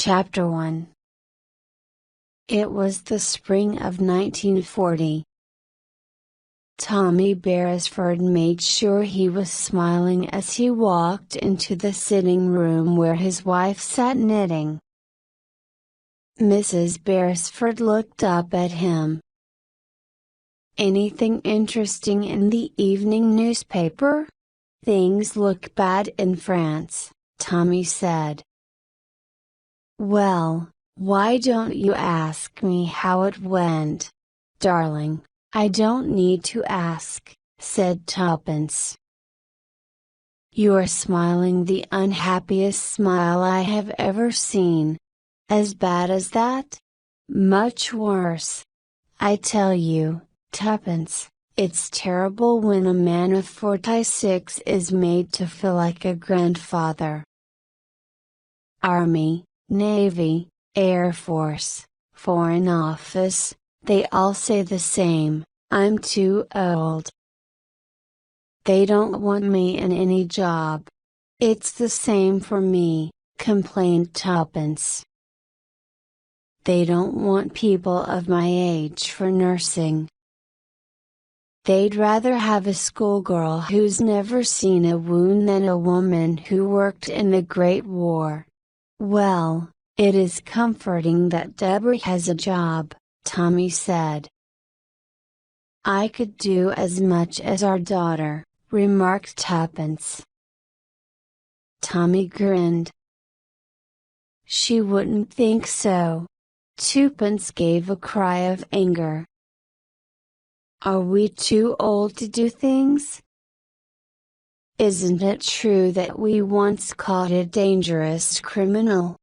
Chapter 1. It was the spring of 1940. Tommy Beresford made sure he was smiling as he walked into the sitting room where his wife sat knitting. Mrs. Beresford looked up at him. "Anything interesting in the evening newspaper? Things look bad in France," Tommy said. "Well, why don't you ask me how it went? Darling, I don't need to ask," said Tuppence. "You're smiling the unhappiest smile I have ever seen. As bad as that? Much worse. I tell you, Tuppence, it's terrible when a man of 46 is made to feel like a grandfather. Army, Navy, Air Force, Foreign Office, they all say the same, I'm too old. They don't want me in any job. It's the same for me," complained Tuppence. "They don't want people of my age for nursing. They'd rather have a schoolgirl who's never seen a wound than a woman who worked in the Great War." "Well, it is comforting that Deborah has a job," Tommy said. "I could do as much as our daughter," remarked Tuppence. Tommy grinned. "She wouldn't think so." Tuppence gave a cry of anger. "Are we too old to do things? Isn't it true that we once caught a dangerous criminal?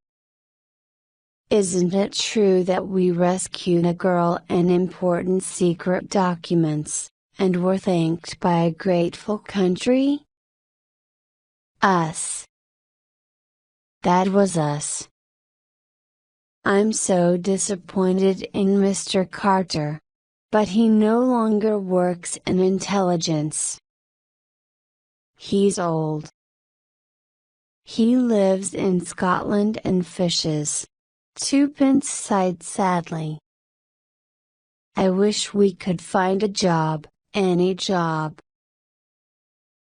Isn't it true that we rescued a girl and important secret documents, and were thanked by a grateful country? Us. That was us. I'm so disappointed in Mr. Carter. But he no longer works in intelligence. He's old. He lives in Scotland and fishes." Tuppence sighed sadly. "I wish we could find a job, any job.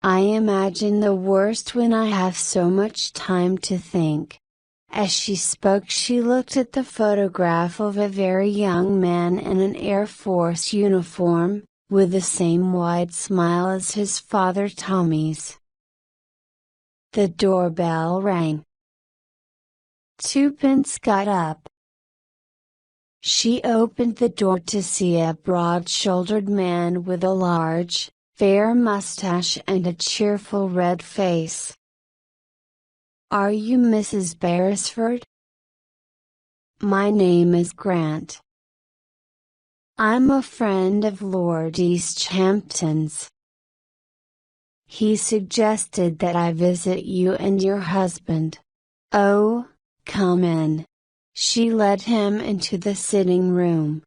I imagine the worst when I have so much time to think." As she spoke, she looked at the photograph of a very young man in an Air Force uniform, with the same wide smile as his father Tommy's. The doorbell rang. Tuppence got up. She opened the door to see a broad-shouldered man with a large, fair mustache and a cheerful red face. "Are you Mrs. Beresford?" "My name is Grant. I'm a friend of Lord Eastchampton's. He suggested that I visit you and your husband. Oh, come in." She led him into the sitting room.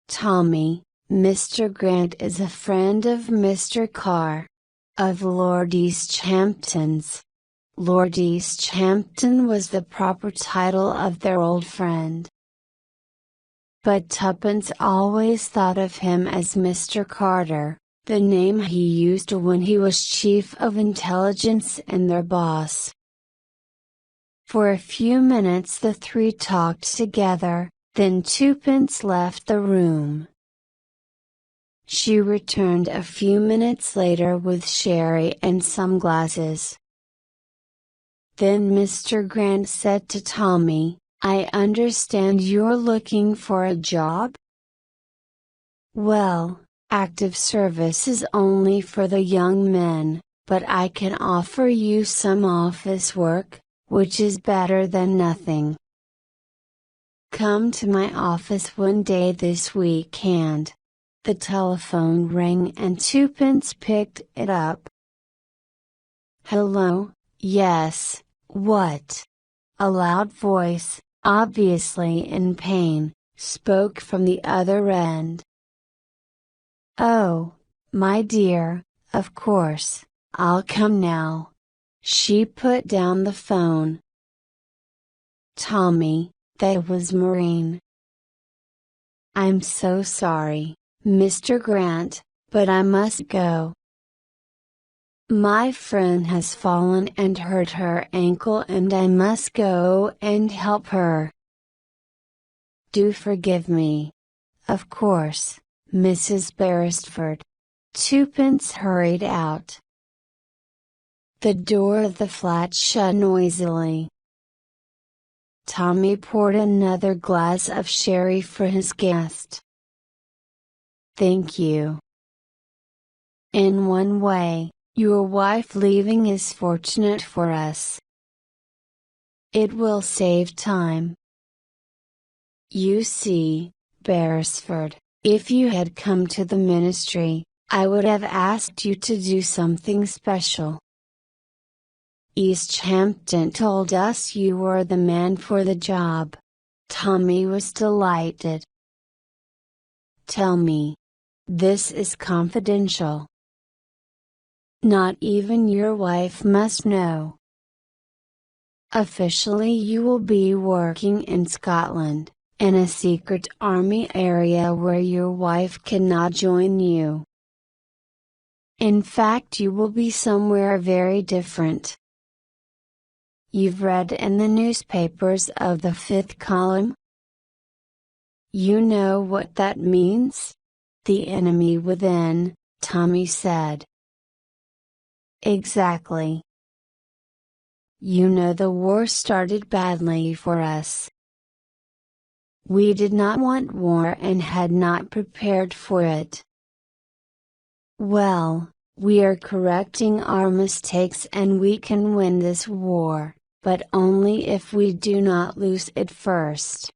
"Tommy, Mr. Grant is a friend of Mr. Carr. Of Lord Eastchampton's." Lord Eastchampton was the proper title of their old friend. But Tuppence always thought of him as Mr. Carter, the name he used when he was Chief of Intelligence and their boss. For a few minutes the three talked together, then Tuppence left the room. She returned a few minutes later with sherry and some glasses. Then Mr. Grant said to Tommy, "I understand you're looking for a job?" "Well, active service is only for the young men, but I can offer you some office work, which is better than nothing. Come to my office one day this week." And the telephone rang and Tuppence picked it up. "Hello, yes, what?" A loud voice, obviously in pain, spoke from the other end. "Oh, my dear, of course, I'll come now." She put down the phone. Tommy, that was Maureen. I'm so sorry, Mr. Grant, but I must go. My friend has fallen and hurt her ankle and I must go and help her. Do forgive me. Of course, Mrs. Beresford. Twopence hurried out. The door of the flat shut noisily. Tommy poured another glass of sherry for his guest. Thank you. In one way, your wife leaving is fortunate for us. It will save time. You see, Beresford, if you had come to the ministry, I would have asked you to do something special. East Hampton told us you were the man for the job. Tommy was delighted. Tell me. This is confidential. Not even your wife must know. Officially you will be working in Scotland, in a secret army area where your wife cannot join you. In fact you will be somewhere very different. You've read in the newspapers of the fifth column? You know what that means? The enemy within, Tommy said. Exactly. You know the war started badly for us. We did not want war and had not prepared for it. Well, we are correcting our mistakes and we can win this war, but only if we do not lose it first.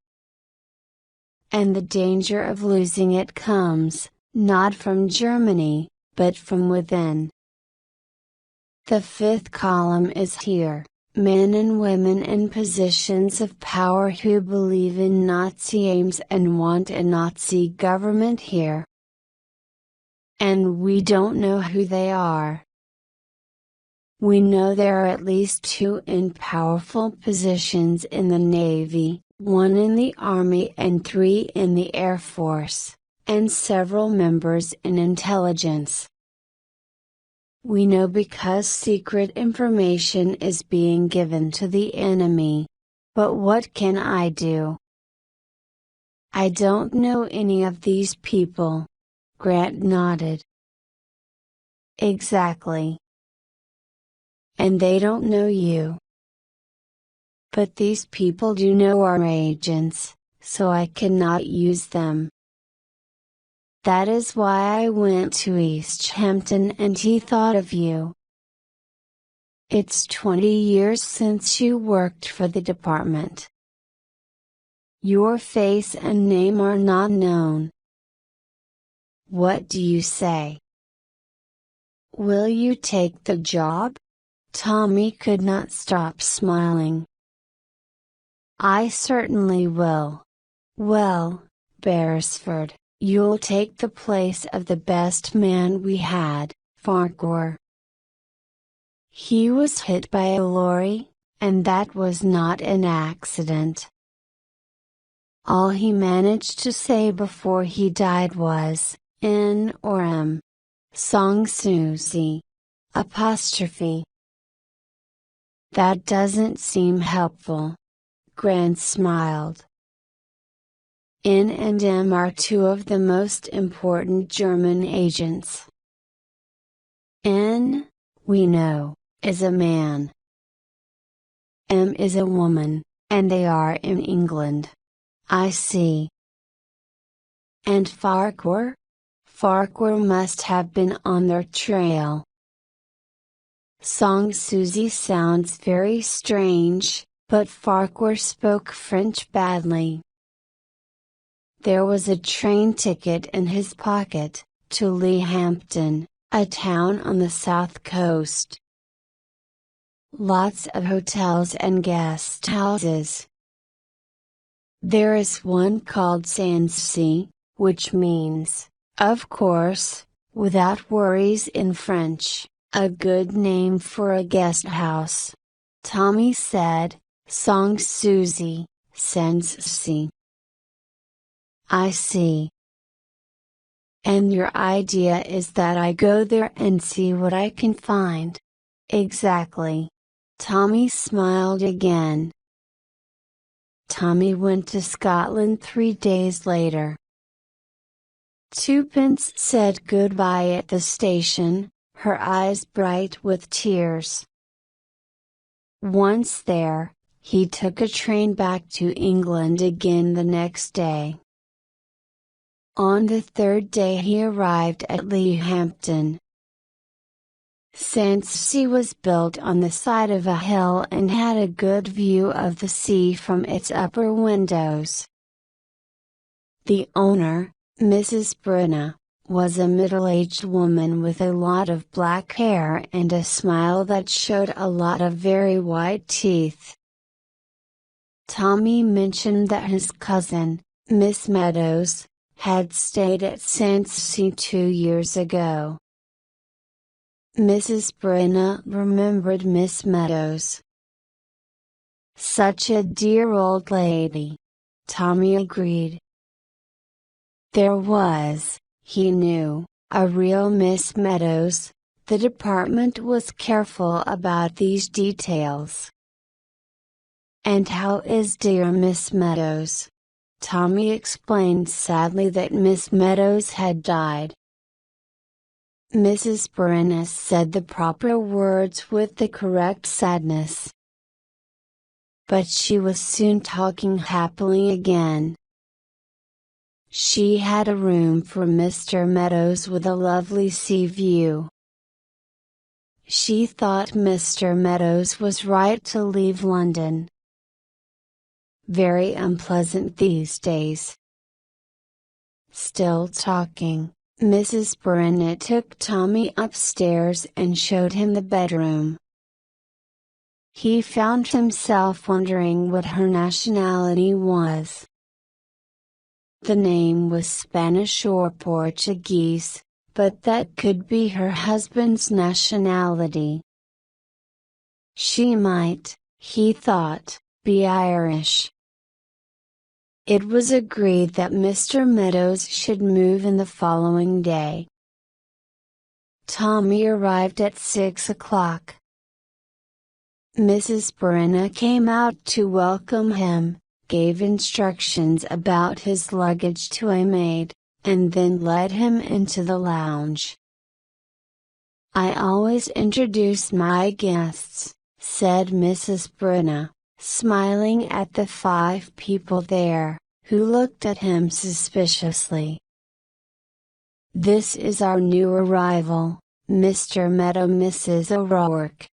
And the danger of losing it comes, not from Germany, but from within. The fifth column is here, men and women in positions of power who believe in Nazi aims and want a Nazi government here. And we don't know who they are. We know there are at least 2 in powerful positions in the Navy, 1 in the Army and 3 in the Air Force, and several members in intelligence. We know because secret information is being given to the enemy. But what can I do? I don't know any of these people. Grant nodded. Exactly. And they don't know you. But these people do know our agents, so I cannot use them. That is why I went to East Hampton and he thought of you. It's 20 years since you worked for the department. Your face and name are not known. What do you say? Will you take the job? Tommy could not stop smiling. I certainly will. Well, Beresford, you'll take the place of the best man we had, Farquhar. He was hit by a lorry, and that was not an accident. All he managed to say before he died was, N or M. Song Susie. Apostrophe. That doesn't seem helpful. Grant smiled. N and M are 2 of the most important German agents. N, we know, is a man. M is a woman, and they are in England. I see. And Farquhar? Farquhar must have been on their trail. Song Susie sounds very strange, but Farquhar spoke French badly. There was a train ticket in his pocket, to Leighampton, a town on the south coast. Lots of hotels and guest houses. There is one called Sanssouci, which means, of course, without worries in French, a good name for a guest house. Tommy said, Song Susie, Sensi. I see. And your idea is that I go there and see what I can find. Exactly. Tommy smiled again. Tommy went to Scotland 3 days later. Twopence said goodbye at the station, her eyes bright with tears. Once there, he took a train back to England again the next day. On the third day he arrived at Leehampton. Sensi was built on the side of a hill and had a good view of the sea from its upper windows. The owner, Mrs. Brenna, was a middle-aged woman with a lot of black hair and a smile that showed a lot of very white teeth. Tommy mentioned that his cousin, Miss Meadows, had stayed at Sensi 2 years ago. Mrs. Brenna remembered Miss Meadows. Such a dear old lady, Tommy agreed. There was, he knew, a real Miss Meadows. The department was careful about these details. And how is dear Miss Meadows? Tommy explained sadly that Miss Meadows had died. Mrs. Brenna said the proper words with the correct sadness. But she was soon talking happily again. She had a room for Mr. Meadows with a lovely sea view. She thought Mr. Meadows was right to leave London. Very unpleasant these days. Still talking, Mrs. Brenna took Tommy upstairs and showed him the bedroom. He found himself wondering what her nationality was. The name was Spanish or Portuguese, but that could be her husband's nationality. She might, he thought, be Irish. It was agreed that Mr. Meadows should move in the following day. Tommy arrived at 6 o'clock. Mrs. Brenna came out to welcome him, gave instructions about his luggage to a maid, and then led him into the lounge. I always introduce my guests, said Mrs. Brenna, smiling at the 5 people there, who looked at him suspiciously. This is our new arrival, Mr. Meadow. Mrs. O'Rourke,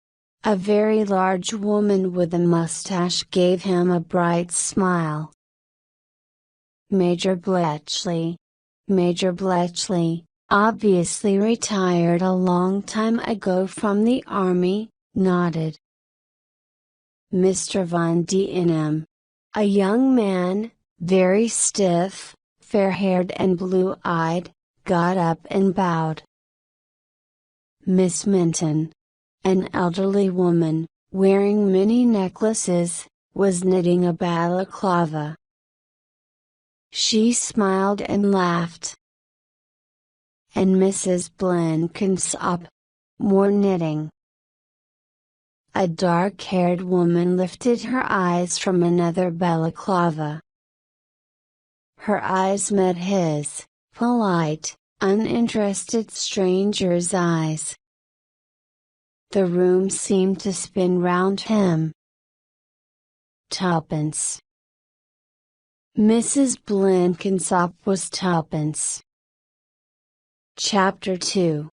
a very large woman with a mustache, gave him a bright smile. Major Bletchley. Major Bletchley, obviously retired a long time ago from the army, nodded. Mr. Van Dienham, a young man, very stiff, fair-haired and blue-eyed, got up and bowed. Miss Minton, an elderly woman, wearing many necklaces, was knitting a balaclava. She smiled and laughed. And Mrs. Blenkinsop, more knitting. A dark-haired woman lifted her eyes from another balaclava. Her eyes met his, polite, uninterested stranger's eyes. The room seemed to spin round him. Twopence. Mrs. Blenkinsop was twopence. Chapter 2.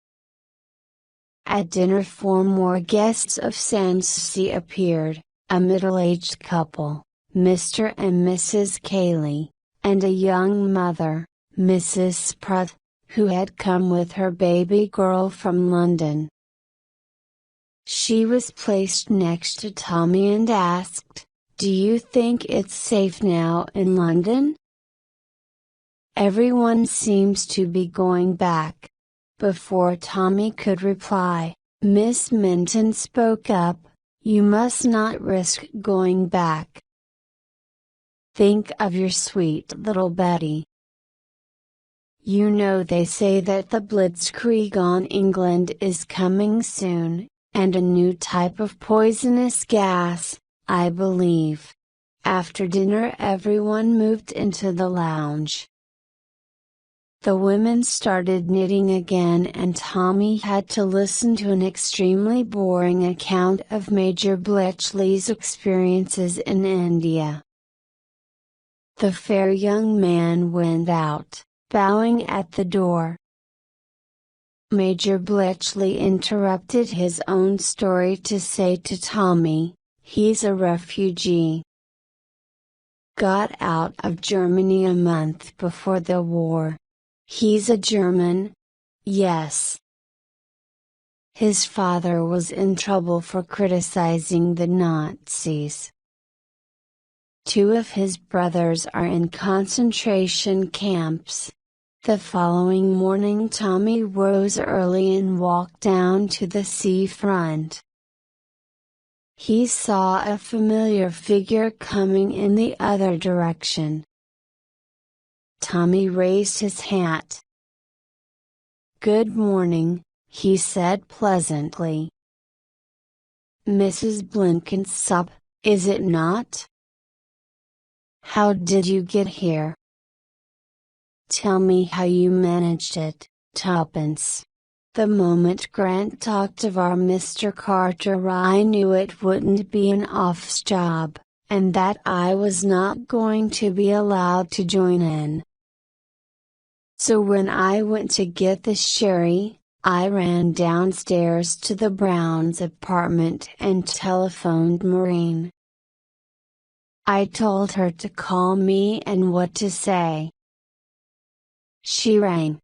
At dinner 4 more guests of Sensi appeared, a middle-aged couple, Mr. and Mrs. Cayley, and a young mother, Mrs. Spruth, who had come with her baby girl from London. She was placed next to Tommy and asked, "Do you think it's safe now in London?" Everyone seems to be going back. Before Tommy could reply, Miss Minton spoke up, You must not risk going back. Think of your sweet little Betty. You know they say that the blitzkrieg on England is coming soon, and a new type of poisonous gas, I believe. After dinner everyone moved into the lounge. The women started knitting again and Tommy had to listen to an extremely boring account of Major Bletchley's experiences in India. The fair young man went out, bowing at the door. Major Bletchley interrupted his own story to say to Tommy, "He's a refugee. Got out of Germany a month before the war. He's a German? Yes. His father was in trouble for criticizing the Nazis. 2 of his brothers are in concentration camps." The following morning Tommy rose early and walked down to the seafront. He saw a familiar figure coming in the other direction. Tommy raised his hat. "Good morning," he said pleasantly. "Mrs. Blenkinsop, is it not? How did you get here? Tell me how you managed it, Tuppence." The moment Grant talked of our Mr. Carter I knew it wouldn't be an office job, and that I was not going to be allowed to join in. So when I went to get the sherry, I ran downstairs to the Browns' apartment and telephoned Maureen. I told her to call me and what to say. She rang.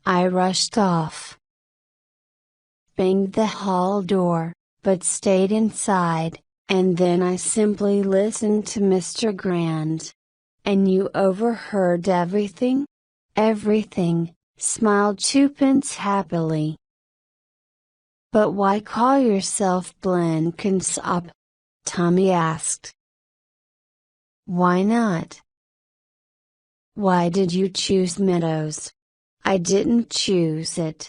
I rushed off. Banged the hall door, but stayed inside, and then I simply listened to Mr. Grant. "And you overheard everything?" "Everything," smiled Tuppence happily. "But why call yourself Blenkinsop?" Tommy asked. "Why not? Why did you choose Meadows?" "I didn't choose it.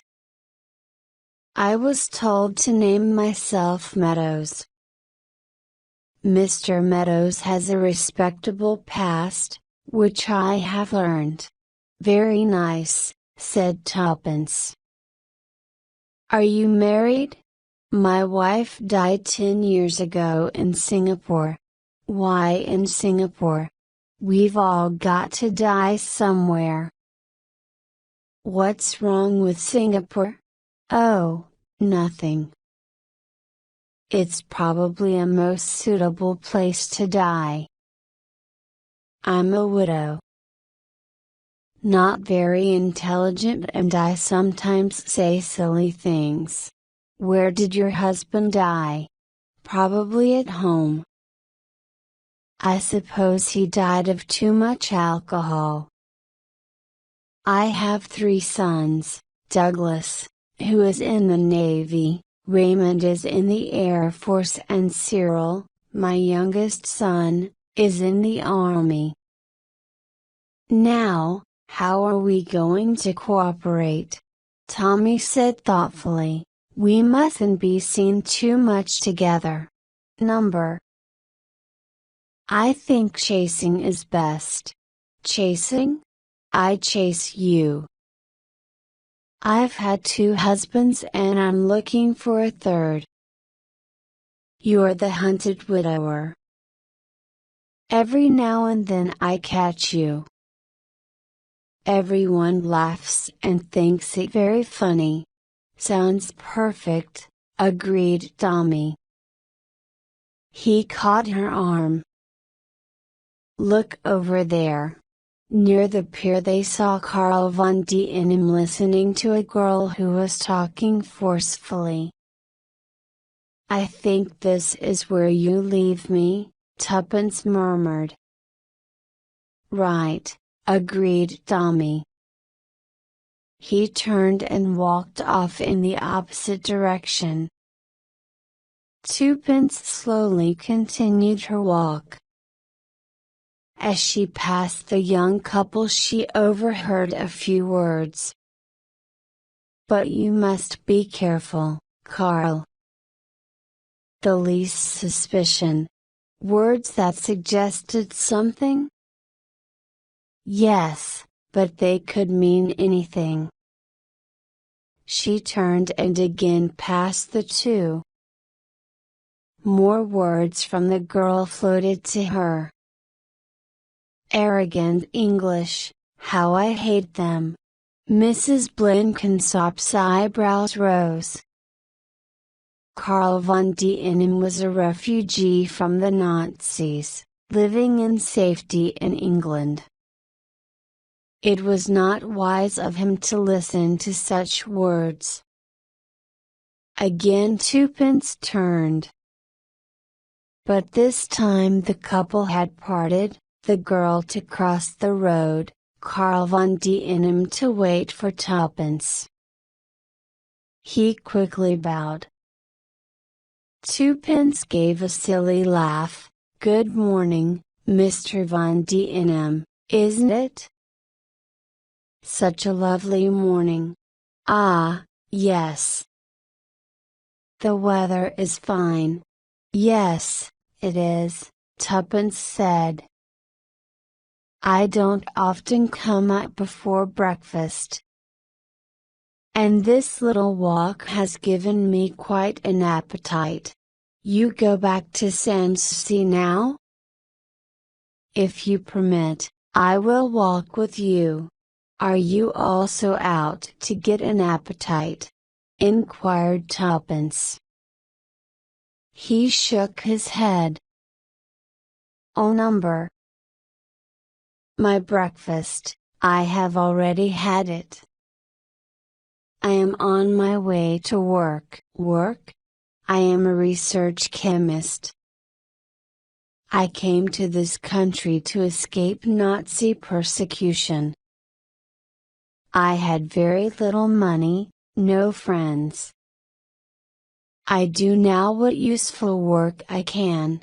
I was told to name myself Meadows." "Mr. Meadows has a respectable past, which I have learned." "Very nice," said Tuppence. "Are you married?" "My wife died 10 years ago in Singapore." "Why in Singapore?" "We've all got to die somewhere." "What's wrong with Singapore?" "Oh, nothing. It's probably a most suitable place to die." "I'm a widow." "Not very intelligent and I sometimes say silly things. Where did your husband die?" "Probably at home." "I suppose he died of too much alcohol." "I have 3 sons, Douglas, who is in the Navy, Raymond is in the Air Force and Cyril, my youngest son, is in the Army." "Now, how are we going to cooperate?" Tommy said thoughtfully, "We mustn't be seen too much together. Number. I think chasing is best." "Chasing? I chase you." "I've had 2 husbands and I'm looking for a 3rd. You're the hunted widower. Every now and then I catch you." Everyone laughs and thinks it very funny. "Sounds perfect," agreed Tommy. He caught her arm. "Look over there." Near the pier they saw Karl von Dienem listening to a girl who was talking forcefully. "I think this is where you leave me," Tuppence murmured. "Right," agreed Tommy. He turned and walked off in the opposite direction. Twopence slowly continued her walk. As she passed the young couple she overheard a few words. "But you must be careful, Carl. The least suspicion." Words that suggested something? Yes, but they could mean anything. She turned and again passed the two. More words from the girl floated to her. "Arrogant English, how I hate them." Mrs. Blenkinsop's eyebrows rose. Karl von Dienem was a refugee from the Nazis, living in safety in England. It was not wise of him to listen to such words. Again Twopence turned. But this time the couple had parted, the girl to cross the road, Karl von Dienem to wait for Twopence. He quickly bowed. Twopence gave a silly laugh. "Good morning, Mr. von Dienem, isn't it? Such a lovely morning." "Ah, yes. The weather is fine." "Yes, it is," Twopence said. "I don't often come up before breakfast. And this little walk has given me quite an appetite. You go back to Sanssouci now?" "If you permit, I will walk with you. Are you also out to get an appetite?" inquired Twopence. He shook his head. "Oh number. My breakfast, I have already had it. I am on my way to work." "Work?" "I am a research chemist. I came to this country to escape Nazi persecution. I had very little money, no friends. I do now what useful work I can."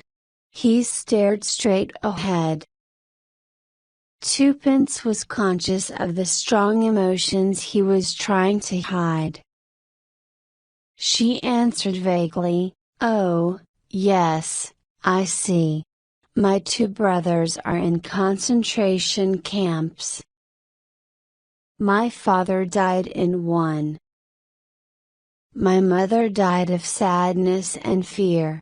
He stared straight ahead. Twopence was conscious of the strong emotions he was trying to hide. She answered vaguely, "Oh, yes, I see. My two brothers are in concentration camps. My father died in one. My mother died of sadness and fear."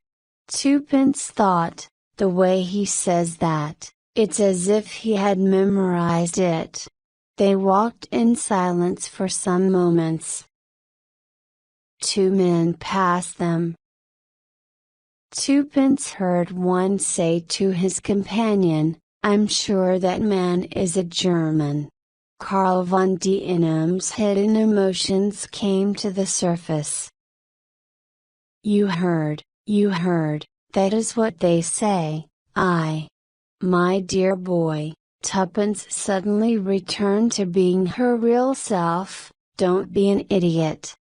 Twopence thought, the way he says that, it's as if he had memorized it. They walked in silence for some moments. Two men passed them. Twopence heard one say to his companion, "I'm sure that man is a German." Karl von Dienem's hidden emotions came to the surface. You heard, that is what they say." My dear boy," Twopence suddenly returned to being her real self, "don't be an idiot.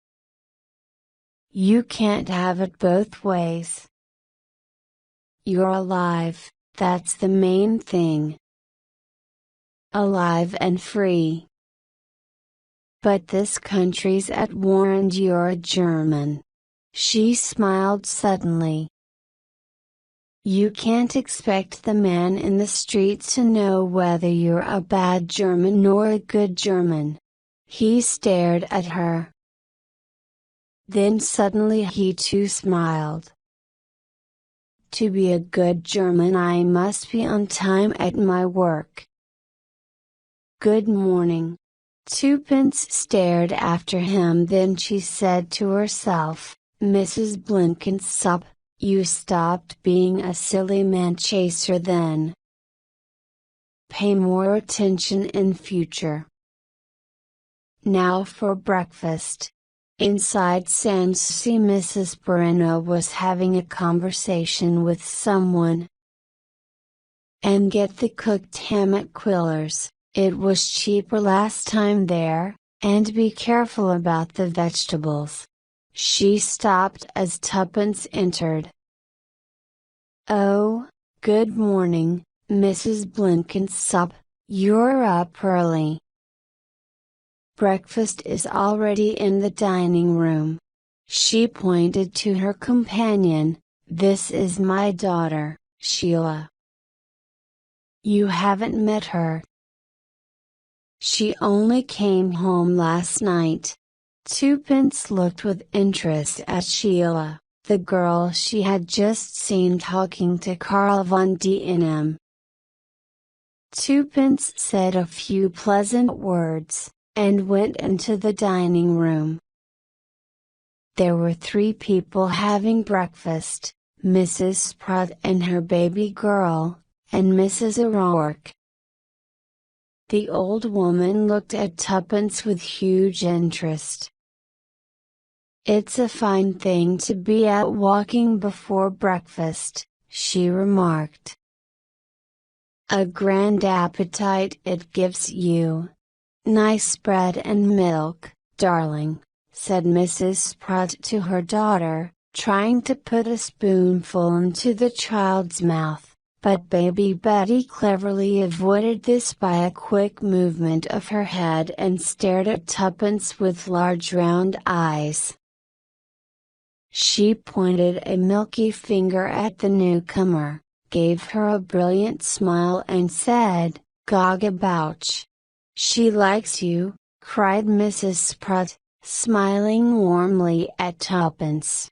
You can't have it both ways. You're alive, that's the main thing. Alive and free. But this country's at war and you're a German." She smiled suddenly. "You can't expect the man in the street to know whether you're a bad German or a good German." He stared at her. Then suddenly he too smiled. "To be a good German I must be on time at my work. Good morning." Twopence stared after him, then she said to herself, "Mrs. Blenkinsop, you stopped being a silly man chaser then. Pay more attention in future. Now for breakfast." Inside Sanssouci Mrs. Perino was having a conversation with someone. "And get the cooked hammock quillers, it was cheaper last time there, and be careful about the vegetables. She stopped as Tuppence entered. "Oh, good morning, Mrs. Blenkinsop, you're up early. Breakfast is already in the dining room." She pointed to her companion. "This is my daughter, Sheila. You haven't met her. She only came home last night." Tuppence looked with interest at Sheila, the girl she had just seen talking to Karl von D&M. Tuppence said a few pleasant words, and went into the dining room. There were 3 people having breakfast, Mrs. Spratt and her baby girl, and Mrs. O'Rourke. The old woman looked at Tuppence with huge interest. "It's a fine thing to be out walking before breakfast," she remarked. "A grand appetite it gives you. Nice bread and milk, darling," said Mrs. Spratt to her daughter, trying to put a spoonful into the child's mouth, but baby Betty cleverly avoided this by a quick movement of her head and stared at Tuppence with large round eyes. She pointed a milky finger at the newcomer, gave her a brilliant smile and said, "Gogabouch. She likes you," cried Mrs. Spratt, smiling warmly at Tuppence.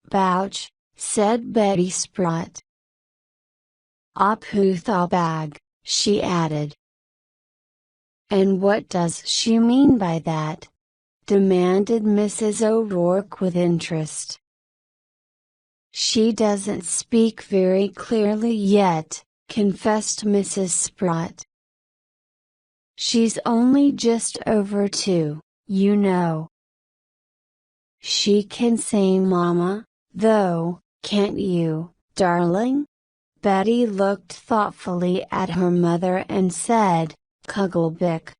"Bouch," said Betty Spratt. "Opoothobag," she added. "And what does she mean by that?" demanded Mrs. O'Rourke with interest. "She doesn't speak very clearly yet," confessed Mrs. Spratt. "She's only just over 2, you know." "She can say mama, though, can't you, darling?" Betty looked thoughtfully at her mother and said, "Cugglebick.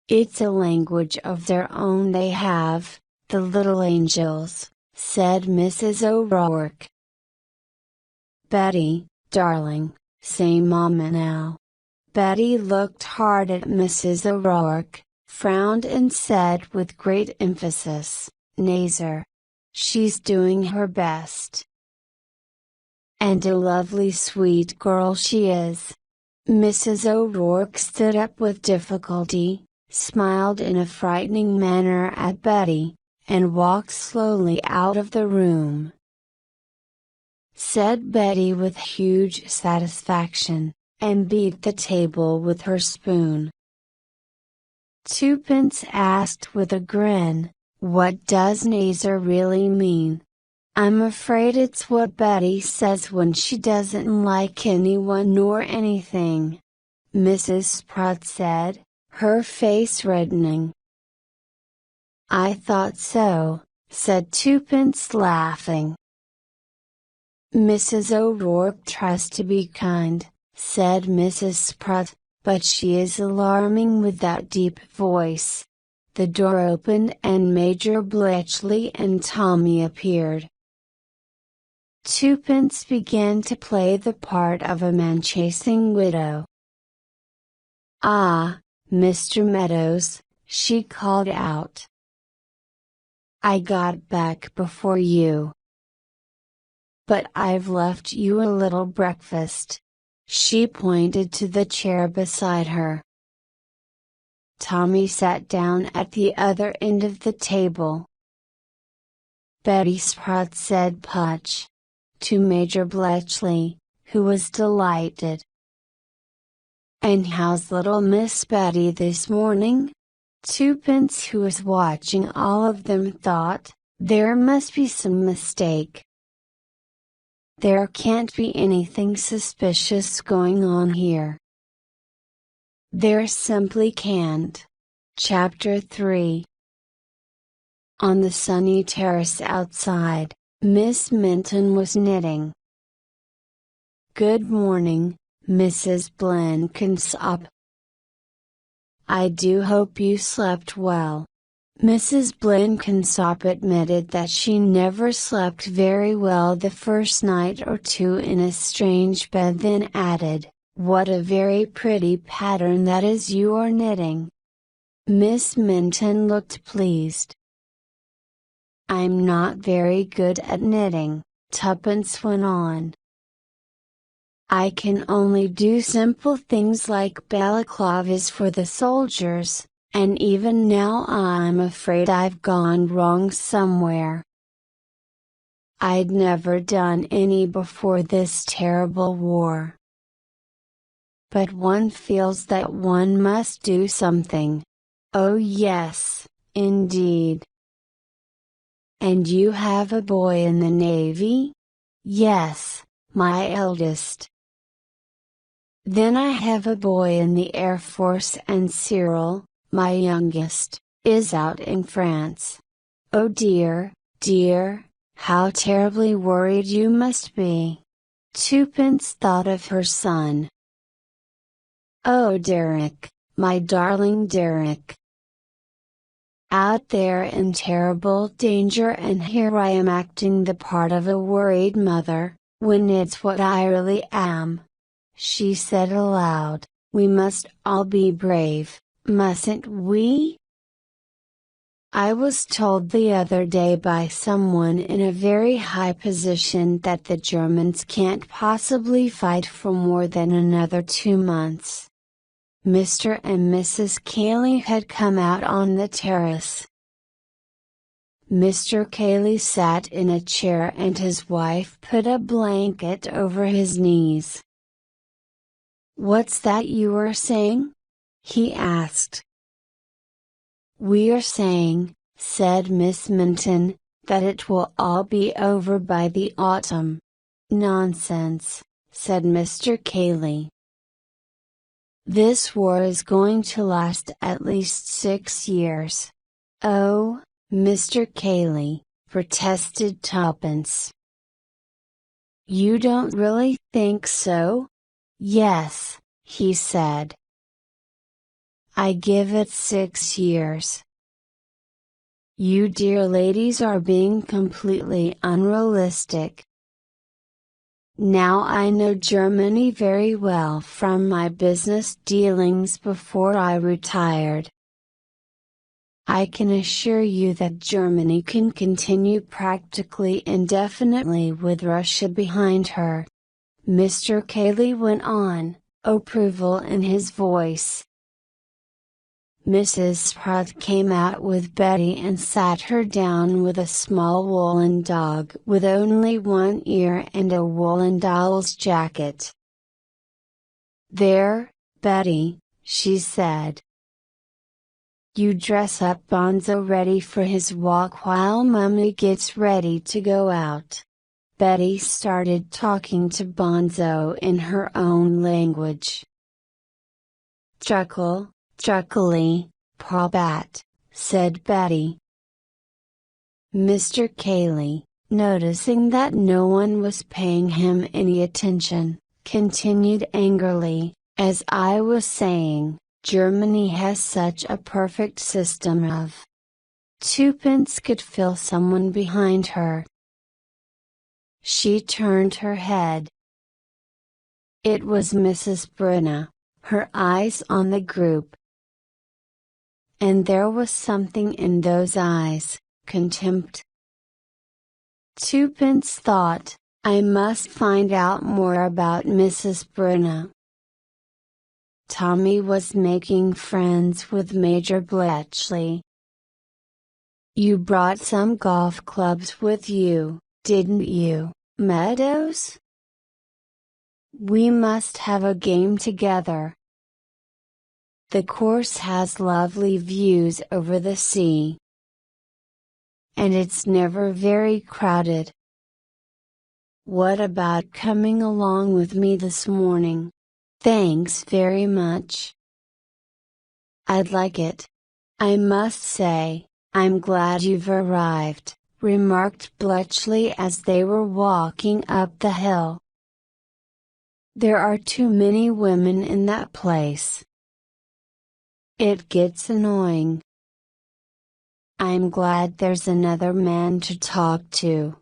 It's a language of their own they have, the little angels," said Mrs. O'Rourke. "Betty, darling, say mama now." Betty looked hard at Mrs. O'Rourke, frowned and said with great emphasis, "Naser. She's doing her best. And a lovely sweet girl she is." Mrs. O'Rourke stood up with difficulty, smiled in a frightening manner at Betty, and walked slowly out of the room. Said Betty with huge satisfaction, and beat the table with her spoon. Tuppence asked with a grin, "What does Naser really mean?" "I'm afraid it's what Betty says when she doesn't like anyone nor anything," Mrs. Spratt said, her face reddening. "I thought so," said Tuppence laughing. "Mrs. O'Rourke tries to be kind," said Mrs. Spratt, "but she is alarming with that deep voice." The door opened and Major Bletchley and Tommy appeared. Tuppence began to play the part of a man-chasing widow. "Ah, Mr. Meadows," she called out. "I got back before you. But I've left you a little breakfast." She pointed to the chair beside her. Tommy sat down at the other end of the table. Betty Spratt said "Putch" to Major Bletchley, who was delighted. "And how's little Miss Betty this morning?" Tuppence, who was watching all of them, thought, "There must be some mistake. There can't be anything suspicious going on here. There simply can't." Chapter 3. On the sunny terrace outside, Miss Minton was knitting. "Good morning, Mrs. Blenkinsop. I do hope you slept well. Mrs. Blenkinsop admitted that she never slept very well the first night or two in a strange bed, then added, "What a very pretty pattern that is you are knitting." Miss Minton looked pleased. "I'm not very good at knitting," Tuppence went on. "I can only do simple things like balaclavas for the soldiers. And even now I'm afraid I've gone wrong somewhere. I'd never done any before this terrible war. But one feels that one must do something. Oh yes, indeed." "And you have a boy in the Navy?" "Yes, my eldest. Then I have a boy in the Air Force, and Cyril, my youngest, is out in France. Oh dear, dear, how terribly worried you must be." Tuppence thought of her son. "Oh Derek, my darling Derek. Out there in terrible danger, and here I am acting the part of a worried mother, when it's what I really am." She said aloud, "We must all be brave, mustn't we? I was told the other day by someone in a very high position that the Germans can't possibly fight for more than another 2 months." Mr. and Mrs. Cayley had come out on the terrace. Mr. Cayley sat in a chair and his wife put a blanket over his knees. "What's that you were saying?" he asked. "We are saying," said Miss Minton, "that it will all be over by the autumn." "Nonsense," said Mr. Cayley. "This war is going to last at least 6 years. "Oh, Mr. Cayley," protested Tuppence. "You don't really think so?" "Yes," he said. "I give it 6 years. You dear ladies are being completely unrealistic. Now I know Germany very well from my business dealings before I retired. I can assure you that Germany can continue practically indefinitely with Russia behind her." Mr. Cayley went on, approval in his voice. Mrs. Spratt came out with Betty and sat her down with a small woolen dog with only one ear and a woolen doll's jacket. "There, Betty," she said. "You dress up Bonzo ready for his walk while Mummy gets ready to go out." Betty started talking to Bonzo in her own language. "Truckle, truckly, Pawbat," said Betty. Mr. Cayley, noticing that no one was paying him any attention, continued angrily, "As I was saying, Germany has such a perfect system of—" Tuppence could feel someone behind her. She turned her head. It was Mrs. Brenna, her eyes on the group. And there was something in those eyes, contempt. Tuppence thought, "I must find out more about Mrs. Brenna." Tommy was making friends with Major Bletchley. "You brought some golf clubs with you, didn't you, Meadows? We must have a game together. The course has lovely views over the sea. And it's never very crowded. What about coming along with me this morning?" "Thanks very much. I'd like it. I must say, I'm glad you've arrived," remarked Bletchley as they were walking up the hill. "There are too many women in that place. It gets annoying." I'm glad there's another man to talk to.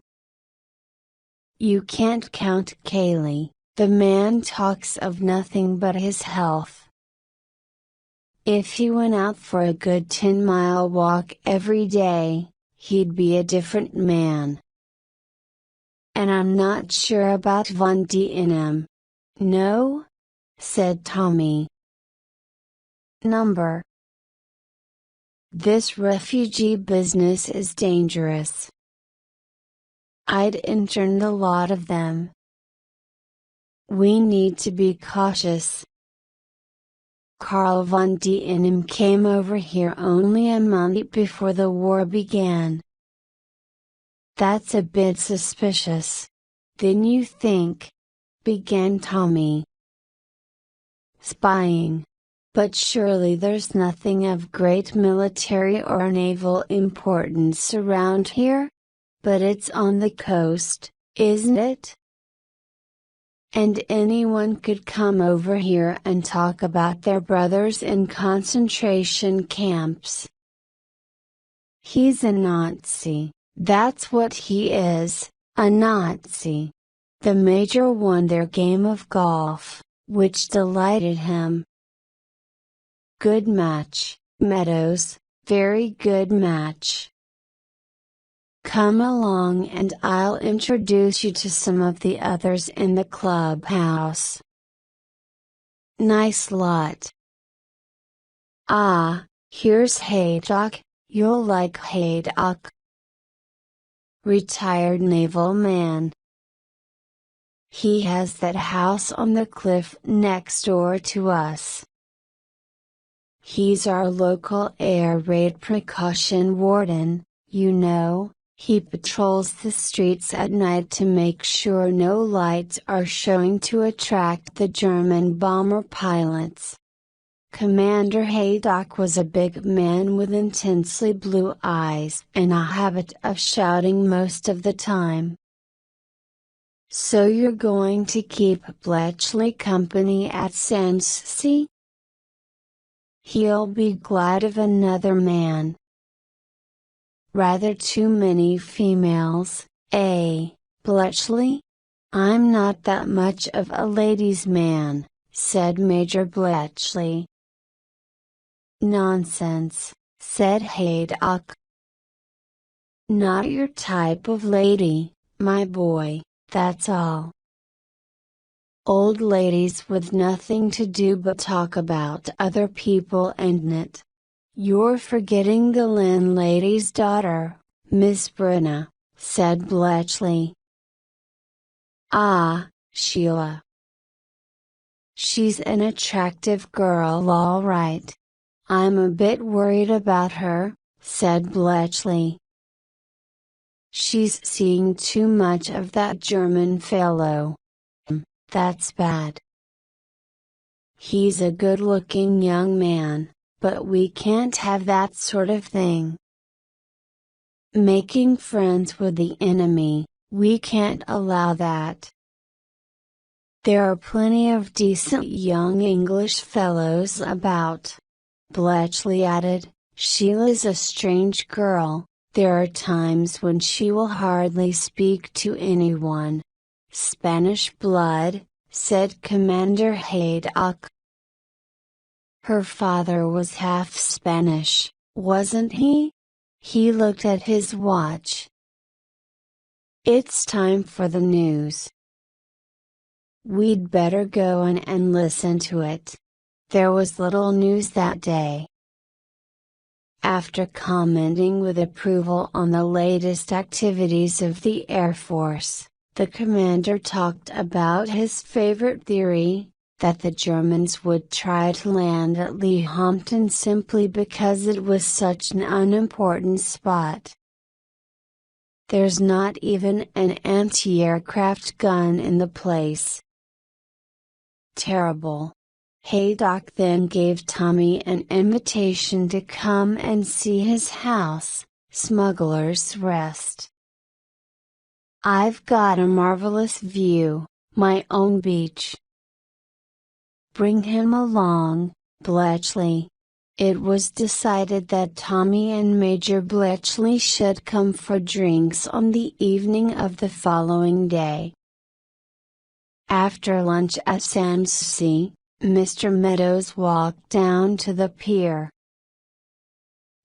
You can't count Kaylee, the man talks of nothing but his health. If he went out for a good 10-mile walk every day, he'd be a different man. And I'm not sure about Von D&M. No? Said Tommy. Number. This refugee business is dangerous. I'd interned a lot of them. We need to be cautious. Carl von D&M came over here only a month before the war began. That's a bit suspicious. Then you think? Began Tommy. Spying. But surely there's nothing of great military or naval importance around here? But it's on the coast, isn't it? And anyone could come over here and talk about their brothers in concentration camps. He's a Nazi, that's what he is, a Nazi. The Major won their game of golf, which delighted him. Good match, Meadows, very good match. Come along and I'll introduce you to some of the others in the clubhouse. Nice lot. Ah, here's Haydock, you'll like Haydock. Retired naval man. He has that house on the cliff next door to us. He's our local air raid precaution warden, you know. He patrols the streets at night to make sure no lights are showing to attract the German bomber pilots. Commander Haydock was a big man with intensely blue eyes and a habit of shouting most of the time. So you're going to keep Bletchley company at Sanssouci? He'll be glad of another man. Rather too many females, eh, Bletchley? I'm not that much of a ladies' man, said Major Bletchley. Nonsense, said Haydock. Not your type of lady, my boy, that's all. Old ladies with nothing to do but talk about other people and knit. You're forgetting the landlady's daughter, Miss Brenna, said Bletchley. Ah, Sheila. She's an attractive girl all right. I'm a bit worried about her, said Bletchley. She's seeing too much of that German fellow. That's bad. He's a good-looking young man. But we can't have that sort of thing. Making friends with the enemy, we can't allow that. There are plenty of decent young English fellows about. Bletchley added, Sheila's a strange girl, there are times when she will hardly speak to anyone. Spanish blood, said Commander Haydock. Her father was half Spanish, wasn't he? He looked at his watch. It's time for the news. We'd better go in and listen to it. There was little news that day. After commenting with approval on the latest activities of the Air Force, the commander talked about his favorite theory, that the Germans would try to land at Lehighton simply because it was such an unimportant spot. There's not even an anti-aircraft gun in the place. Terrible. Haydock then gave Tommy an invitation to come and see his house, Smuggler's Rest. I've got a marvelous view, my own beach. Bring him along, Bletchley. it was decided that Tommy and Major Bletchley should come for drinks on the evening of the following day. After lunch at Sanssouci, Mr. Meadows walked down to the pier.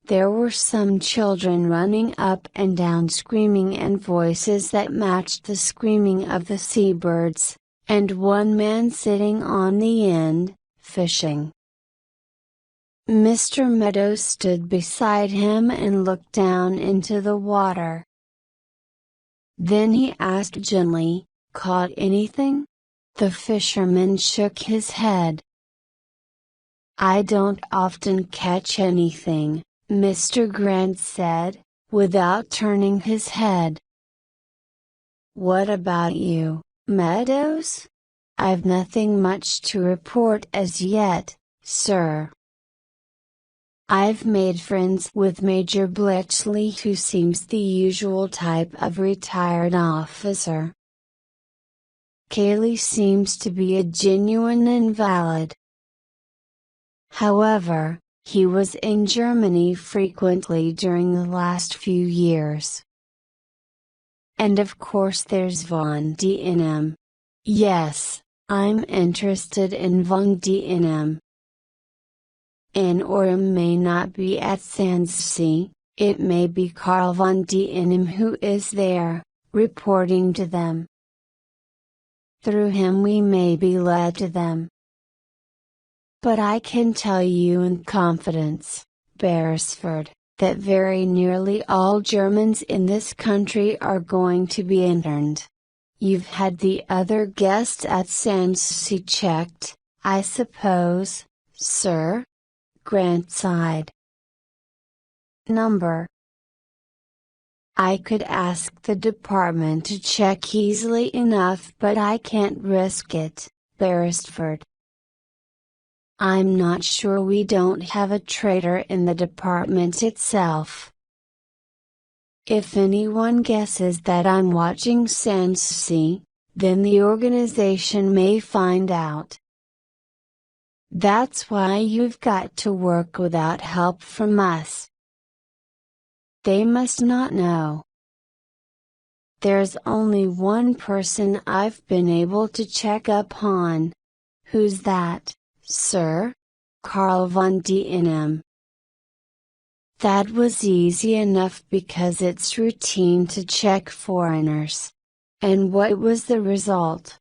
There were some children running up and down screaming in voices that matched the screaming of the seabirds, and one man sitting on the end, fishing. Mr. Meadows stood beside him and looked down into the water. Then he asked gently, "Caught anything?" The fisherman shook his head. "I don't often catch anything," Mr. Grant said, without turning his head. "What about you, Meadows?" "I've nothing much to report as yet, sir. I've made friends with Major Bletchley, who seems the usual type of retired officer. Cayley seems to be a genuine invalid. However, he was in Germany frequently during the last few years. And of course there's Von D&M. Yes, I'm interested in Von D&M. N or M may not be at Sanssouci, it may be Karl von D&M who is there, reporting to them. Through him we may be led to them. But I can tell you in confidence, Beresford, that very nearly all Germans in this country are going to be interned. You've had the other guests at Sanssouci checked, I suppose, sir?" Grant sighed. "Number. I could ask the department to check easily enough, but I can't risk it, Beresford. I'm not sure we don't have a traitor in the department itself. If anyone guesses that I'm watching Sanssouci, then the organization may find out. That's why you've got to work without help from us. They must not know. There's only one person I've been able to check up on." "Who's that, sir?" "Karl von D&M. That was easy enough because it's routine to check foreigners. And what was the result?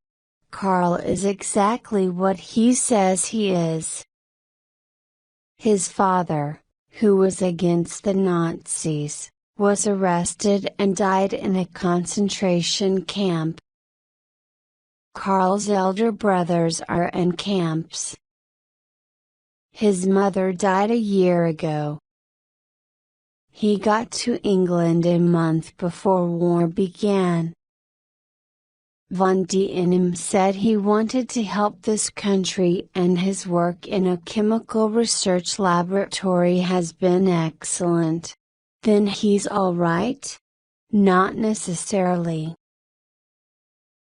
Karl is exactly what he says he is. His father, who was against the Nazis, was arrested and died in a concentration camp. Karl's elder brothers are in camps. His mother died a year ago. He got to England a month before war began. Von D&M said he wanted to help this country, and his work in a chemical research laboratory has been excellent. Then he's all right? Not necessarily.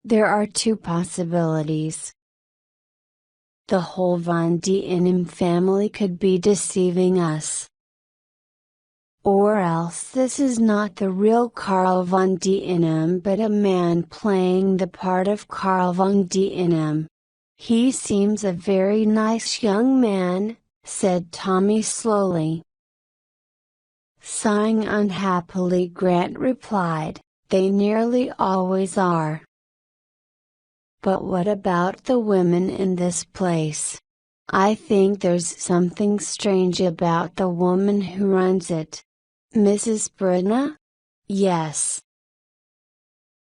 There are two possibilities. The whole Von D&M family could be deceiving us. Or else this is not the real Karl von D&M but a man playing the part of Karl von D&M. He seems a very nice young man, said Tommy slowly. Sighing unhappily, Grant replied, "They nearly always are." "But what about the women in this place? I think there's something strange about the woman who runs it." "Mrs. Brenna?" "Yes.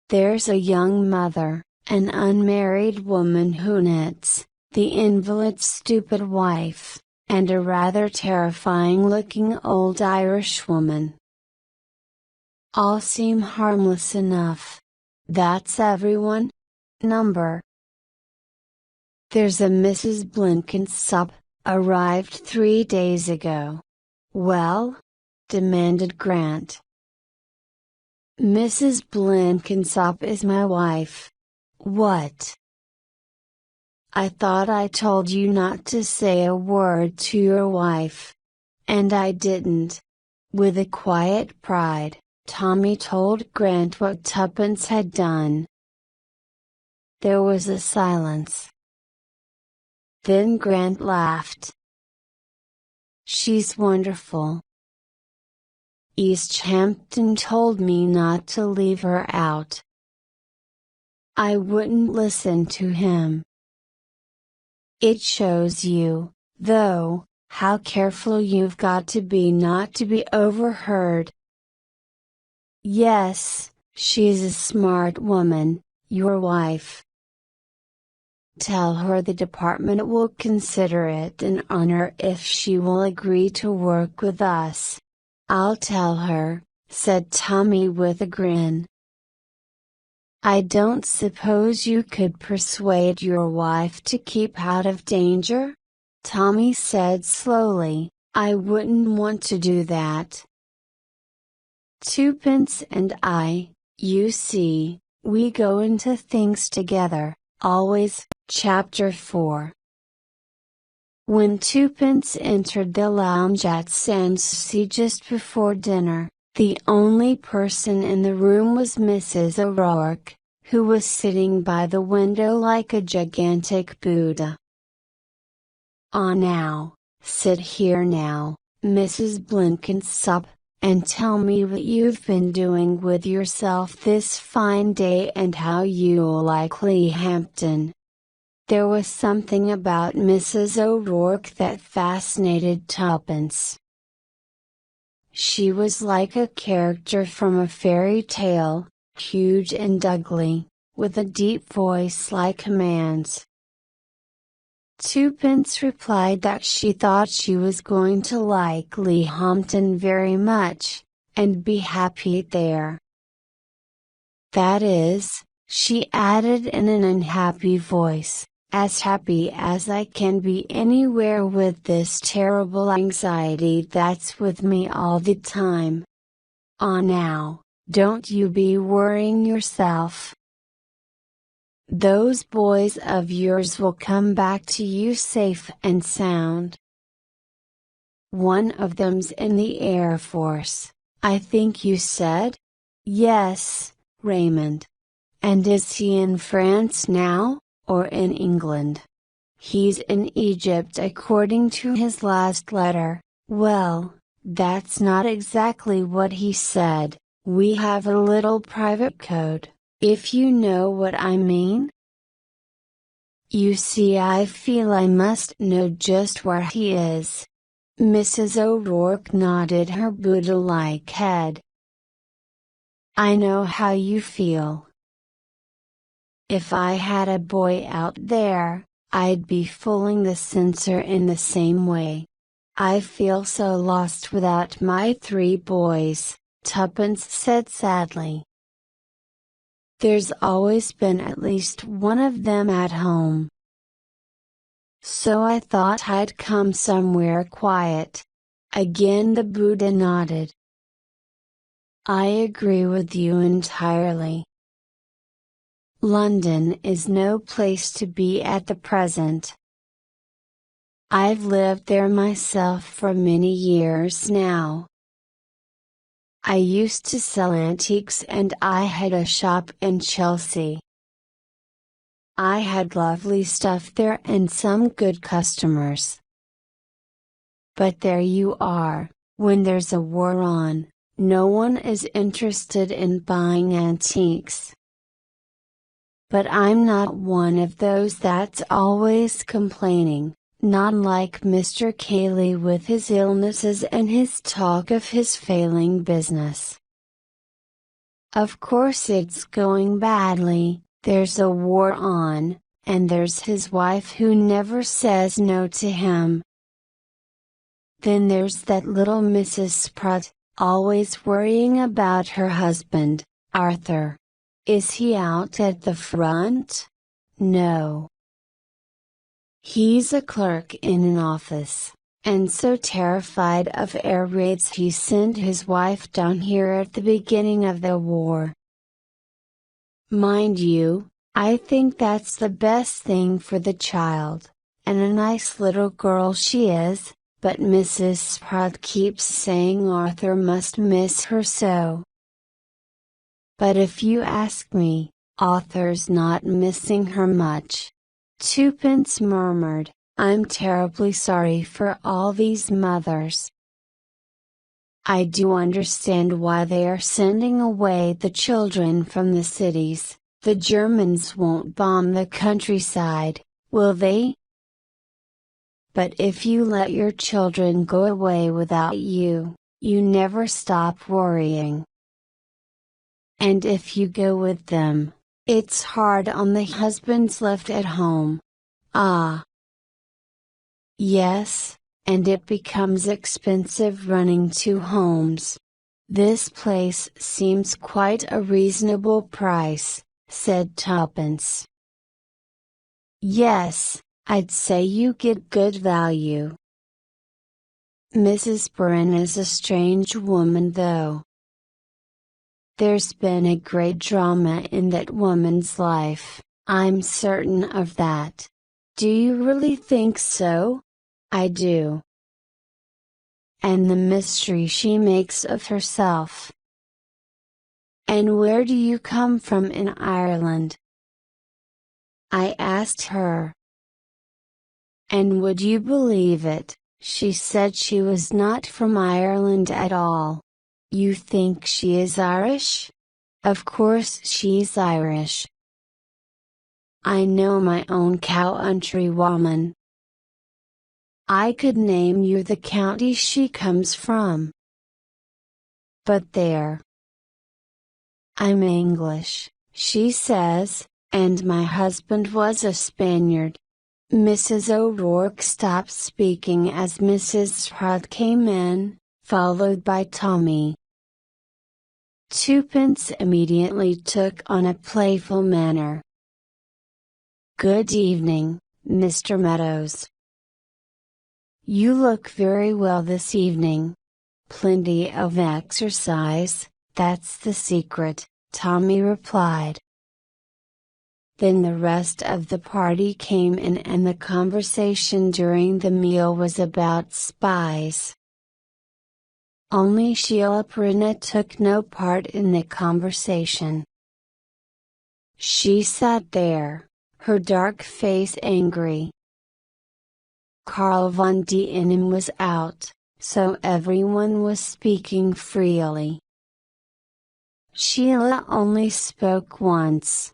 There's a young mother, an unmarried woman who knits, the invalid's stupid wife, and a rather terrifying-looking old Irish woman. All seem harmless enough. That's everyone? Number. There's a Mrs. Blenkinsop, arrived 3 days ago." "Well?" demanded Grant. "Mrs. Blenkinsop is my wife." "What?" "I thought I told you not to say a word to your wife." And I didn't. With a quiet pride, Tommy told Grant what Tuppence had done. There was a silence. Then Grant laughed. She's wonderful. East Hampton told me not to leave her out. I wouldn't listen to him. It shows you, though, how careful you've got to be not to be overheard. Yes, she's a smart woman, your wife. Tell her the department will consider it an honor if she will agree to work with us. I'll tell her, said Tommy with a grin. I don't suppose you could persuade your wife to keep out of danger? Tommy said slowly, I wouldn't want to do that. Tuppence and I, you see, we go into things together, always. Chapter 4. When Tuppence entered the lounge at Sanssouci just before dinner, the only person in the room was Mrs. O'Rourke, who was sitting by the window like a gigantic Buddha. Ah now, sit here now, Mrs. Blenkinsop, and tell me what you've been doing with yourself this fine day and how you'll like Leighampton. There was something about Mrs. O'Rourke that fascinated Tuppence. She was like a character from a fairy tale, huge and ugly, with a deep voice like a man's. Tuppence replied that she thought she was going to like Leighampton very much, and be happy there. That is, she added in an unhappy voice, as happy as I can be anywhere with this terrible anxiety that's with me all the time. Ah now, don't you be worrying yourself. Those boys of yours will come back to you safe and sound. One of them's in the Air Force, I think you said? Yes, Raymond. And is he in France now? Or in England? He's in Egypt according to his last letter. Well, that's not exactly what he said. We have a little private code, if you know what I mean. You see, I feel I must know just where he is. Mrs. O'Rourke nodded her Buddha-like head. I know how you feel. If I had a boy out there, I'd be fooling the censor in the same way. I feel so lost without my 3 boys, Tuppence said sadly. There's always been at least one of them at home. So I thought I'd come somewhere quiet. Again the Buddha nodded. I agree with you entirely. London is no place to be at the present. I've lived there myself for many years now. I used to sell antiques and I had a shop in Chelsea. I had lovely stuff there and some good customers. But there you are, when there's a war on, no one is interested in buying antiques. But I'm not one of those that's always complaining, not like Mr. Cayley with his illnesses and his talk of his failing business. Of course it's going badly, there's a war on, and there's his wife who never says no to him. Then there's that little Mrs. Sprott, always worrying about her husband, Arthur. Is he out at the front? No. He's a clerk in an office, and so terrified of air raids he sent his wife down here at the beginning of the war. Mind you, I think that's the best thing for the child, and a nice little girl she is, but Mrs. Sprott keeps saying Arthur must miss her so. But if you ask me, Arthur's not missing her much. Twopence murmured, I'm terribly sorry for all these mothers. I do understand why they are sending away the children from the cities. The Germans won't bomb the countryside, will they? But if you let your children go away without you, you never stop worrying. And if you go with them, it's hard on the husbands left at home. Ah. Yes, and it becomes expensive running two homes. This place seems quite a reasonable price, said Tuppence. Yes, I'd say you get good value. Mrs. Byrne is a strange woman though. There's been a great drama in that woman's life, I'm certain of that. Do you really think so? I do. And the mystery she makes of herself. And where do you come from in Ireland? I asked her. And would you believe it, she said she was not from Ireland at all. You think she is Irish? Of course she's Irish. I know my own countrywoman. I could name you the county she comes from. But there. I'm English, she says, and my husband was a Spaniard. Mrs. O'Rourke stopped speaking as Mrs. Sprott came in, followed by Tommy. Twopence immediately took on a playful manner. Good evening, Mr. Meadows. You look very well this evening. Plenty of exercise, that's the secret, Tommy replied. Then the rest of the party came in and the conversation during the meal was about spies. Only Sheila Perrine took no part in the conversation. She sat there, her dark face angry. Karl von Dienem was out, so everyone was speaking freely. Sheila only spoke once.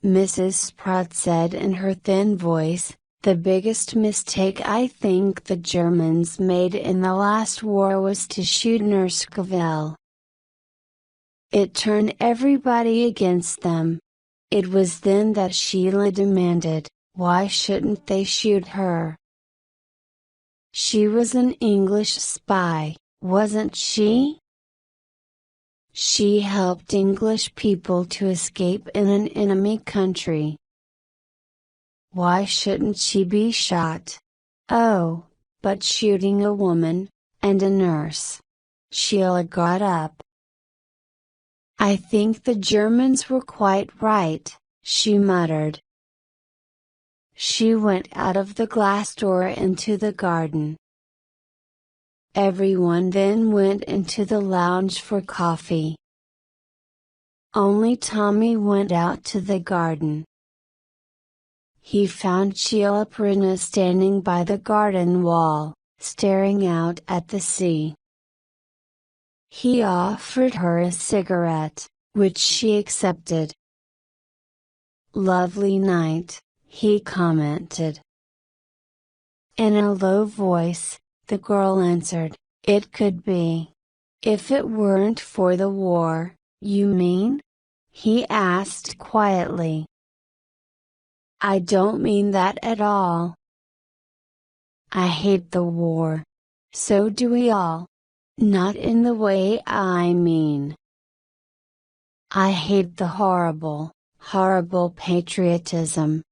Mrs. Sprott said in her thin voice, the biggest mistake I think the Germans made in the last war was to shoot Nurse Cavell. It turned everybody against them. It was then that Sheila demanded, why shouldn't they shoot her? She was an English spy, wasn't she? She helped English people to escape in an enemy country. Why shouldn't she be shot? Oh, but shooting a woman, and a nurse. Sheila got up. I think the Germans were quite right, she muttered. She went out of the glass door into the garden. Everyone then went into the lounge for coffee. Only Tommy went out to the garden. He found Sheila Perrine standing by the garden wall, staring out at the sea. He offered her a cigarette, which she accepted. Lovely night, he commented. In a low voice, the girl answered, it could be. If it weren't for the war, you mean? He asked quietly. I don't mean that at all. I hate the war. So do we all. Not in the way I mean. I hate the horrible, horrible patriotism.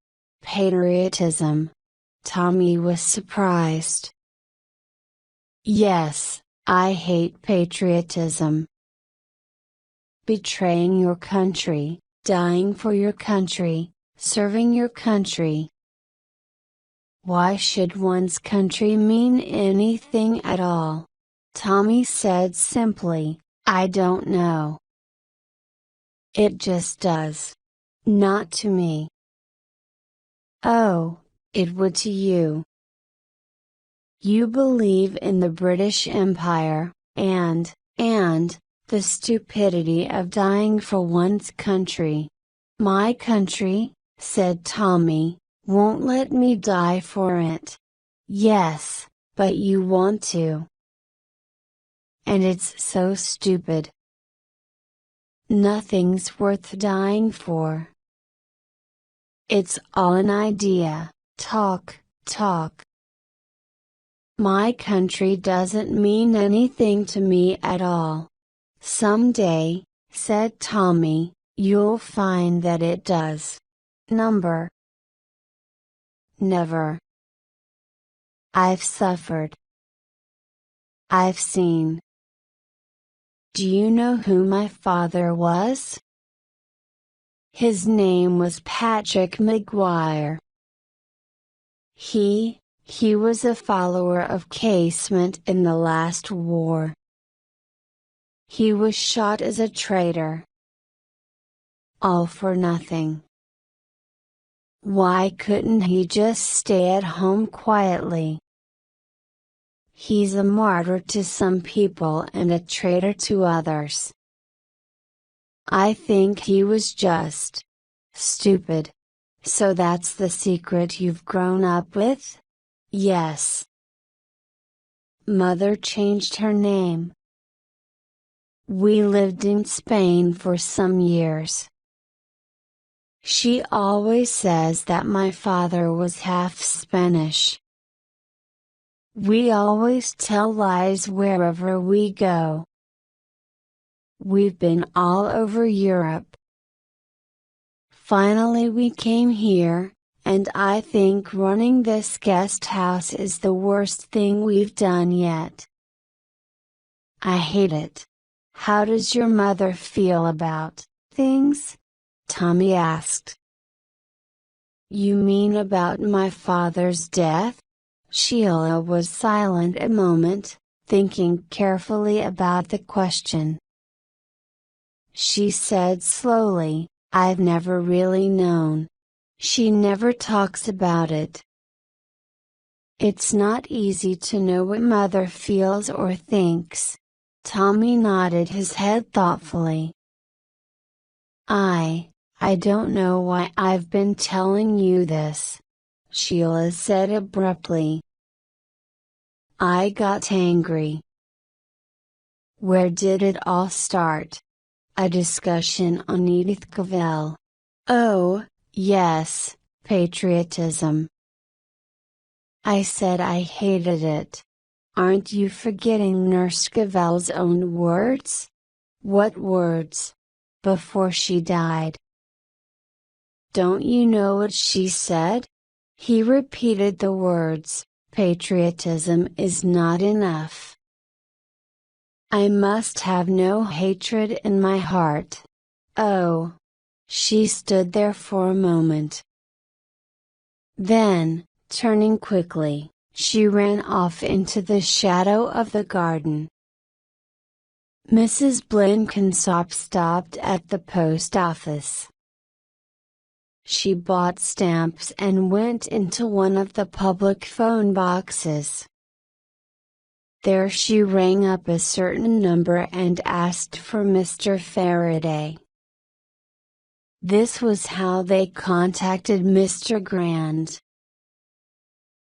Patriotism. Tommy was surprised. Yes, I hate patriotism. Betraying your country, dying for your country, serving your country. Why should one's country mean anything at all? Tommy said simply, I don't know. It just does. Not to me. Oh, it would to you. You believe in the British Empire, and the stupidity of dying for one's country. My country, said Tommy, won't let me die for it. Yes, but you want to. And it's so stupid. Nothing's worth dying for. It's all an idea, talk. My country doesn't mean anything to me at all. Someday, said Tommy, you'll find that it does. Never. I've suffered. I've seen. Do you know who my father was? His name was Patrick Maguire. He was a follower of Casement in the last war. He was shot as a traitor. All for nothing. Why couldn't he just stay at home quietly? He's a martyr to some people and a traitor to others. I think he was just stupid. So that's the secret you've grown up with? Yes. Mother changed her name. We lived in Spain for some years. She always says that my father was half Spanish. We always tell lies wherever we go. We've been all over Europe. Finally we came here, and I think running this guest house is the worst thing we've done yet. I hate it. How does your mother feel about things? Tommy asked. You mean about my father's death? Sheila was silent a moment, thinking carefully about the question. She said slowly, I've never really known. She never talks about it. It's not easy to know what mother feels or thinks. Tommy nodded his head thoughtfully. I don't know why I've been telling you this, Sheila said abruptly. I got angry. Where did it all start? A discussion on Edith Cavell. Oh, yes, patriotism. I said I hated it. Aren't you forgetting Nurse Cavell's own words? What words? Before she died. Don't you know what she said? He repeated the words, patriotism is not enough. I must have no hatred in my heart. Oh. She stood there for a moment. Then, turning quickly, she ran off into the shadow of the garden. Mrs. Blenkinsop stopped at the post office. She bought stamps and went into one of the public phone boxes. There she rang up a certain number and asked for Mr. Faraday. This was how they contacted Mr. Grand.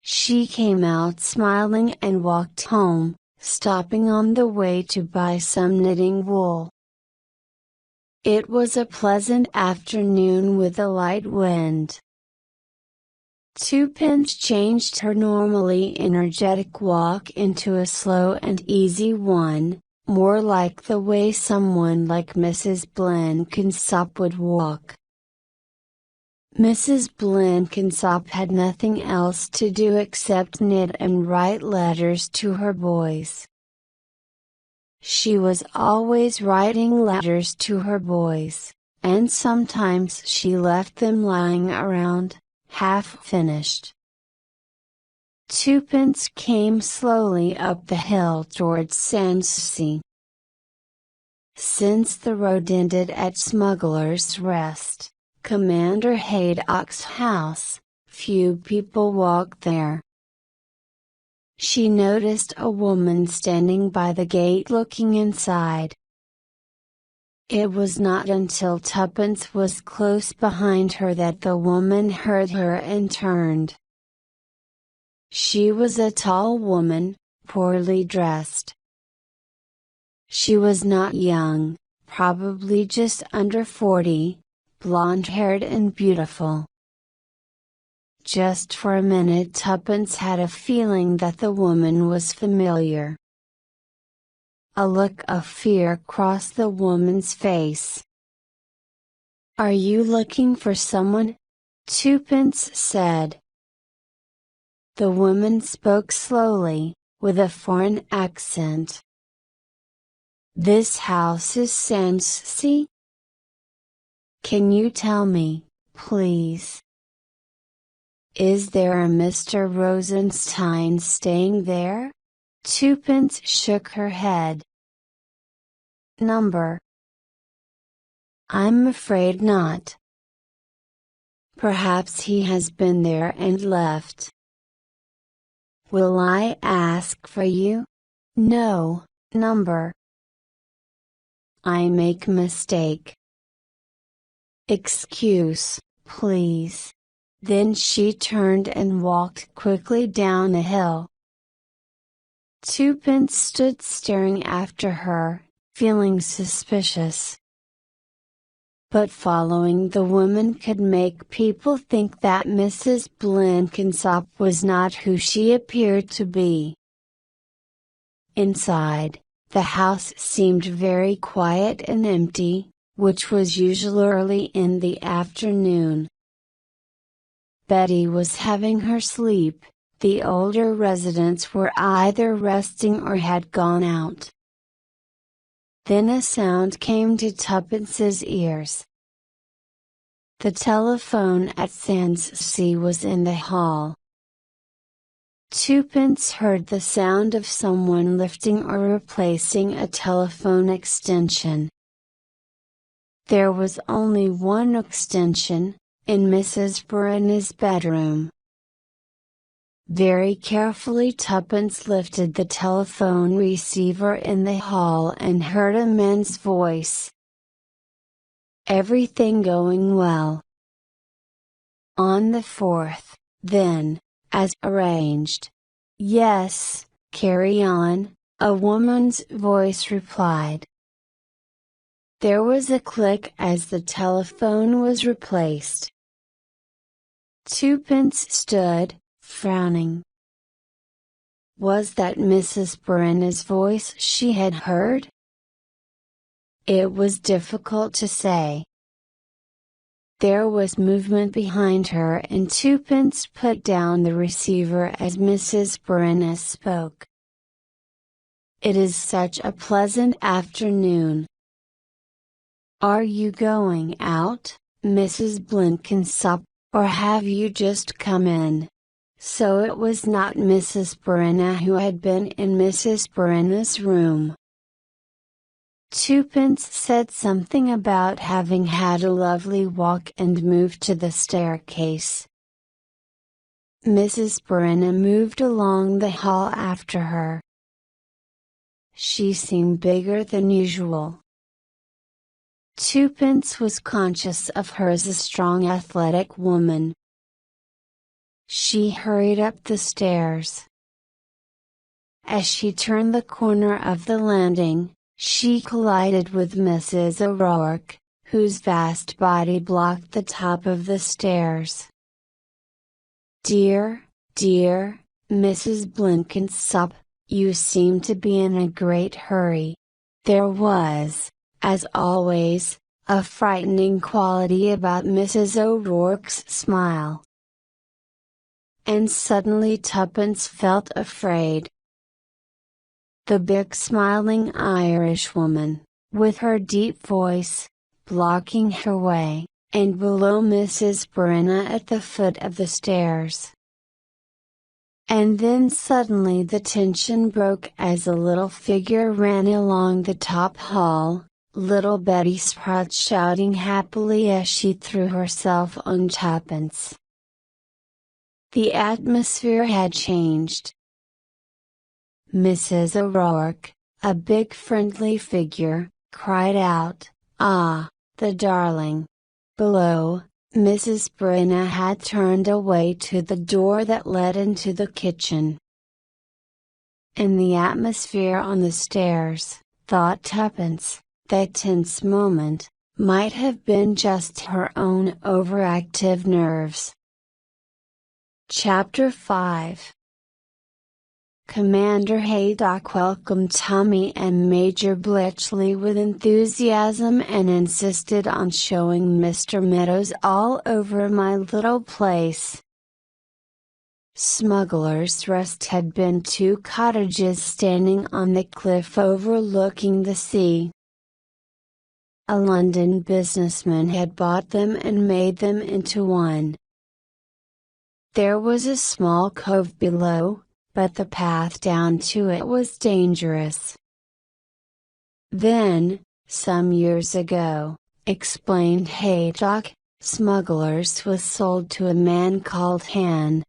She came out smiling and walked home, stopping on the way to buy some knitting wool. It was a pleasant afternoon with a light wind. Twopence changed her normally energetic walk into a slow and easy one, more like the way someone like Mrs. Blenkinsop would walk. Mrs. Blenkinsop had nothing else to do except knit and write letters to her boys. She was always writing letters to her boys, and sometimes she left them lying around, half finished. Twopence came slowly up the hill towards Sanssouci. Since the road ended at Smuggler's Rest, Commander Haydock's house, few people walked there. She noticed a woman standing by the gate looking inside. It was not until Twopence was close behind her that the woman heard her and turned. She was a tall woman, poorly dressed. She was not young, probably just under 40, blonde-haired and beautiful. Just for a minute Twopence had a feeling that the woman was familiar. A look of fear crossed the woman's face. "Are you looking for someone?" Twopence said. The woman spoke slowly, with a foreign accent. "This house is Sanssouci? Can you tell me, please? Is there a Mr. Rosenstein staying there?" Twopence shook her head. "Number? I'm afraid not. Perhaps he has been there and left. Will I ask for you? No, number. I make mistake. Excuse, please." Then she turned and walked quickly down the hill. Twopence stood staring after her, feeling suspicious. But following the woman could make people think that Mrs. Blenkinsop was not who she appeared to be. Inside, the house seemed very quiet and empty, which was usually early in the afternoon. Betty was having her sleep, the older residents were either resting or had gone out. Then a sound came to Twopence's ears. The telephone at Sanssouci was in the hall. Twopence heard the sound of someone lifting or replacing a telephone extension. There was only one extension, in Mrs. Brenna's bedroom. Very carefully Twopence lifted the telephone receiver in the hall and heard a man's voice. "Everything going well?" "On the 4th, then, as arranged." "Yes, carry on," a woman's voice replied. There was a click as the telephone was replaced. Twopence stood, frowning. Was that Mrs. Brenna's voice she had heard? It was difficult to say. There was movement behind her and Twopence put down the receiver as Mrs. Brenna spoke. "It is such a pleasant afternoon. Are you going out, Mrs. Blenkinsop, or have you just come in?" So it was not Mrs. Brenna who had been in Mrs. Brenna's room. Twopence said something about having had a lovely walk and moved to the staircase. Mrs. Brenna moved along the hall after her. She seemed bigger than usual. Twopence was conscious of her as a strong athletic woman. She hurried up the stairs. As she turned the corner of the landing, she collided with Mrs. O'Rourke, whose vast body blocked the top of the stairs. "Dear, dear, Mrs. Blenkinsop, you seem to be in a great hurry." There was, as always, a frightening quality about Mrs. O'Rourke's smile. And suddenly Twopence felt afraid. The big smiling Irishwoman, with her deep voice, blocking her way, and below Mrs. Brenna at the foot of the stairs. And then suddenly the tension broke as a little figure ran along the top hall, little Betty Sprout shouting happily as she threw herself on tuppence. The atmosphere had changed. Mrs. O'Rourke, a big friendly figure, cried out, "Ah, the darling!" Below, Mrs. Brenna had turned away to the door that led into the kitchen. In the atmosphere on the stairs, thought Tuppence, that tense moment, might have been just her own overactive nerves. Chapter 5. Commander Haydock welcomed Tommy and Major Bletchley with enthusiasm and insisted on showing Mr. Meadows all over my little place. Smuggler's Rest had been 2 cottages standing on the cliff overlooking the sea. A London businessman had bought them and made them into one. There was a small cove below, but the path down to it was dangerous. Then, some years ago, explained Haydock, Smugglers was sold to a man called Han.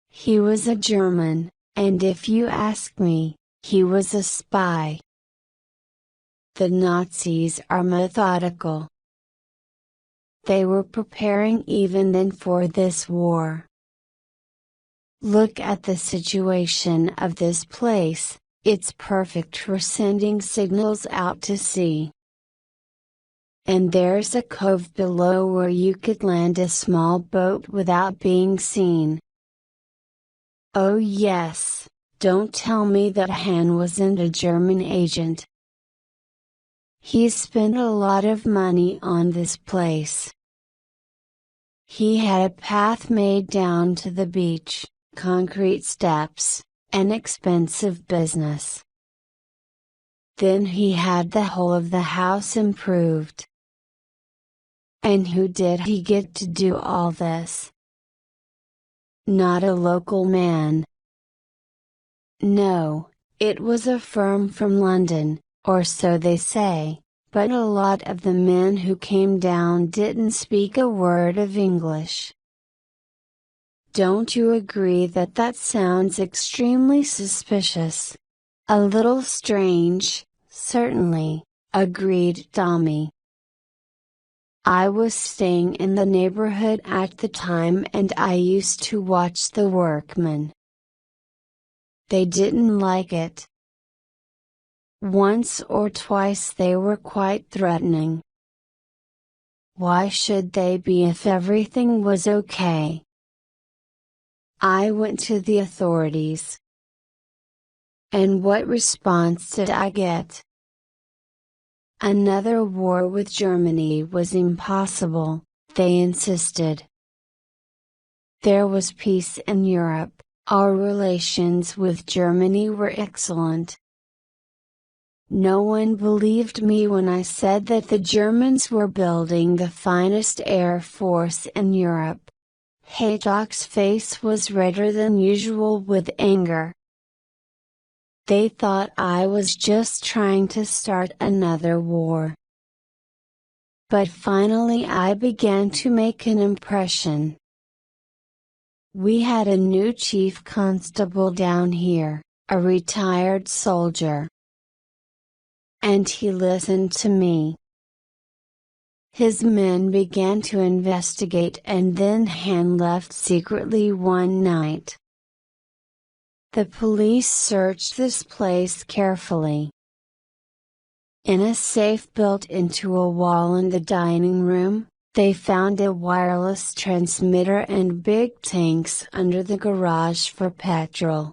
He was a German, and if you ask me, he was a spy. The Nazis are methodical. They were preparing even then for this war. Look at the situation of this place, it's perfect for sending signals out to sea. And there's a cove below where you could land a small boat without being seen. Oh yes, don't tell me that Han wasn't a German agent. He spent a lot of money on this place. He had a path made down to the beach, concrete steps, an expensive business. Then he had the whole of the house improved. And who did he get to do all this? Not a local man. No, it was a firm from London, or so they say, but a lot of the men who came down didn't speak a word of English. Don't you agree that that sounds extremely suspicious? A little strange, certainly, agreed Tommy. I was staying in the neighborhood at the time and I used to watch the workmen. They didn't like it. Once or twice they were quite threatening. Why should they be if everything was okay? I went to the authorities. And what response did I get? Another war with Germany was impossible, they insisted. There was peace in Europe, our relations with Germany were excellent. No one believed me when I said that the Germans were building the finest air force in Europe. Haydock's face was redder than usual with anger. They thought I was just trying to start another war. But finally I began to make an impression. We had a new chief constable down here, a retired soldier. And he listened to me. His men began to investigate and then Han left secretly one night. The police searched this place carefully. In a safe built into a wall in the dining room, they found a wireless transmitter and big tanks under the garage for petrol.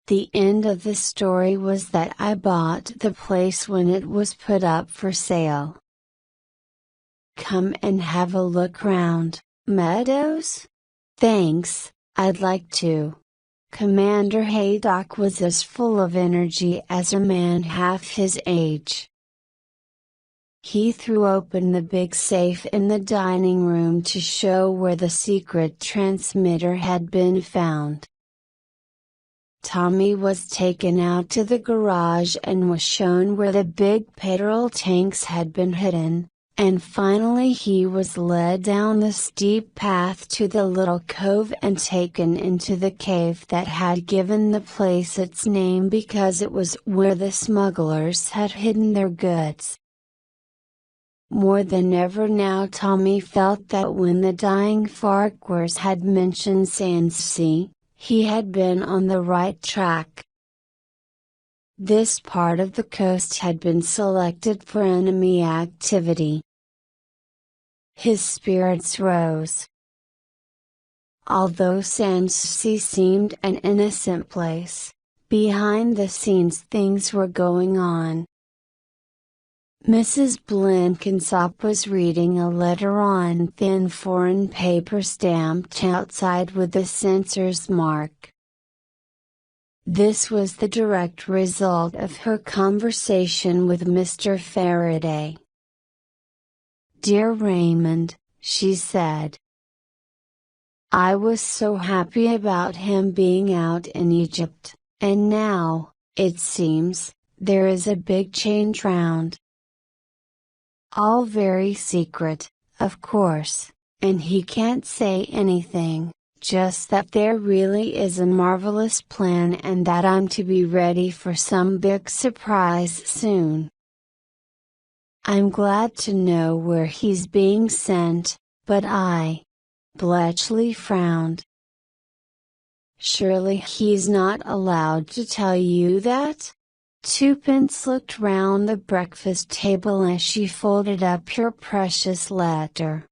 The end of the story was that I bought the place when it was put up for sale. Come and have a look round, Meadows? Thanks, I'd like to. Commander Haydock was as full of energy as a man half his age. He threw open the big safe in the dining room to show where the secret transmitter had been found. Tommy was taken out to the garage and was shown where the big petrol tanks had been hidden, and finally he was led down the steep path to the little cove and taken into the cave that had given the place its name because it was where the smugglers had hidden their goods. More than ever now Tommy felt that when the dying Farquhars had mentioned Sandsea, he had been on the right track. This part of the coast had been selected for enemy activity. His spirits rose. Although Sandsea seemed an innocent place, behind the scenes things were going on. Mrs. Blenkinsop was reading a letter on thin foreign paper stamped outside with the censor's mark. This was the direct result of her conversation with Mr. Faraday. "Dear Raymond," she said. "I was so happy about him being out in Egypt, and now, it seems, there is a big change round. All very secret, of course, and he can't say anything, just that there really is a marvelous plan and that I'm to be ready for some big surprise soon. I'm glad to know where he's being sent, but Bletchley frowned. "Surely he's not allowed to tell you that?" Twopence looked round the breakfast table as she folded up her precious letter.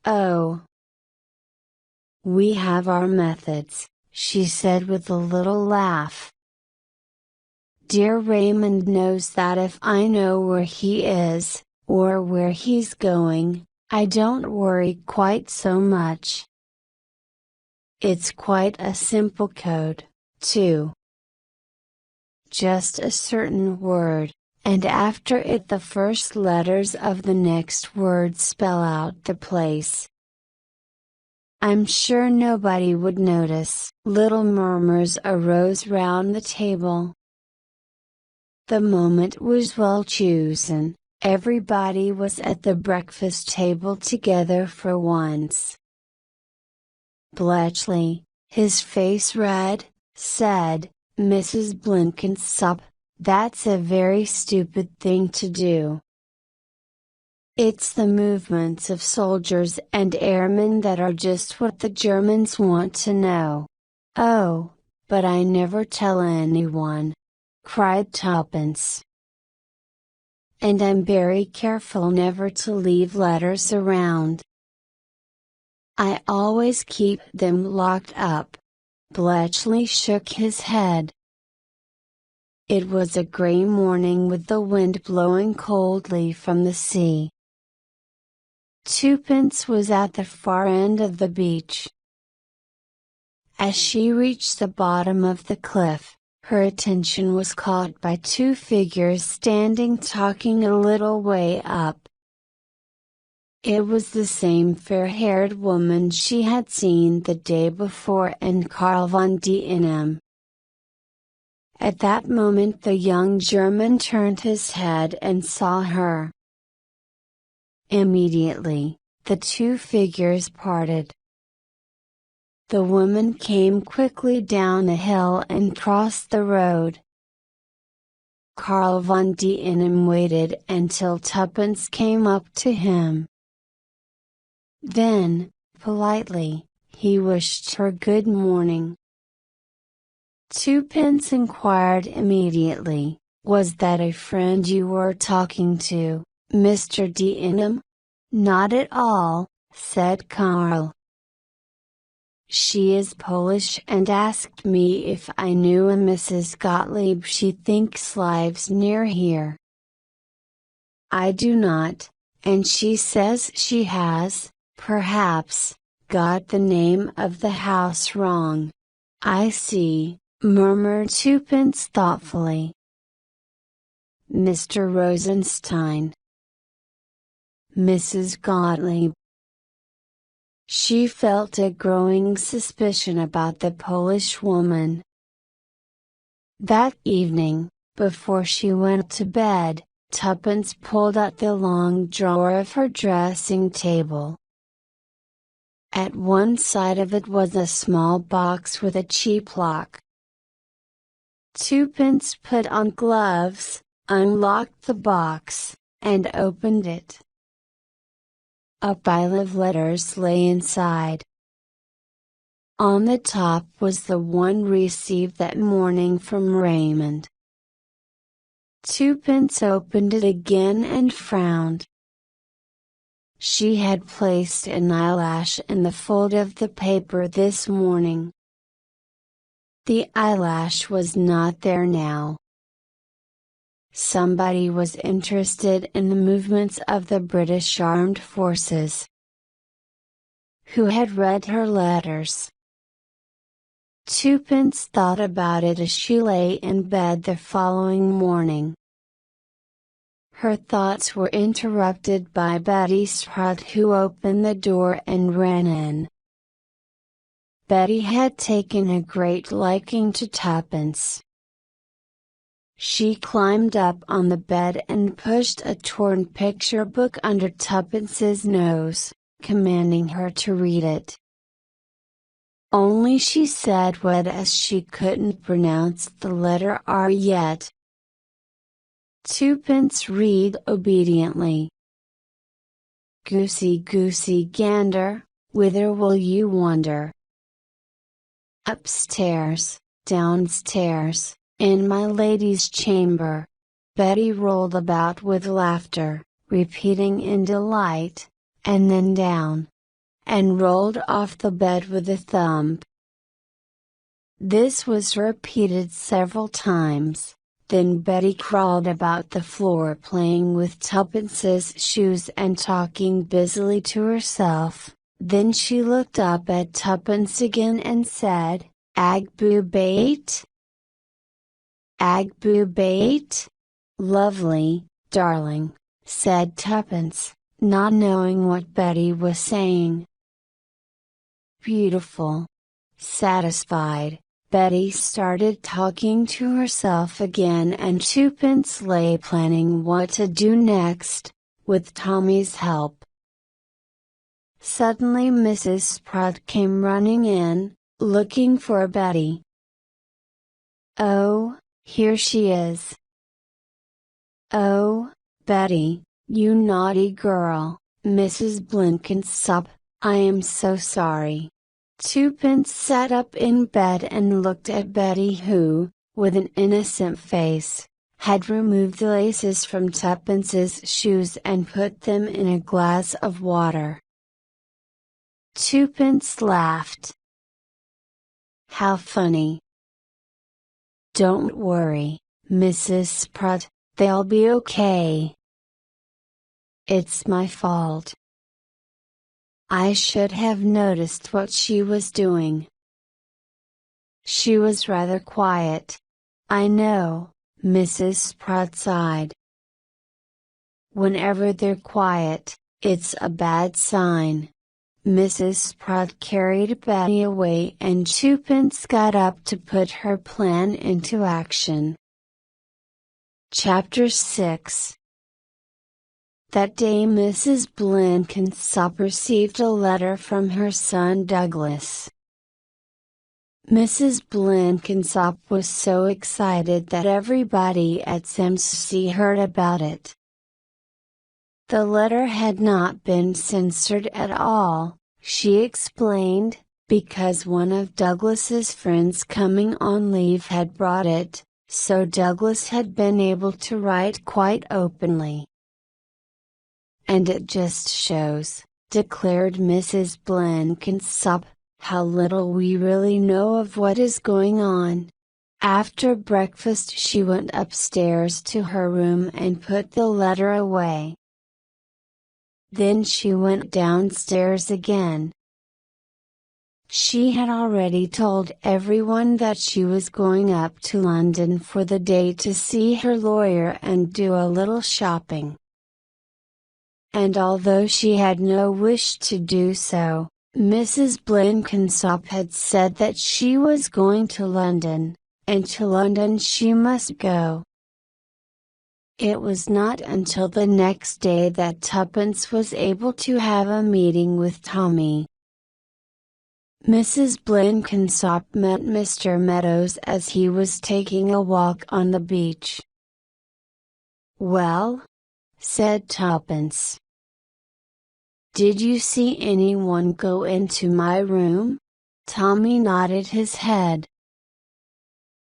"Oh, we have our methods," she said with a little laugh. "Dear Raymond knows that if I know where he is, or where he's going, I don't worry quite so much. It's quite a simple code, too. Just a certain word, and after it the first letters of the next word spell out the place. I'm sure nobody would notice." Little murmurs arose round the table. The moment was well chosen, everybody was at the breakfast table together for once. Bletchley, his face red, said, "Mrs. Blenkinsop, that's a very stupid thing to do. It's the movements of soldiers and airmen that are just what the Germans want to know." "Oh, but I never tell anyone!" cried Tuppence. "And I'm very careful never to leave letters around. I always keep them locked up." Bletchley shook his head. It was a grey morning with the wind blowing coldly from the sea. Twopence was at the far end of the beach. As she reached the bottom of the cliff, her attention was caught by two figures standing talking a little way up. It was the same fair-haired woman she had seen the day before and Karl von D. At that moment the young German turned his head and saw her. Immediately, the two figures parted. The woman came quickly down the hill and crossed the road. Karl von D. waited until Tuppence came up to him. Then, politely, he wished her good morning. Twopence inquired immediately, "Was that a friend you were talking to, Mr. D. "Not at all," said Karl. "She is Polish and asked me if I knew a Mrs. Gottlieb she thinks lives near here. I do not, and she says she has, perhaps, got the name of the house wrong." "I see," murmured Twopence thoughtfully. Mr. Rosenstein. Mrs. Gottlieb. She felt a growing suspicion about the Polish woman. That evening, before she went to bed, Tuppence pulled out the long drawer of her dressing table. At one side of it was a small box with a cheap lock. Twopence put on gloves, unlocked the box, and opened it. A pile of letters lay inside. On the top was the one received that morning from Raymond. Twopence opened it again and frowned. She had placed an eyelash in the fold of the paper this morning. The eyelash was not there now. Somebody was interested in the movements of the British Armed Forces. Who had read her letters? Twopence thought about it as she lay in bed the following morning. Her thoughts were interrupted by Betty Spratt, who opened the door and ran in. Betty had taken a great liking to Tuppence. She climbed up on the bed and pushed a torn picture book under Tuppence's nose, commanding her to read it. Only she said what as she couldn't pronounce the letter R yet. Twopence read obediently. Goosey goosey gander, whither will you wander? Upstairs, downstairs, in my lady's chamber. Betty rolled about with laughter, repeating in delight, and then down, and rolled off the bed with a thump. This was repeated several times, then Betty crawled about the floor playing with Tuppence's shoes and talking busily to herself. Then she looked up at Tuppence again and said, "Agbu bait? Agbu bait?" "Lovely, darling," said Tuppence, not knowing what Betty was saying. "Beautiful." Satisfied, Betty started talking to herself again, and Twopence lay planning what to do next, with Tommy's help. Suddenly Mrs. Spratt came running in, looking for Betty. "Oh, here she is." "Oh, Betty, you naughty girl, Mrs. Blenkinsop, I am so sorry." Twopence sat up in bed and looked at Betty, who, with an innocent face, had removed the laces from Tuppence's shoes and put them in a glass of water. Twopence laughed. "How funny." "Don't worry, Mrs. Spratt, they'll be okay." "It's my fault. I should have noticed what she was doing." "She was rather quiet." "I know," Mrs. Spratt sighed. "Whenever they're quiet, it's a bad sign." Mrs. Spratt carried Betty away and Twopence got up to put her plan into action. Chapter 6. That day Mrs. Blenkinsop received a letter from her son Douglas. Mrs. Blenkinsop was so excited that everybody at Semsey heard about it. The letter had not been censored at all, she explained, because one of Douglas's friends coming on leave had brought it, so Douglas had been able to write quite openly. "And it just shows," declared Mrs. Blenkinsop, "how little we really know of what is going on." After breakfast she went upstairs to her room and put the letter away. Then she went downstairs again. She had already told everyone that she was going up to London for the day to see her lawyer and do a little shopping. And although she had no wish to do so, Mrs. Blenkinsop had said that she was going to London, and to London she must go. It was not until the next day that Tuppence was able to have a meeting with Tommy. Mrs. Blenkinsop met Mr. Meadows as he was taking a walk on the beach. "Well?" said Tuppence. "Did you see anyone go into my room?" Tommy nodded his head.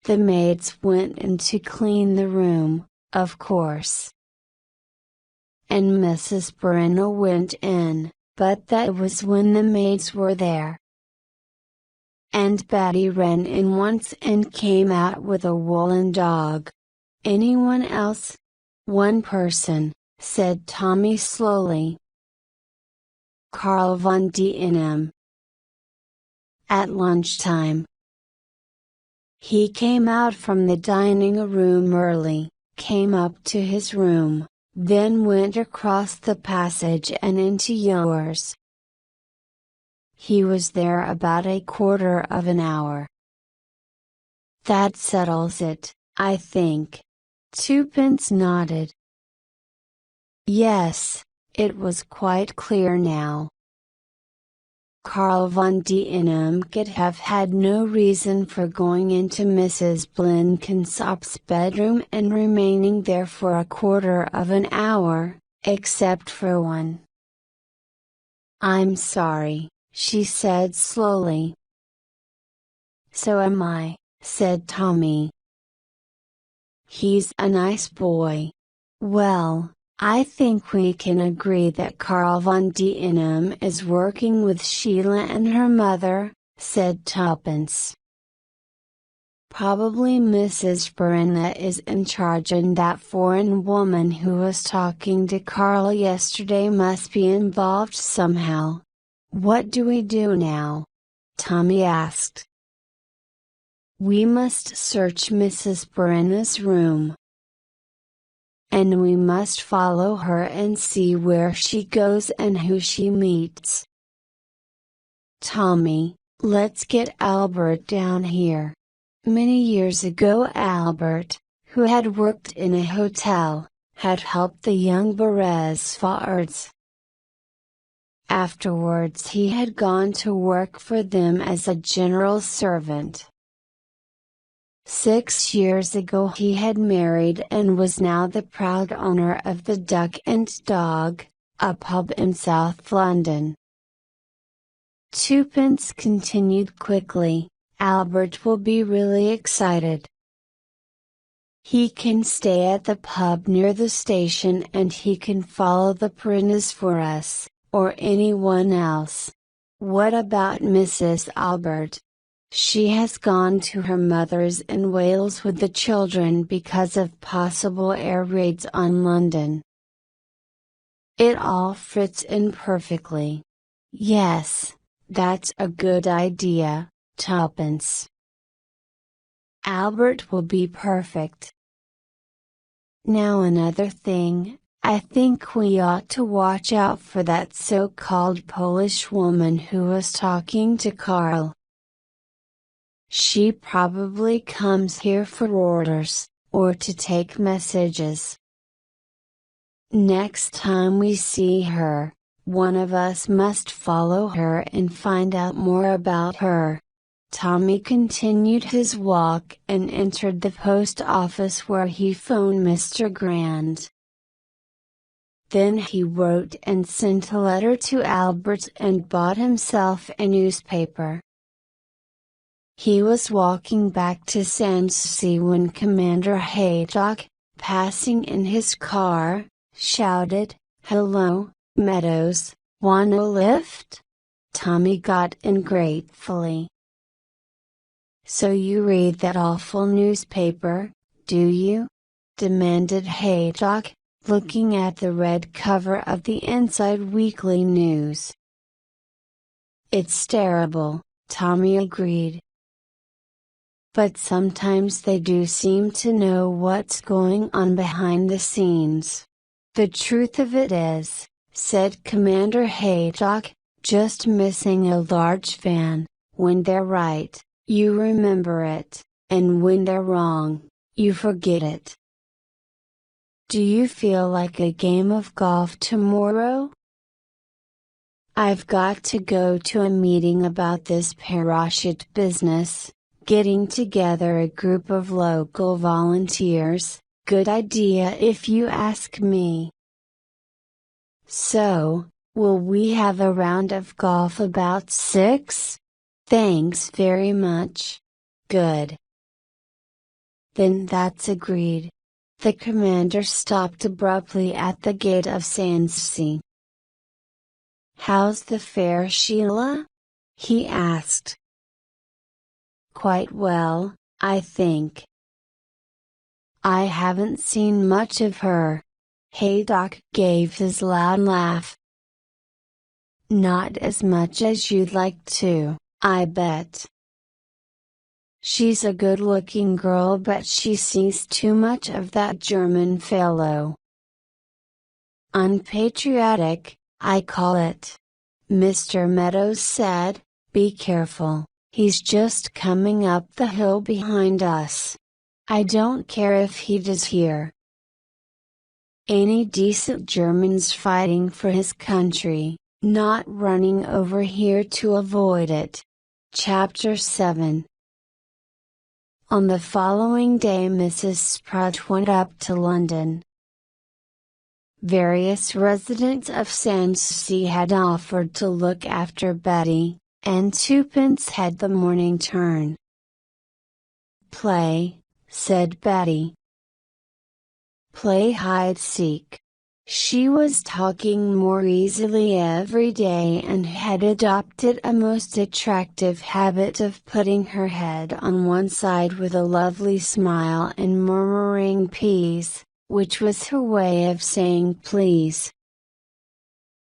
"The maids went in to clean the room, of course. And Mrs. Brenna went in, but that was when the maids were there. And Betty ran in once and came out with a woolen dog. Anyone else?" "One person," said Tommy slowly. "Karl von D&M. At lunchtime. He came out from the dining room early, came up to his room, then went across the passage and into yours. He was there about a quarter of an hour." "That settles it, I think." Tuppence nodded. Yes, it was quite clear now. Karl von D&M could have had no reason for going into Mrs. Blenkinsop's bedroom and remaining there for a quarter of an hour, except for one. "I'm sorry," she said slowly. "So am I," said Tommy. "He's a nice boy. Well, I think we can agree that Karl von D&M is working with Sheila and her mother," said Tuppence. "Probably Mrs. Brenna is in charge and that foreign woman who was talking to Karl yesterday must be involved somehow. What do we do now?" Tommy asked. "We must search Mrs. Brenna's room. And we must follow her and see where she goes and who she meets. Tommy, let's get Albert down here." Many years ago Albert, who had worked in a hotel, had helped the young Beresfords. Afterwards he had gone to work for them as a general servant. 6 years ago he had married and was now the proud owner of the Duck and Dog, a pub in South London. Tuppence continued quickly, "Albert will be really excited. He can stay at the pub near the station and he can follow the Brennas for us, or anyone else. What about Mrs. Albert? She has gone to her mother's in Wales with the children because of possible air raids on London." It all fits in perfectly. Yes, that's a good idea, Tuppence. Albert will be perfect. Now another thing, I think we ought to watch out for that so-called Polish woman who was talking to Karl. She probably comes here for orders, or to take messages. Next time we see her, one of us must follow her and find out more about her. Tommy continued his walk and entered the post office where he phoned Mr. Grand. Then he wrote and sent a letter to Albert and bought himself a newspaper. He was walking back to Sanssouci when Commander Haydock, passing in his car, shouted, "Hello, Meadows, want a lift?" Tommy got in gratefully. "So you read that awful newspaper, do you?" demanded Haydock, looking at the red cover of the Inside Weekly News. "It's terrible," Tommy agreed. But sometimes they do seem to know what's going on behind the scenes. The truth of it is, said Commander Haydock, just missing a large van, when they're right, you remember it, and when they're wrong, you forget it. Do you feel like a game of golf tomorrow? I've got to go to a meeting about this parachute business, getting together a group of local volunteers, good idea if you ask me. So, will we have a round of golf about 6? Thanks very much. Good. Then that's agreed. The commander stopped abruptly at the gate of Sanssouci. How's the fare, Sheila? He asked. Quite well, I think. I haven't seen much of her. Haydock gave his loud laugh. Not as much as you'd like to, I bet. She's a good-looking girl, but she sees too much of that German fellow. Unpatriotic, I call it. Mr. Meadows said, be careful, he's just coming up the hill behind us. I don't care if he does here. Any decent German's fighting for his country, not running over here to avoid it. Chapter 7. On the following day Mrs. Spratt went up to London. Various residents of Sanssouci had offered to look after Betty, and twopence had the morning turn. Play, said Betty. Play hide-seek. She was talking more easily every day and had adopted a most attractive habit of putting her head on one side with a lovely smile and murmuring please, which was her way of saying please.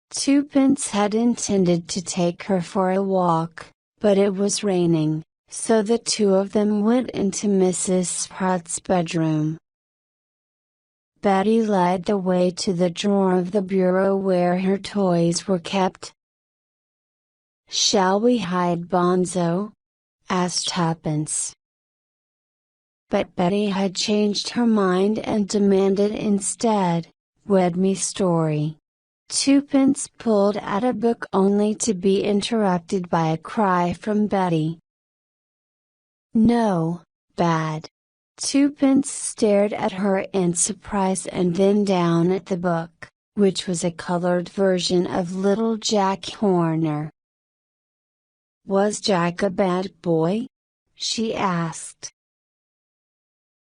Twopence had intended to take her for a walk, but it was raining, so the two of them went into Mrs. Spratt's bedroom. Betty led the way to the drawer of the bureau where her toys were kept. Shall we hide Bonzo? Asked Twopence. But Betty had changed her mind and demanded instead, read me story. Twopence pulled out a book only to be interrupted by a cry from Betty. No, bad. Twopence stared at her in surprise and then down at the book, which was a colored version of Little Jack Horner. Was Jack a bad boy? She asked.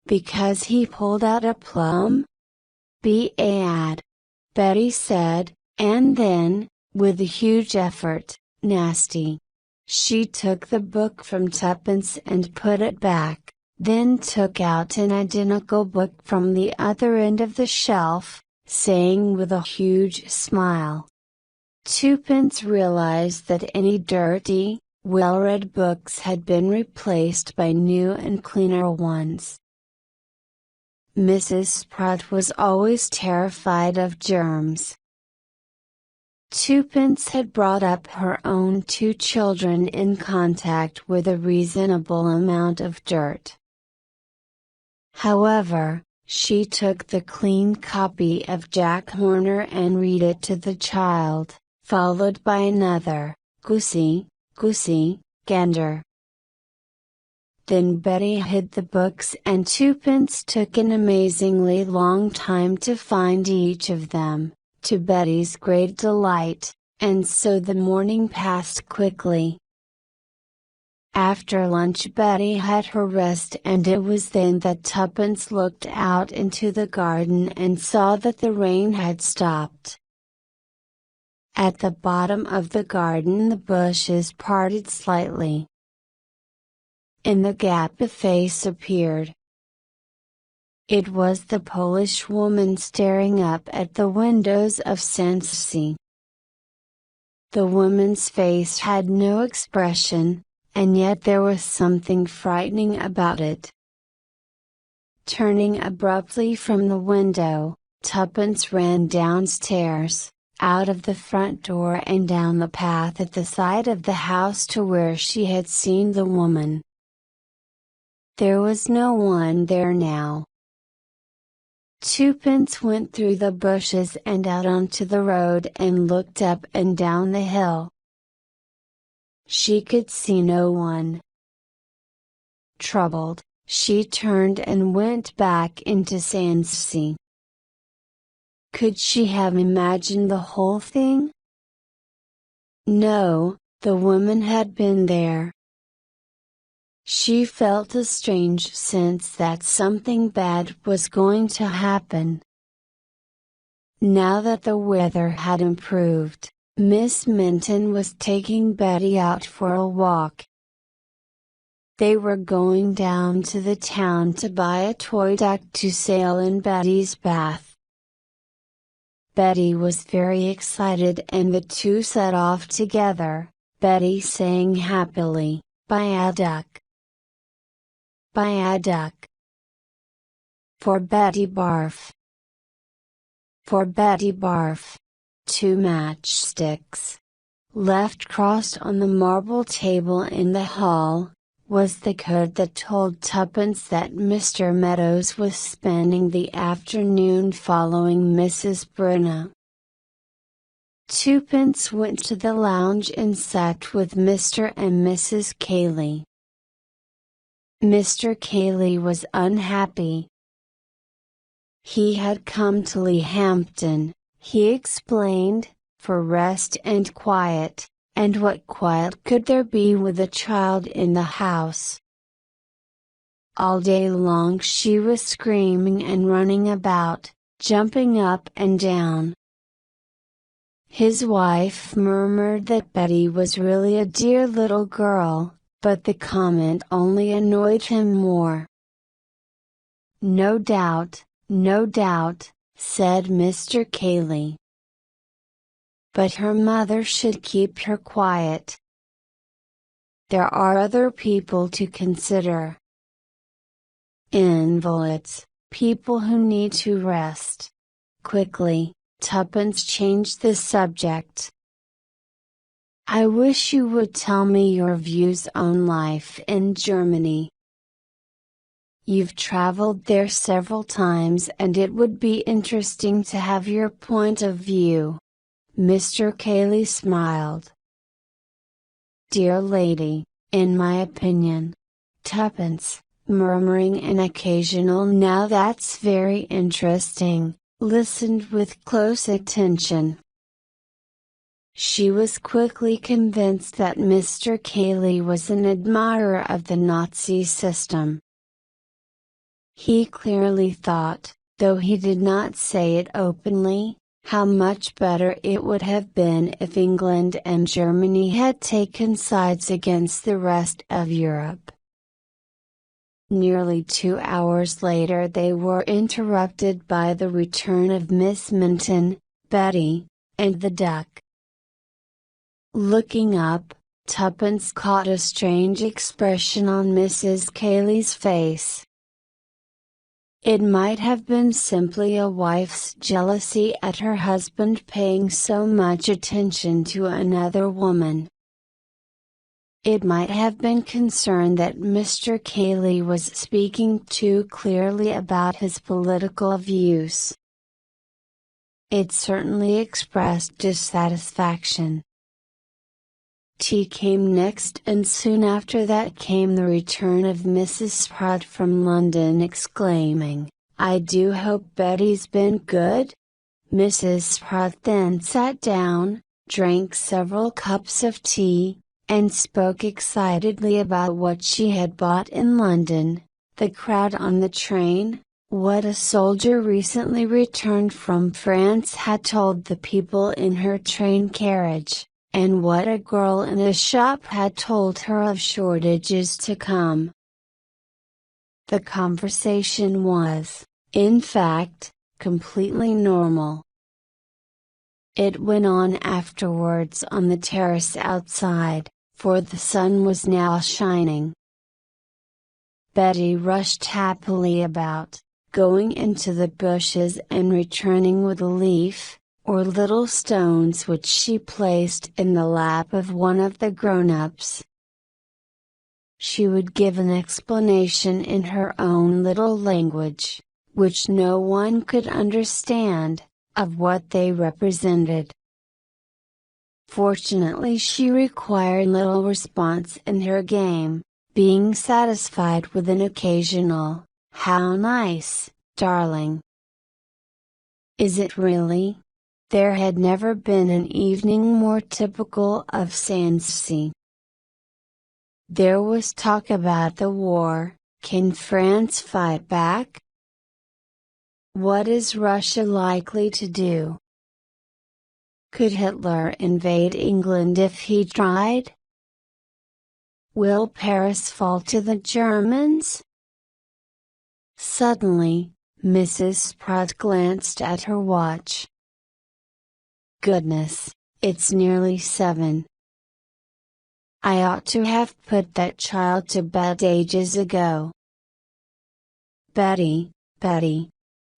Because he pulled out a plum? Bad, Betty said, and then, with a huge effort, nasty. She took the book from Twopence and put it back, then took out an identical book from the other end of the shelf, saying with a huge smile. Twopence realized that any dirty, well-read books had been replaced by new and cleaner ones. Mrs. Spratt was always terrified of germs. Twopence had brought up her own 2 children in contact with a reasonable amount of dirt. However, she took the clean copy of Jack Horner and read it to the child, followed by another, Goosey, Goosey, Gander. Then Betty hid the books and Twopence took an amazingly long time to find each of them, to Betty's great delight, and so the morning passed quickly. After lunch Betty had her rest and it was then that Twopence looked out into the garden and saw that the rain had stopped. At the bottom of the garden the bushes parted slightly. In the gap a face appeared. It was the Polish woman staring up at the windows of Sanssouci. The woman's face had no expression, and yet there was something frightening about it. Turning abruptly from the window, Tuppence ran downstairs, out of the front door and down the path at the side of the house to where she had seen the woman. There was no one there now. Tuppence went through the bushes and out onto the road and looked up and down the hill. She could see no one. Troubled, she turned and went back into Sanssouci. Could she have imagined the whole thing? No, the woman had been there. She felt a strange sense that something bad was going to happen. Now that the weather had improved, Miss Minton was taking Betty out for a walk. They were going down to the town to buy a toy duck to sail in Betty's bath. Betty was very excited and the two set off together, Betty saying happily, "Buy a duck. Buy a duck. For Betty barf. For Betty barf." 2 matchsticks, left crossed on the marble table in the hall, was the code that told Tuppence that Mr. Meadows was spending the afternoon following Mrs. Bruna. Tuppence went to the lounge and sat with Mr. and Mrs. Cayley. Mr. Cayley was unhappy. He had come to Leahampton, he explained, for rest and quiet, and what quiet could there be with a child in the house? All day long she was screaming and running about, jumping up and down. His wife murmured that Betty was really a dear little girl, but the comment only annoyed him more. No doubt, said Mr. Cayley. But her mother should keep her quiet. There are other people to consider. Invalids, people who need to rest. Quickly, Tuppence changed the subject. I wish you would tell me your views on life in Germany. You've traveled there several times and it would be interesting to have your point of view. Mr. Cayley smiled. Dear lady, in my opinion. Tuppence, murmuring an occasional "Now that's very interesting," listened with close attention. She was quickly convinced that Mr. Cayley was an admirer of the Nazi system. He clearly thought, though he did not say it openly, how much better it would have been if England and Germany had taken sides against the rest of Europe. Nearly 2 hours later they were interrupted by the return of Miss Minton, Betty, and the duck. Looking up, Tuppence caught a strange expression on Mrs. Cayley's face. It might have been simply a wife's jealousy at her husband paying so much attention to another woman. It might have been concern that Mr. Cayley was speaking too clearly about his political views. It certainly expressed dissatisfaction. Tea came next and soon after that came the return of Mrs. Spratt from London exclaiming, "I do hope Betty's been good?" Mrs. Spratt then sat down, drank several cups of tea, and spoke excitedly about what she had bought in London, the crowd on the train, what a soldier recently returned from France had told the people in her train carriage, and what a girl in a shop had told her of shortages to come. The conversation was, in fact, completely normal. It went on afterwards on the terrace outside, for the sun was now shining. Betty rushed happily about, going into the bushes and returning with a leaf, or little stones which she placed in the lap of one of the grown-ups. She would give an explanation in her own little language, which no one could understand, of what they represented. Fortunately she required little response in her game, being satisfied with an occasional, "How nice, darling." Is it really? There had never been an evening more typical of Sanssouci. There was talk about the war. Can France fight back? What is Russia likely to do? Could Hitler invade England if he tried? Will Paris fall to the Germans? Suddenly, Mrs. Sprott glanced at her watch. Goodness, it's nearly 7. I ought to have put that child to bed ages ago. Betty.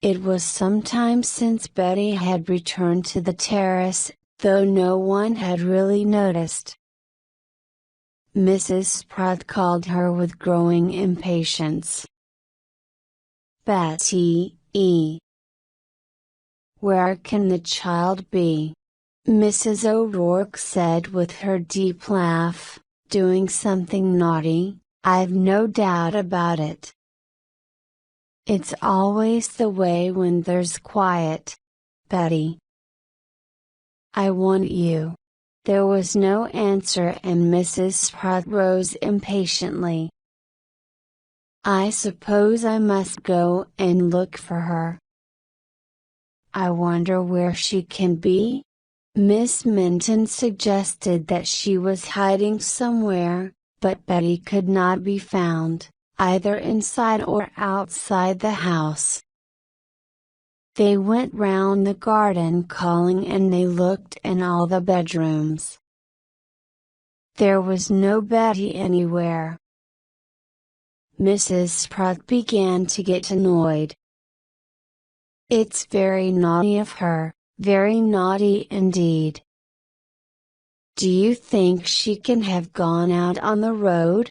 It was some time since Betty had returned to the terrace, though no one had really noticed. Mrs. Sprott called her with growing impatience. Betty. Where can the child be? Mrs. O'Rourke said with her deep laugh, doing something naughty, I've no doubt about it. It's always the way when there's quiet, Betty. I want you. There was no answer and Mrs. Sprott rose impatiently. I suppose I must go and look for her. I wonder where she can be? Miss Minton suggested that she was hiding somewhere, but Betty could not be found, either inside or outside the house. They went round the garden calling and they looked in all the bedrooms. There was no Betty anywhere. Mrs. Sprott began to get annoyed. It's very naughty of her, very naughty indeed. Do you think she can have gone out on the road?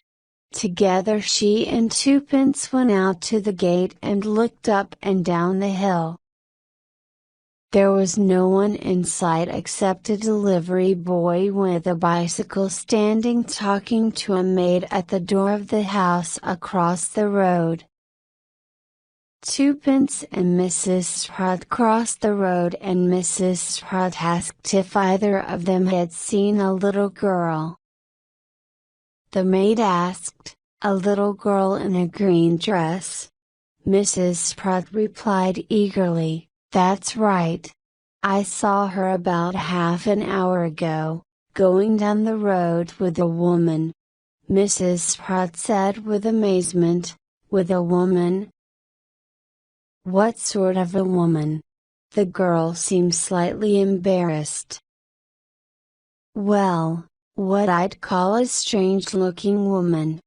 Together she and Twopence went out to the gate and looked up and down the hill. There was no one in sight except a delivery boy with a bicycle standing talking to a maid at the door of the house across the road. Twopence and Mrs. Sprott crossed the road and Mrs. Sprott asked if either of them had seen a little girl. The maid asked, "A little girl in a green dress?" Mrs. Sprott replied eagerly, "That's right. I saw her about half an hour ago, going down the road with a woman." Mrs. Sprott said with amazement, "With a woman? What sort of a woman?" The girl seemed slightly embarrassed. "Well, what I'd call a strange-looking woman.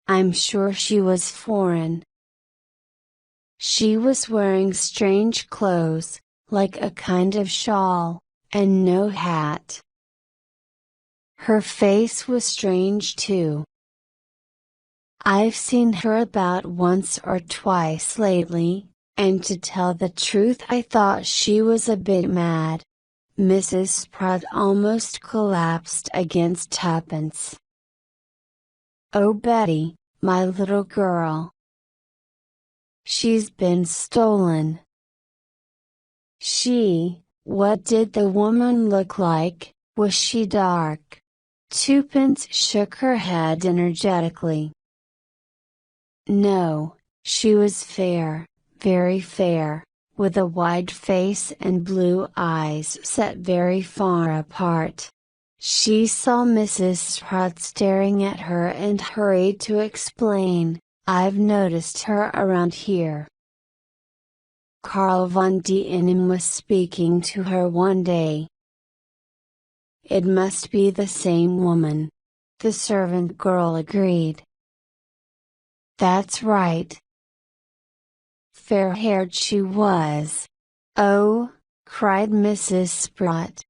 I'm sure she was foreign. She was wearing strange clothes, like a kind of shawl, and no hat. Her face was strange too. I've seen her about once or twice lately, and to tell the truth I thought she was a bit mad." Mrs. Sprott almost collapsed against Twopence. "Oh Betty, my little girl. She's been stolen." What did the woman look like? Was she dark?" Twopence shook her head energetically. "No, she was fair, very fair, with a wide face and blue eyes set very far apart." She saw Mrs. Sprott staring at her and hurried to explain, "I've noticed her around here. Karl von Dienem was speaking to her one day. It must be the same woman. The servant girl agreed. That's right. Fair-haired she was. Oh, cried Mrs. Sprott.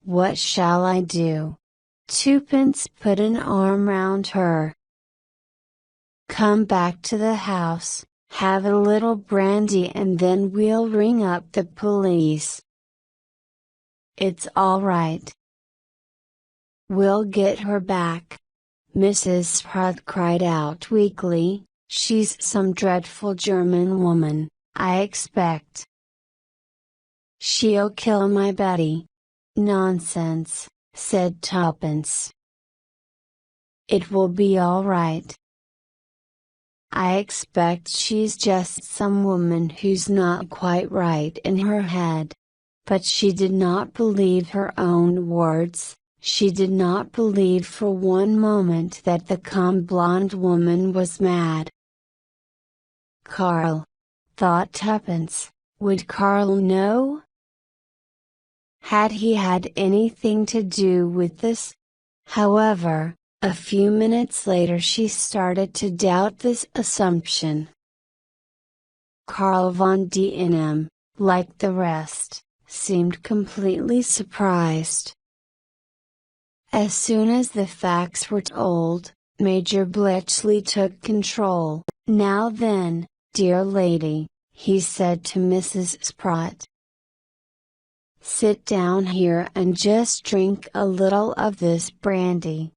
What shall I do? Twopence put an arm round her. Come back to the house, have a little brandy, and then we'll ring up the police. It's all right. We'll get her back. Mrs. Sprott cried out weakly, she's some dreadful German woman, I expect. She'll kill my Betty. Nonsense, said Tuppence. It will be all right. I expect she's just some woman who's not quite right in her head. But she did not believe her own words, she did not believe for one moment that the calm blonde woman was mad. Karl, thought Tuppence, would Karl know? Had he had anything to do with this? However, a few minutes later she started to doubt this assumption. Karl von D&M, like the rest, seemed completely surprised. As soon as the facts were told, Major Bletchley took control. Now then, dear lady, he said to Mrs. Sprott. Sit down here and just drink a little of this brandy.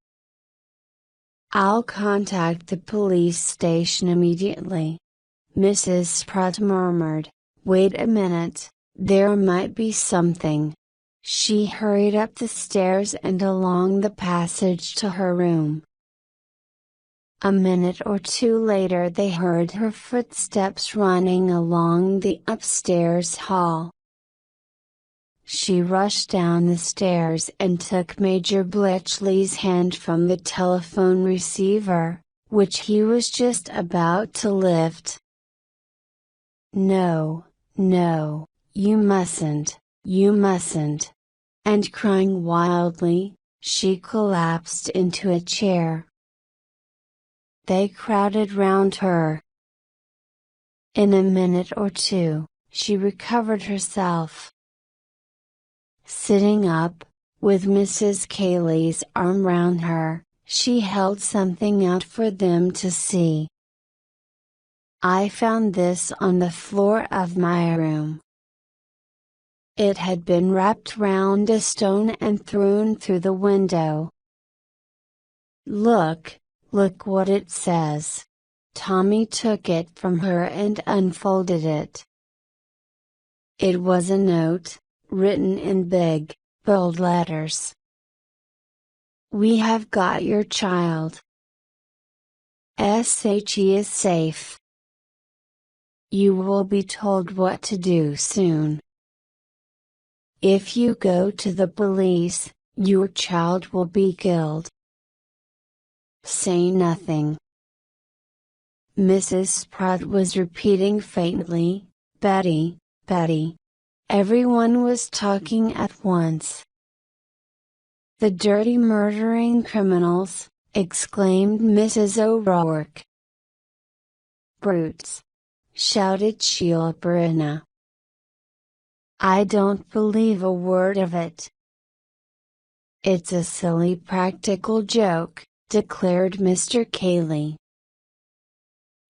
I'll contact the police station immediately. Mrs. Sprott murmured, wait a minute. There might be something. She hurried up the stairs and along the passage to her room. A minute or two later they heard her footsteps running along the upstairs hall. She rushed down the stairs and took Major Bletchley's hand from the telephone receiver, which he was just about to lift. No, no. You mustn't, you mustn't. And crying wildly, she collapsed into a chair. They crowded round her. In a minute or two, she recovered herself. Sitting up, with Mrs. Cayley's arm round her, she held something out for them to see. I found this on the floor of my room. It had been wrapped round a stone and thrown through the window. Look what it says. Tommy took it from her and unfolded it. It was a note, written in big, bold letters. We have got your child. She is safe. You will be told what to do soon. If you go to the police, your child will be killed. Say nothing. Mrs. Sprott was repeating faintly, Betty, Betty. Everyone was talking at once. The dirty murdering criminals, exclaimed Mrs. O'Rourke. Brutes! Shouted Sheila Brenna. I don't believe a word of it. It's a silly practical joke, declared Mr. Cayley.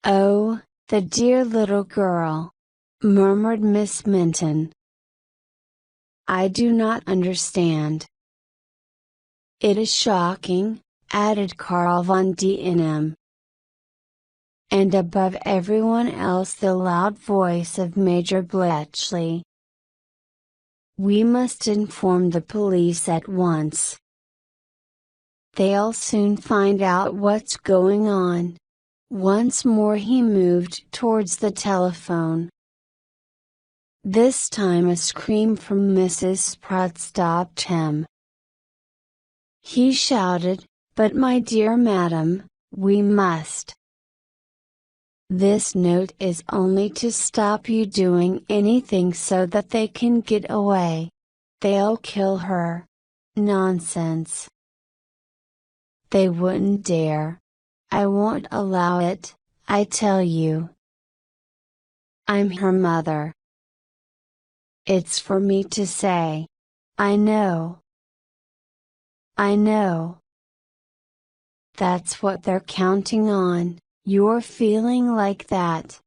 Oh, the dear little girl, murmured Miss Minton. I do not understand. It is shocking, added Karl von D&M. And above everyone else the loud voice of Major Bletchley. We must inform the police at once. They'll soon find out what's going on. Once more he moved towards the telephone. This time a scream from Mrs. Sprott stopped him. He shouted, "But my dear madam, we must. This note is only to stop you doing anything so that they can get away. They'll kill her, Nonsense. They wouldn't dare. I won't allow it, I tell you. I'm her mother. It's for me to say. I know. I know. That's what they're counting on, you're feeling like that.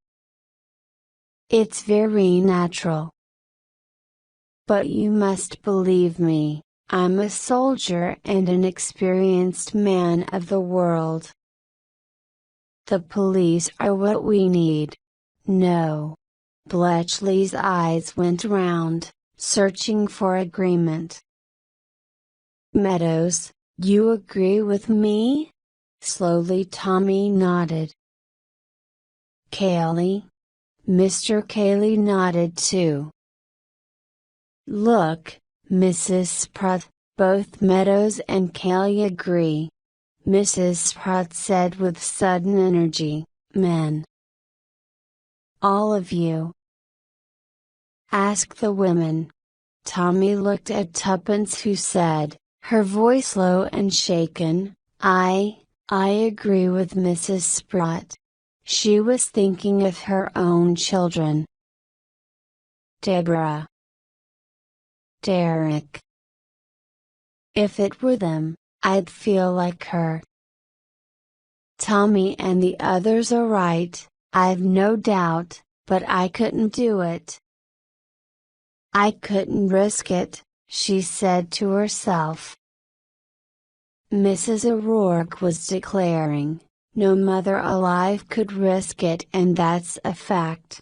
It's very natural. But you must believe me, I'm a soldier and an experienced man of the world. The police are what we need. No. Bletchley's eyes went round, searching for agreement. Meadows, you agree with me? Slowly Tommy nodded. Cayley? Mr. Cayley nodded too. Look, Mrs. Spratt, both Meadows and Cayley agree. Mrs. Spratt said with sudden energy, men. All of you. Ask the women. Tommy looked at Tuppence who said, her voice low and shaken, I agree with Mrs. Spratt. She was thinking of her own children. Deborah. Derek. If it were them, I'd feel like her. Tommy and the others are right, I've no doubt, but I couldn't do it. I couldn't risk it, she said to herself. Mrs. O'Rourke was declaring, no mother alive could risk it, and that's a fact.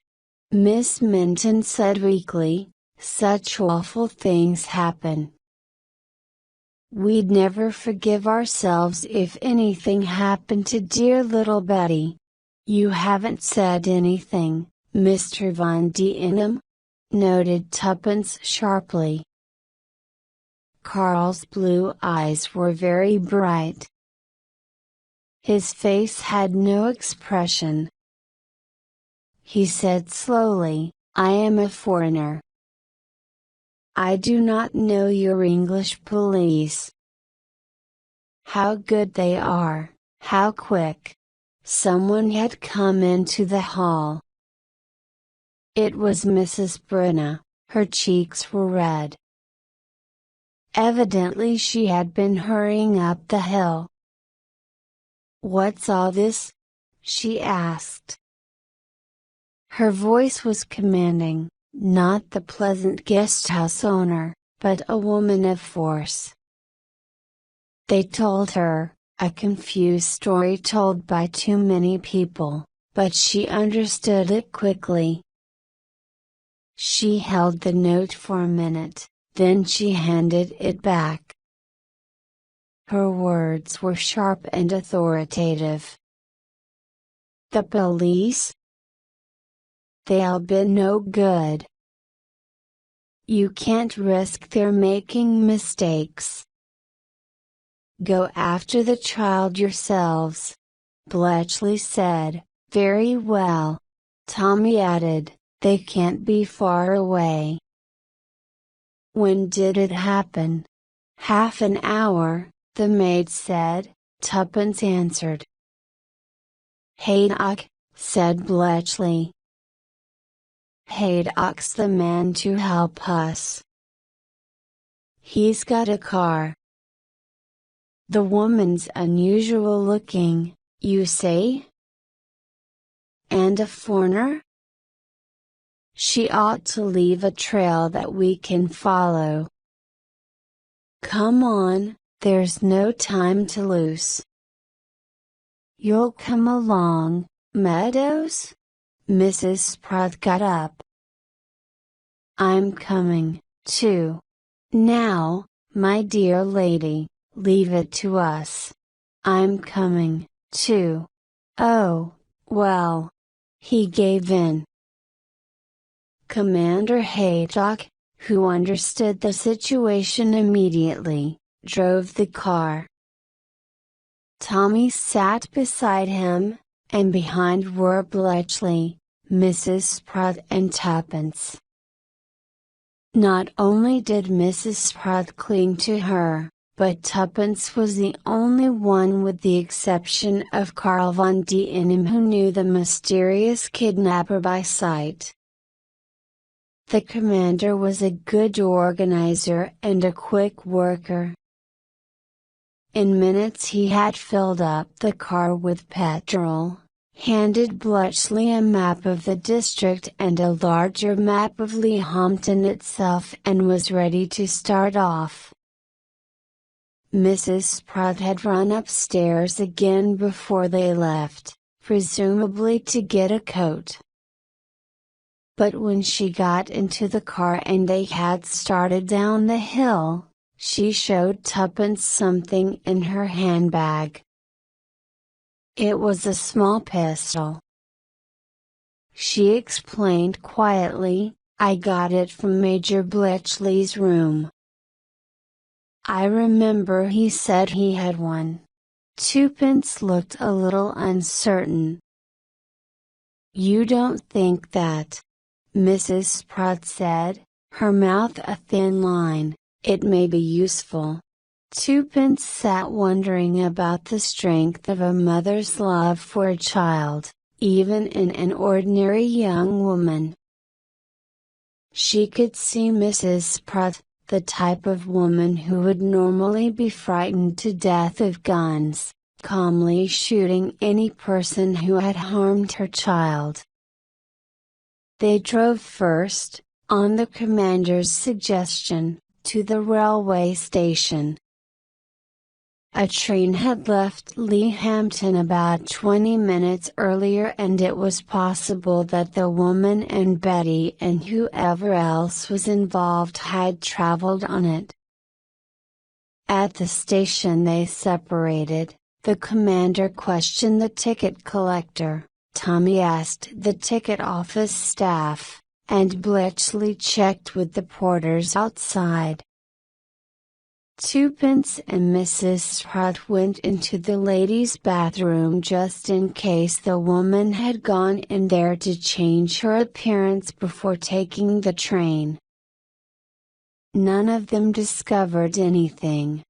Miss Minton said weakly, such awful things happen. We'd never forgive ourselves if anything happened to dear little Betty. You haven't said anything, Mr. Van Dienham? Noted Tuppence sharply. Carl's blue eyes were very bright. His face had no expression. He said slowly, I am a foreigner. I do not know your English police. How good they are, how quick. Someone had come into the hall. It was Mrs. Brenna, her cheeks were red. Evidently she had been hurrying up the hill. What's all this? She asked. Her voice was commanding, not the pleasant guest house owner, but a woman of force. They told her, a confused story told by too many people, but she understood it quickly. She held the note for a minute, then she handed it back. Her words were sharp and authoritative. The police? They'll be no good. You can't risk their making mistakes. Go after the child yourselves. Bletchley said, very well. Tommy added, they can't be far away. When did it happen? Half an hour, the maid said, Tuppence answered. Haydock, said Bletchley. Haydock's the man to help us. He's got a car. The woman's unusual looking, you say? And a foreigner? She ought to leave a trail that we can follow. Come on, there's no time to lose. You'll come along, Meadows? Mrs. Spratt got up. I'm coming, too. Now, my dear lady, leave it to us. I'm coming, too. Oh, well. He gave in. Commander Haydock, who understood the situation immediately, drove the car. Tommy sat beside him, and behind were Bletchley, Mrs. Spratt and Tuppence. Not only did Mrs. Sprott cling to her, but Tuppence was the only one with the exception of Karl von Dienem who knew the mysterious kidnapper by sight. The commander was a good organizer and a quick worker. In minutes he had filled up the car with petrol, handed Bletchley a map of the district and a larger map of Leahampton itself and was ready to start off. Mrs. Sprott had run upstairs again before they left, presumably to get a coat. But when she got into the car and they had started down the hill, she showed Tuppence something in her handbag. It was a small pistol. She explained quietly, "I got it from Major Bletchley's room. I remember he said he had one." Tuppence looked a little uncertain. "You don't think that," Mrs. Sprott said, her mouth a thin line, "it may be useful." Tuppence sat wondering about the strength of a mother's love for a child, even in an ordinary young woman. She could see Mrs. Sprott, the type of woman who would normally be frightened to death of guns, calmly shooting any person who had harmed her child. They drove first, on the commander's suggestion, to the railway station. A train had left Leahampton about 20 minutes earlier and it was possible that the woman and Betty and whoever else was involved had traveled on it. At the station they separated. The commander questioned the ticket collector, Tommy asked the ticket office staff, and Bletchley checked with the porters outside. Tuppence and Mrs. Sprott went into the ladies' bathroom just in case the woman had gone in there to change her appearance before taking the train. None of them discovered anything.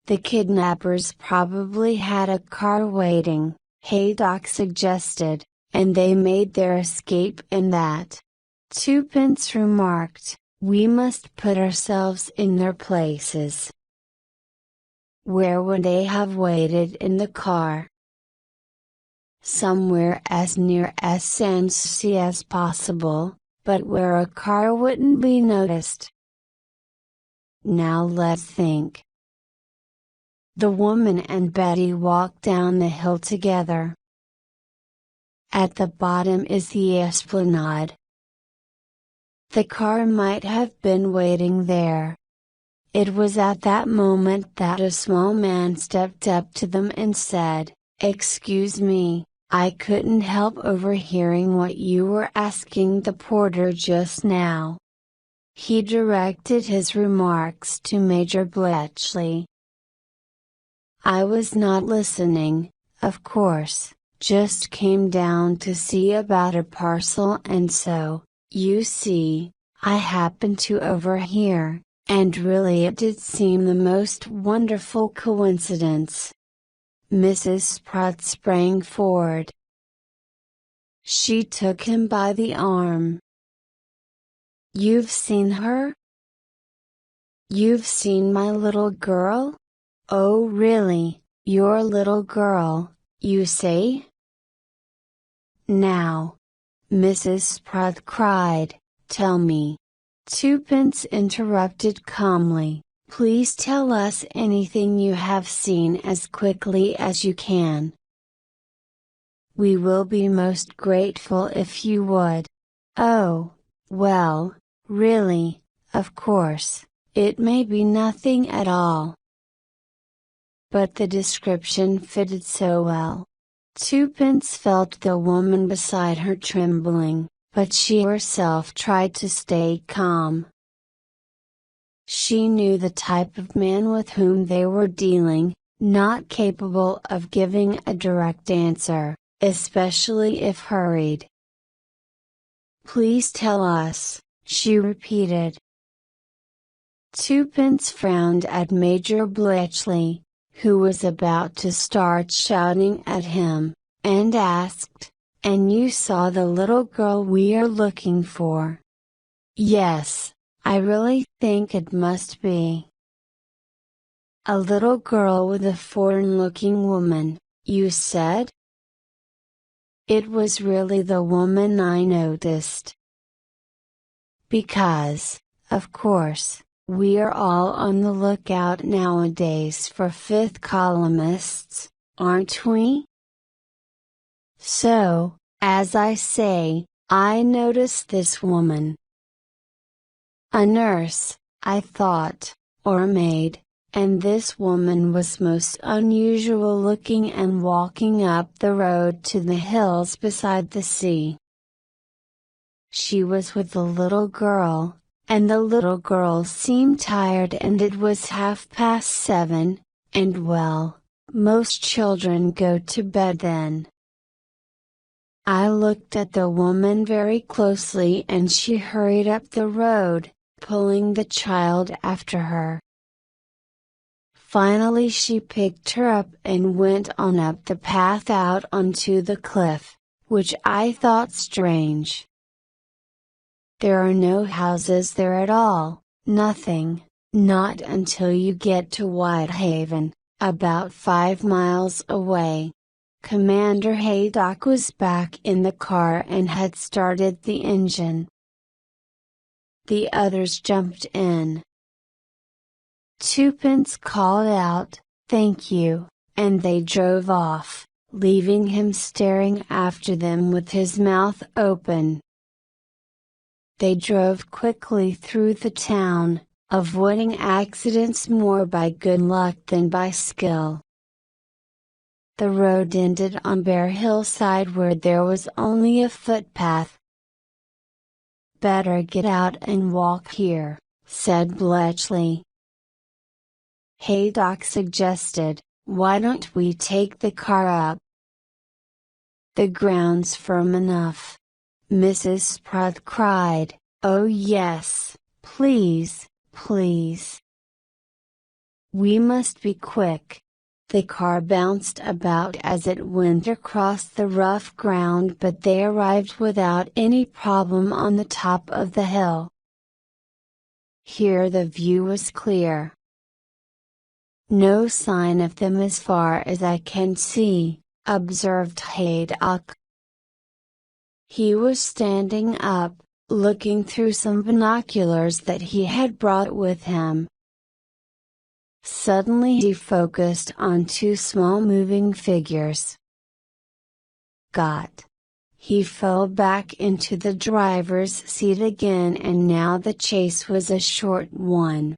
The kidnappers probably had a car waiting, Haydock suggested, and they made their escape in that. Tuppence remarked, "We must put ourselves in their places. Where would they have waited in the car?" "Somewhere as near as Sanssouci as possible, but where a car wouldn't be noticed." "Now let's think." The woman and Betty walked down the hill together. At the bottom is the esplanade. The car might have been waiting there. It was at that moment that a small man stepped up to them and said, "Excuse me, I couldn't help overhearing what you were asking the porter just now." He directed his remarks to Major Bletchley. "I was not listening, of course, just came down to see about a parcel and so, you see, I happened to overhear, and really it did seem the most wonderful coincidence." Mrs. Sprott sprang forward. She took him by the arm. "You've seen her? You've seen my little girl? Oh really, your little girl, you say?" "Now," Mrs. Sprott cried, "tell me." Tuppence interrupted calmly, "Please tell us anything you have seen as quickly as you can. We will be most grateful if you would." "Oh, well, really, of course, it may be nothing at all." But the description fitted so well. Tuppence felt the woman beside her trembling, but she herself tried to stay calm. She knew the type of man with whom they were dealing, not capable of giving a direct answer, especially if hurried. "Please tell us," she repeated. Twopence frowned at Major Bletchley, who was about to start shouting at him, and asked, "And you saw the little girl we are looking for?" "Yes, I really think it must be a little girl with a foreign-looking woman, you said?" It was really the woman I noticed. Because, of course, we are all on the lookout nowadays for fifth columnists, aren't we? So, as I say, I noticed this woman. A nurse, I thought, or a maid, and this woman was most unusual looking and walking up the road to the hills beside the sea. She was with the little girl, and the little girl seemed tired and it was 7:30, and well, most children go to bed then. I looked at the woman very closely and she hurried up the road, pulling the child after her. Finally she picked her up and went on up the path out onto the cliff, which I thought strange. There are no houses there at all, nothing, not until you get to Whitehaven, about 5 miles away. Commander Haydock was back in the car and had started the engine. The others jumped in. Twopence called out, "Thank you," and they drove off, leaving him staring after them with his mouth open. They drove quickly through the town, avoiding accidents more by good luck than by skill. The road ended on bare hillside where there was only a footpath. "Better get out and walk here," said Bletchley. Haydock suggested, "Why don't we take the car up? The ground's firm enough." Mrs. Spratt cried, "Oh yes, please, please. We must be quick." The car bounced about as it went across the rough ground but they arrived without any problem on the top of the hill. Here the view was clear. "No sign of them as far as I can see," observed Haydock. He was standing up, looking through some binoculars that he had brought with him. Suddenly he focused on 2 small moving figures. Got. He fell back into the driver's seat again and now the chase was a short one.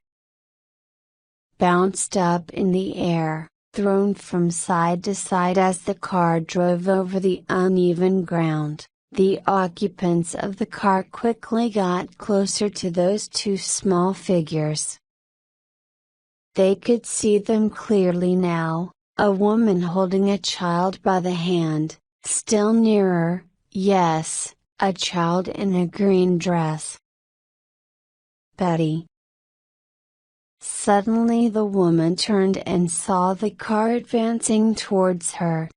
Bounced up in the air, thrown from side to side as the car drove over the uneven ground. The occupants of the car quickly got closer to those 2 small figures. They could see them clearly now, a woman holding a child by the hand, still nearer, yes, a child in a green dress. "Betty." Suddenly the woman turned and saw the car advancing towards her.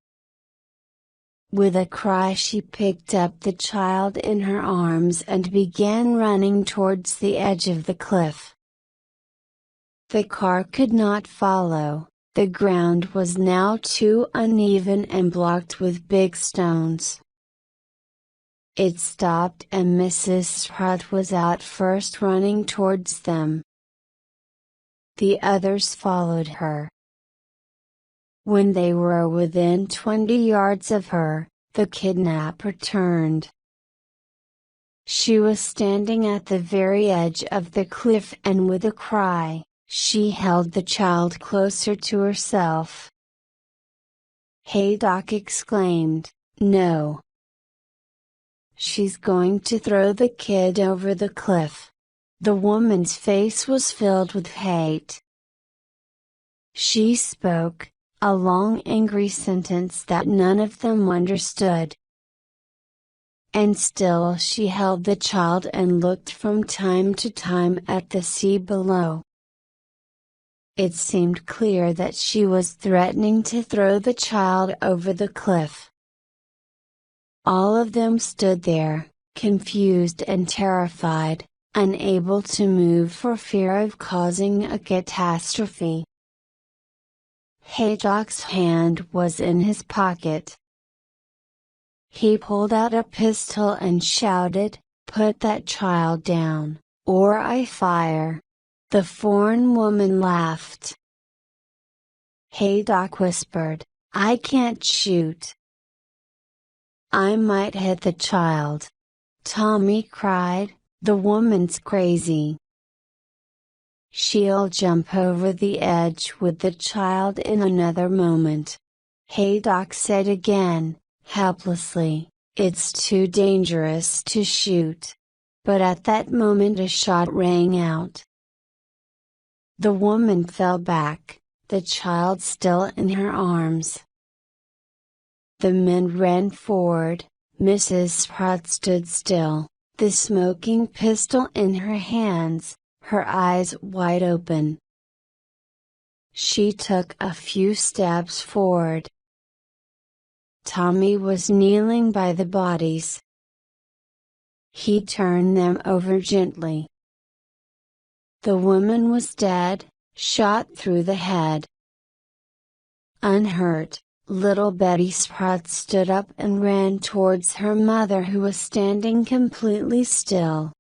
With a cry she picked up the child in her arms and began running towards the edge of the cliff. The car could not follow, the ground was now too uneven and blocked with big stones. It stopped and Mrs. Spratt was out first running towards them. The others followed her. When they were within 20 yards of her, the kidnapper turned. She was standing at the very edge of the cliff and with a cry, she held the child closer to herself. Haydock exclaimed, "No! She's going to throw the kid over the cliff." The woman's face was filled with hate. She spoke, a long angry sentence that none of them understood. and still she held the child and looked from time to time at the sea below. It seemed clear that she was threatening to throw the child over the cliff. All of them stood there, confused and terrified, unable to move for fear of causing a catastrophe. Haydock's hand was in his pocket. He pulled out a pistol and shouted, "Put that child down, or I fire." The foreign woman laughed. Haydock whispered, "I can't shoot." "I might hit the child," Tommy cried, "the woman's crazy." "She'll jump over the edge with the child in another moment," Haydock said again, helplessly, "It's too dangerous to shoot." But at that moment a shot rang out. The woman fell back, the child still in her arms. The men ran forward, Mrs. Spratt stood still, the smoking pistol in her hands, her eyes wide open. She took a few steps forward. Tommy was kneeling by the bodies. He turned them over gently. The woman was dead, shot through the head. Unhurt, little Betty Spratt stood up and ran towards her mother, who was standing completely still.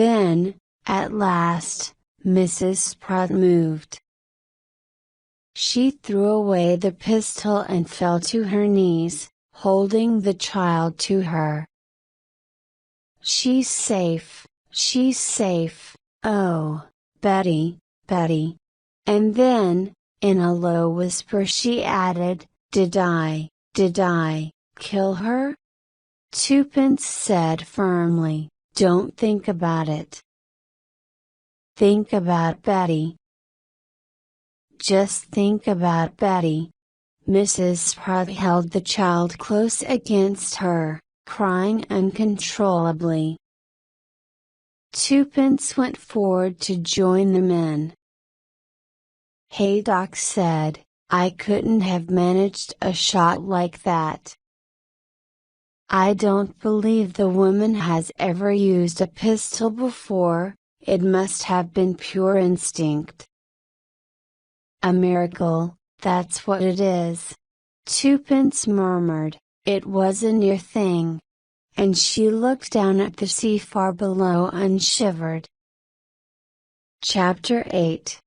Then, at last, Mrs. Spratt moved. She threw away the pistol and fell to her knees, holding the child to her. "She's safe, she's safe, oh, Betty, Betty." And then, in a low whisper she added, Did I kill her?" Twopence said firmly, "Don't think about it. Think about Betty. Just think about Betty." Mrs. Spratt held the child close against her, crying uncontrollably. Twopence went forward to join the men. Haydock said, "I couldn't have managed a shot like that. I don't believe the woman has ever used a pistol before, it must have been pure instinct." "A miracle, that's what it is," Twopence murmured, "it was a near thing." And she looked down at the sea far below and shivered. Chapter 8.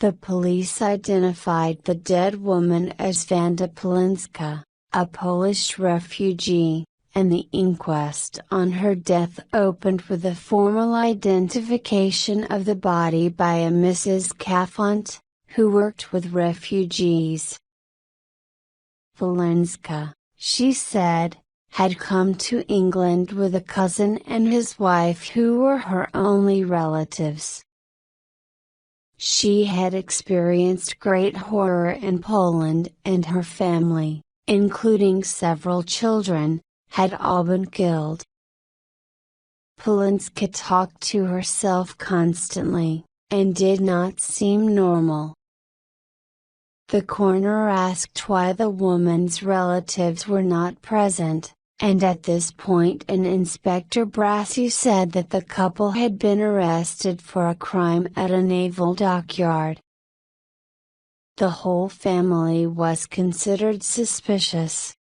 The police identified the dead woman as Wanda Polińska, a Polish refugee, and the inquest on her death opened with a formal identification of the body by a Mrs. Cafont, who worked with refugees. Polińska, she said, had come to England with a cousin and his wife who were her only relatives. She had experienced great horror in Poland and her family, including several children, had all been killed. Polińska talked to herself constantly, and did not seem normal. The coroner asked why the woman's relatives were not present, and at this point Inspector Brassey said that the couple had been arrested for a crime at a naval dockyard. The whole family was considered suspicious.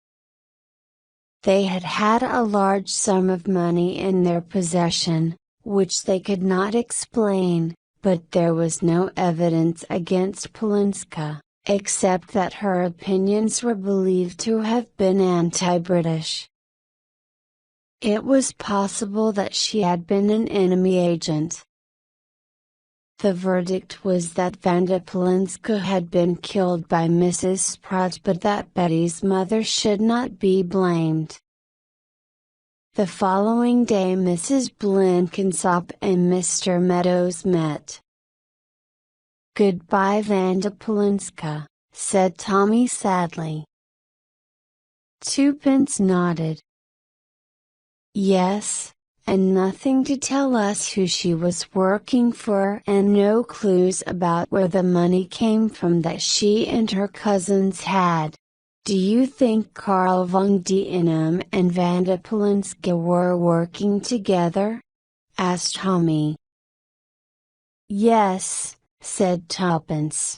They had had a large sum of money in their possession, which they could not explain, but there was no evidence against Polińska, except that her opinions were believed to have been anti-British. It was possible that she had been an enemy agent. The verdict was that Wanda Polińska had been killed by Mrs. Spratt, but that Betty's mother should not be blamed. The following day Mrs. Blenkinsop and Mr. Meadows met. "Goodbye, Wanda Polińska," said Tommy sadly. Twopence nodded. Yes, and nothing to tell us who she was working for and no clues about where the money came from that she and her cousins had. Do you think Karl von Dienem and Vanda Polinska were working together? Asked Tommy. Yes, said Twopence.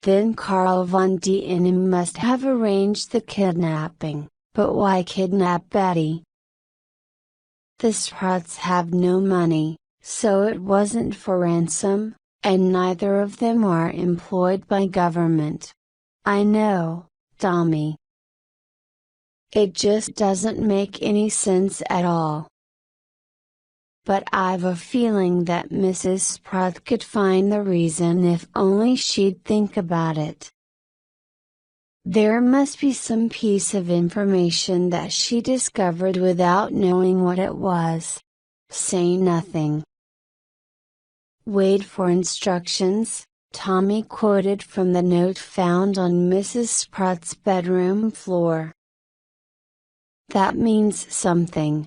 Then Karl von Dienem must have arranged the kidnapping, but why kidnap Betty? The Sprouts have no money, so it wasn't for ransom, and neither of them are employed by government. I know, Tommy. It just doesn't make any sense at all. But I've a feeling that Mrs. Sprout could find the reason if only she'd think about it. There must be some piece of information that she discovered without knowing what it was. Say nothing. Wait for instructions, Tommy quoted from the note found on Mrs. Sprout's bedroom floor. That means something.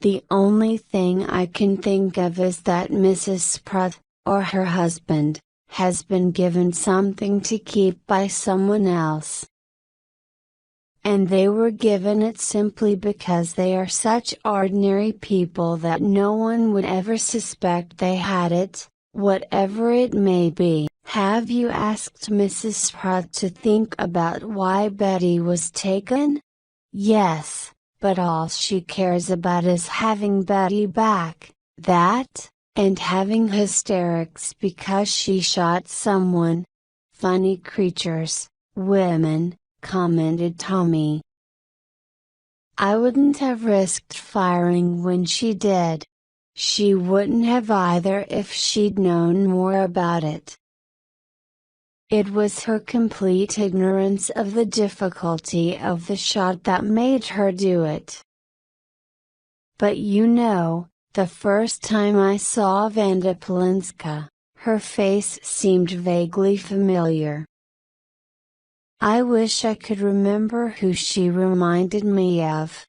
The only thing I can think of is that Mrs. Sprout, or her husband, has been given something to keep by someone else. And they were given it simply because they are such ordinary people that no one would ever suspect they had it, whatever it may be. Have you asked Mrs. Sprout to think about why Betty was taken? Yes. But all she cares about is having Betty back, that, and having hysterics because she shot someone. Funny creatures, women, commented Tommy. I wouldn't have risked firing when she did. She wouldn't have either if she'd known more about it. It was her complete ignorance of the difficulty of the shot that made her do it. But you know, the first time I saw Vanda Polinska, her face seemed vaguely familiar. I wish I could remember who she reminded me of.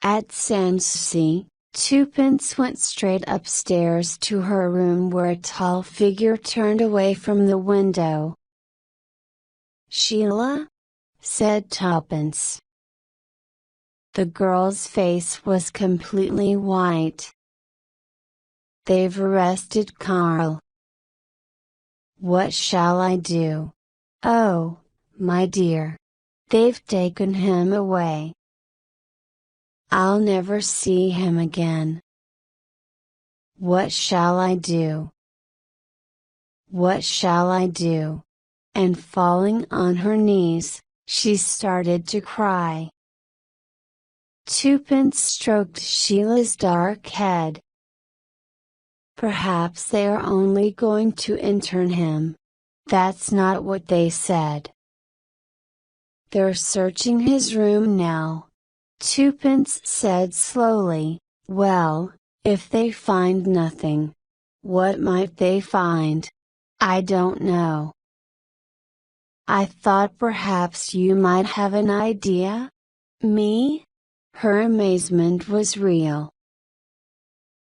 At Sanssouci, Twopence went straight upstairs to her room where a tall figure turned away from the window. Sheila? Said Twopence. The girl's face was completely white. They've arrested Karl. What shall I do? Oh, my dear. They've taken him away. I'll never see him again. What shall I do? What shall I do? And falling on her knees, she started to cry. Twopence stroked Sheila's dark head. Perhaps they are only going to intern him. That's not what they said. They're searching his room now. Twopence said slowly, well, if they find nothing. What might they find? I don't know. I thought perhaps you might have an idea? Me? Her amazement was real.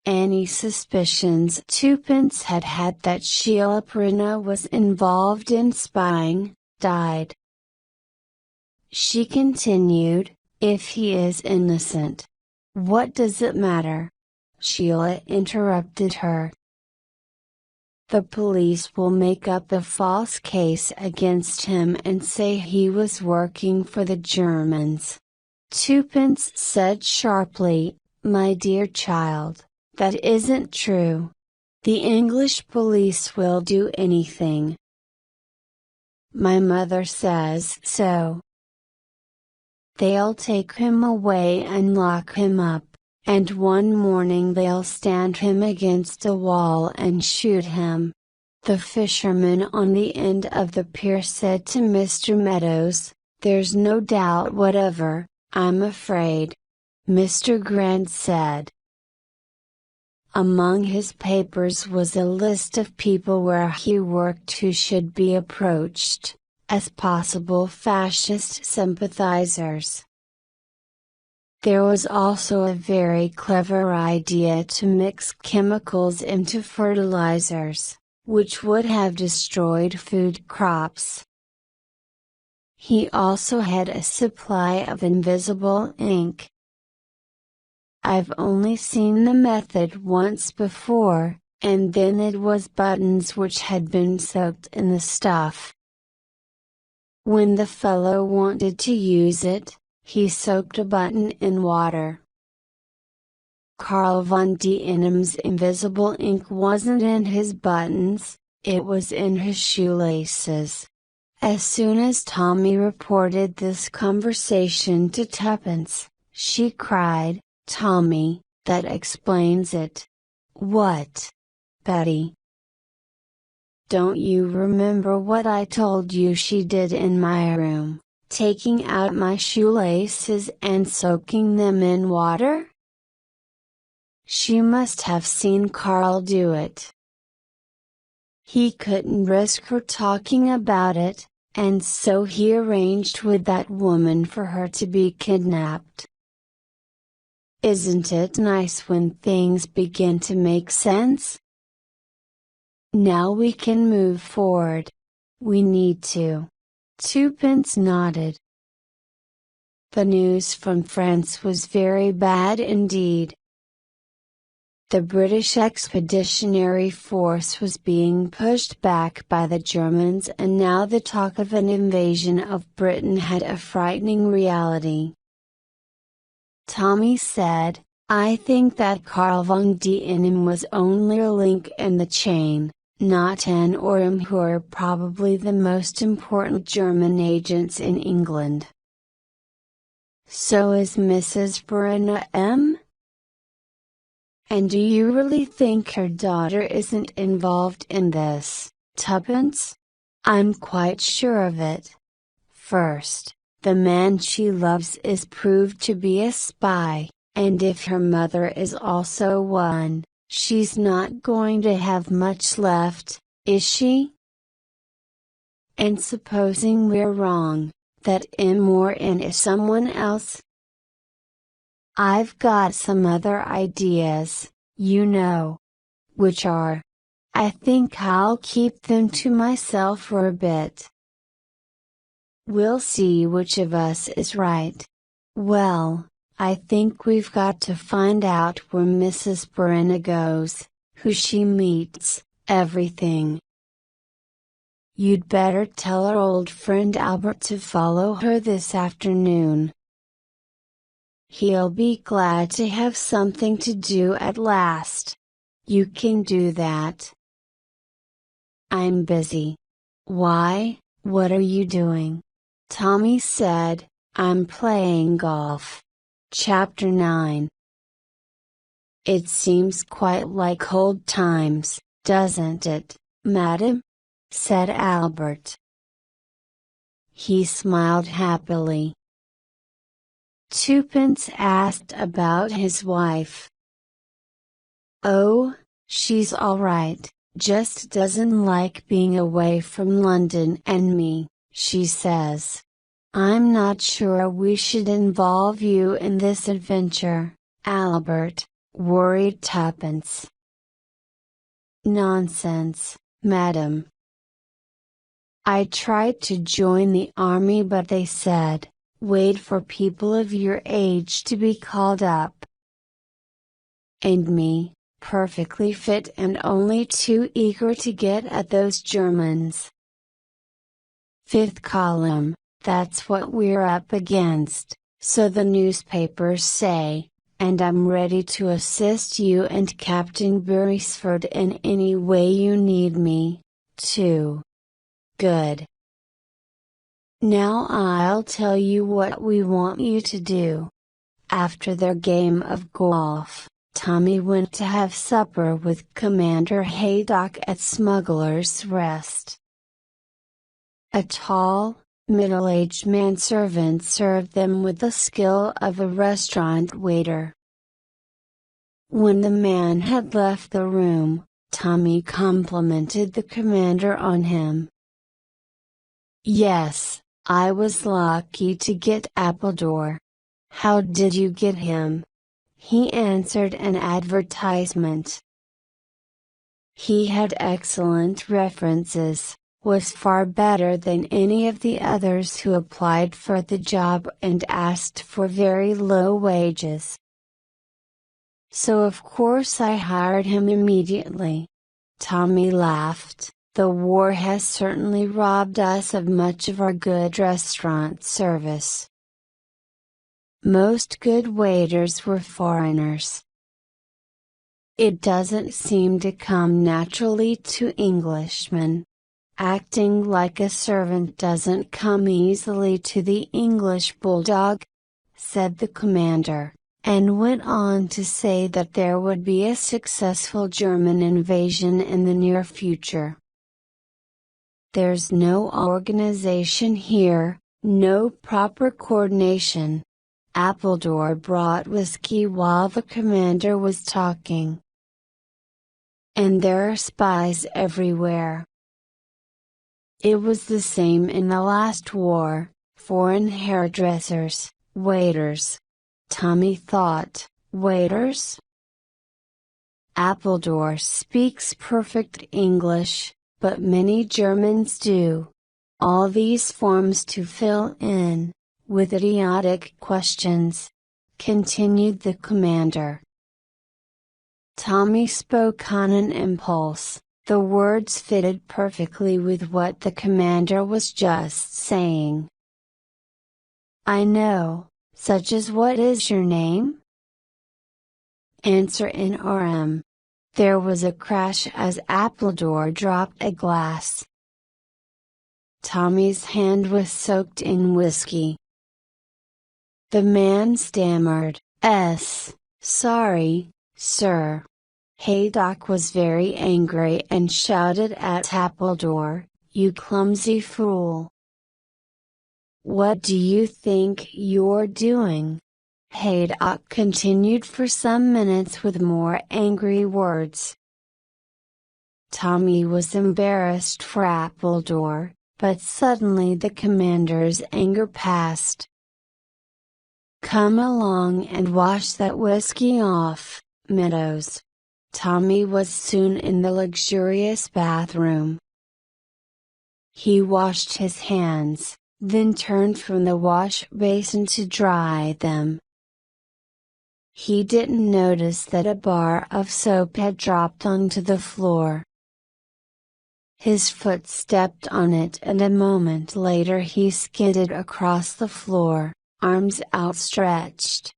Any suspicions Twopence had had that Sheila Perina was involved in spying, died. She continued, if he is innocent. What does it matter? Sheila interrupted her. The police will make up a false case against him and say he was working for the Germans. Twopence said sharply, my dear child, that isn't true. The English police will do anything. My mother says so. They'll take him away and lock him up, and one morning they'll stand him against a wall and shoot him. The fisherman on the end of the pier said to Mr. Meadows, there's no doubt whatever, I'm afraid. Mr. Grant said. Among his papers was a list of people where he worked who should be approached. as possible fascist sympathizers. There was also a very clever idea to mix chemicals into fertilizers, which would have destroyed food crops. He also had a supply of invisible ink. I've only seen the method once before, and then it was buttons which had been soaked in the stuff. When the fellow wanted to use it, he soaked a button in water. Karl von Dienem's invisible ink wasn't in his buttons, it was in his shoelaces. As soon as Tommy reported this conversation to Tuppence, she cried, "Tommy, that explains it." "What, Betty? Don't you remember what I told you she did in my room, taking out my shoelaces and soaking them in water? She must have seen Karl do it. He couldn't risk her talking about it, and so he arranged with that woman for her to be kidnapped. Isn't it nice when things begin to make sense? Now we can move forward. We need to." Tuppence nodded. The news from France was very bad indeed. The British Expeditionary Force was being pushed back by the Germans, and now the talk of an invasion of Britain had a frightening reality. Tommy said, "I think that Karl von Dienem was only a link in the chain, not an or who are probably the most important German agents in England." "So is Mrs. Verena M.? And do you really think her daughter isn't involved in this, Tuppence?" "I'm quite sure of it. First, the man she loves is proved to be a spy, and if her mother is also one, she's not going to have much left, is she? And supposing we're wrong, that M or N is someone else? I've got some other ideas, you know. Which are? I think I'll keep them to myself for a bit. We'll see which of us is right. Well, I think we've got to find out where Mrs. Verena goes, who she meets, everything. You'd better tell our old friend Albert to follow her this afternoon. He'll be glad to have something to do at last. You can do that." "I'm busy." "Why, what are you doing?" Tommy said, "I'm playing golf." Chapter 9. "It seems quite like old times, doesn't it, madam?" said Albert. He smiled happily. Tuppence asked about his wife. "Oh, she's all right, just doesn't like being away from London and me, she says. I'm not sure we should involve you in this adventure, Albert," worried Tuppence. "Nonsense, madam. I tried to join the army, but they said, wait for people of your age to be called up. And me, perfectly fit and only too eager to get at those Germans. Fifth column, that's what we're up against, so the newspapers say, and I'm ready to assist you and Captain Beresford in any way you need me, too. Good. Now I'll tell you what we want you to do." After their game of golf, Tommy went to have supper with Commander Haydock at Smuggler's Rest. A tall, middle-aged manservant served them with the skill of a restaurant waiter. When the man had left the room, Tommy complimented the commander on him. Yes, I was lucky to get Appledore. How did you get him? He answered an advertisement. He had excellent references, was far better than any of the others who applied for the job and asked for very low wages. So of course I hired him immediately. Tommy laughed. The war has certainly robbed us of much of our good restaurant service. Most good waiters were foreigners. It doesn't seem to come naturally to Englishmen. Acting like a servant doesn't come easily to the English bulldog, said the commander, and went on to say that there would be a successful German invasion in the near future. There's no organization here, no proper coordination. Appledore brought whiskey while the commander was talking. And there are spies everywhere. It was the same in the last war, foreign hairdressers, waiters. Tommy thought, waiters? Appledore speaks perfect English, but many Germans do. All these forms to fill in, with idiotic questions, continued the commander. Tommy spoke on an impulse, the words fitted perfectly with what the commander was just saying. I know, such as what is your name? Answer in RM. There was a crash as Appledore dropped a glass. Tommy's hand was soaked in whiskey. The man stammered, Sorry, sir. Haydock was very angry and shouted at Appledore, You clumsy fool! What do you think you're doing? Haydock continued for some minutes with more angry words. Tommy was embarrassed for Appledore, but suddenly the commander's anger passed. Come along and wash that whiskey off, Meadows. Tommy was soon in the luxurious bathroom. He washed his hands, then turned from the wash basin to dry them. He didn't notice that a bar of soap had dropped onto the floor. His foot stepped on it and a moment later he skidded across the floor, arms outstretched.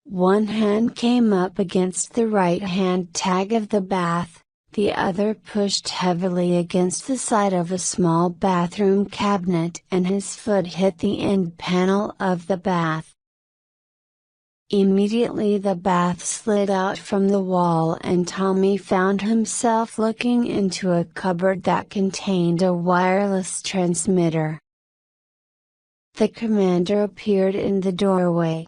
One hand came up against the right-hand tag of the bath, the other pushed heavily against the side of a small bathroom cabinet and his foot hit the end panel of the bath. Immediately the bath slid out from the wall and Tommy found himself looking into a cupboard that contained a wireless transmitter. The commander appeared in the doorway.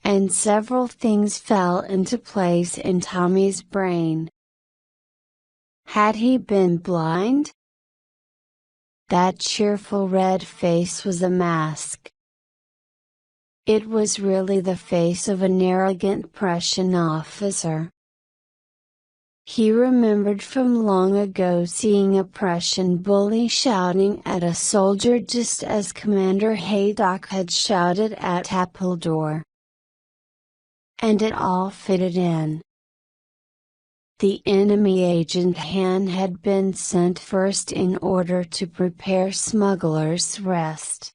And several things fell into place in Tommy's brain. Had he been blind? That cheerful red face was a mask. It was really the face of an arrogant Prussian officer. He remembered from long ago seeing a Prussian bully shouting at a soldier just as Commander Haydock had shouted at Appledore. And it all fitted in. The enemy agent Han had been sent first in order to prepare smugglers' rest.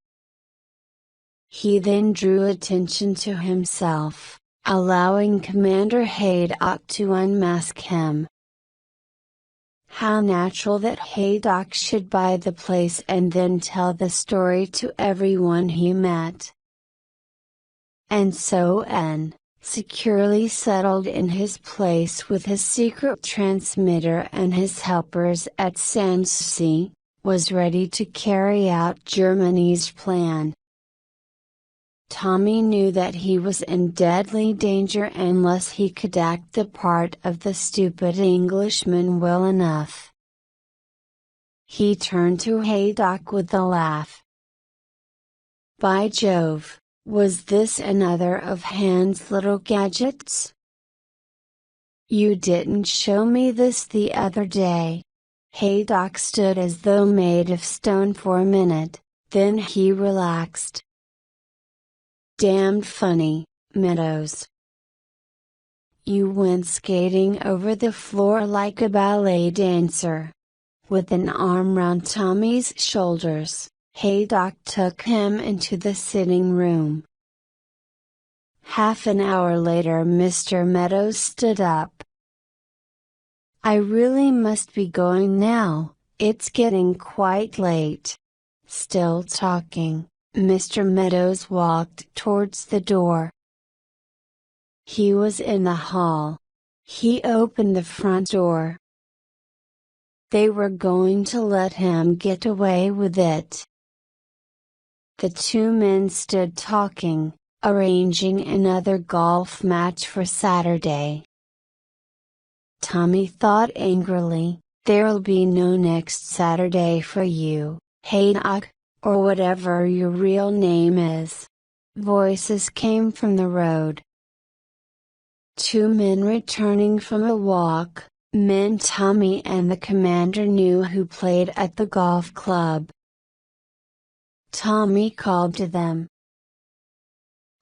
He then drew attention to himself, allowing Commander Haydock to unmask him. How natural that Haydock should buy the place and then tell the story to everyone he met. And so N, securely settled in his place with his secret transmitter and his helpers at Sanssouci, was ready to carry out Germany's plan. Tommy knew that he was in deadly danger unless he could act the part of the stupid Englishman well enough. He turned to Haydock with a laugh. By Jove, was this another of Hans' little gadgets? You didn't show me this the other day. Haydock stood as though made of stone for a minute, then he relaxed. Damned funny, Meadows. You went skating over the floor like a ballet dancer. With an arm round Tommy's shoulders, Haydock took him into the sitting room. Half an hour later Mr. Meadows stood up. I really must be going now, it's getting quite late. Still talking, Mr. Meadows walked towards the door. He was in the hall. He opened the front door. They were going to let him get away with it. The two men stood talking, arranging another golf match for Saturday. Tommy thought angrily, there'll be no next Saturday for you, Haydock, or whatever your real name is. Voices came from the road. Two men returning from a walk, men Tommy and the commander knew who played at the golf club. Tommy called to them.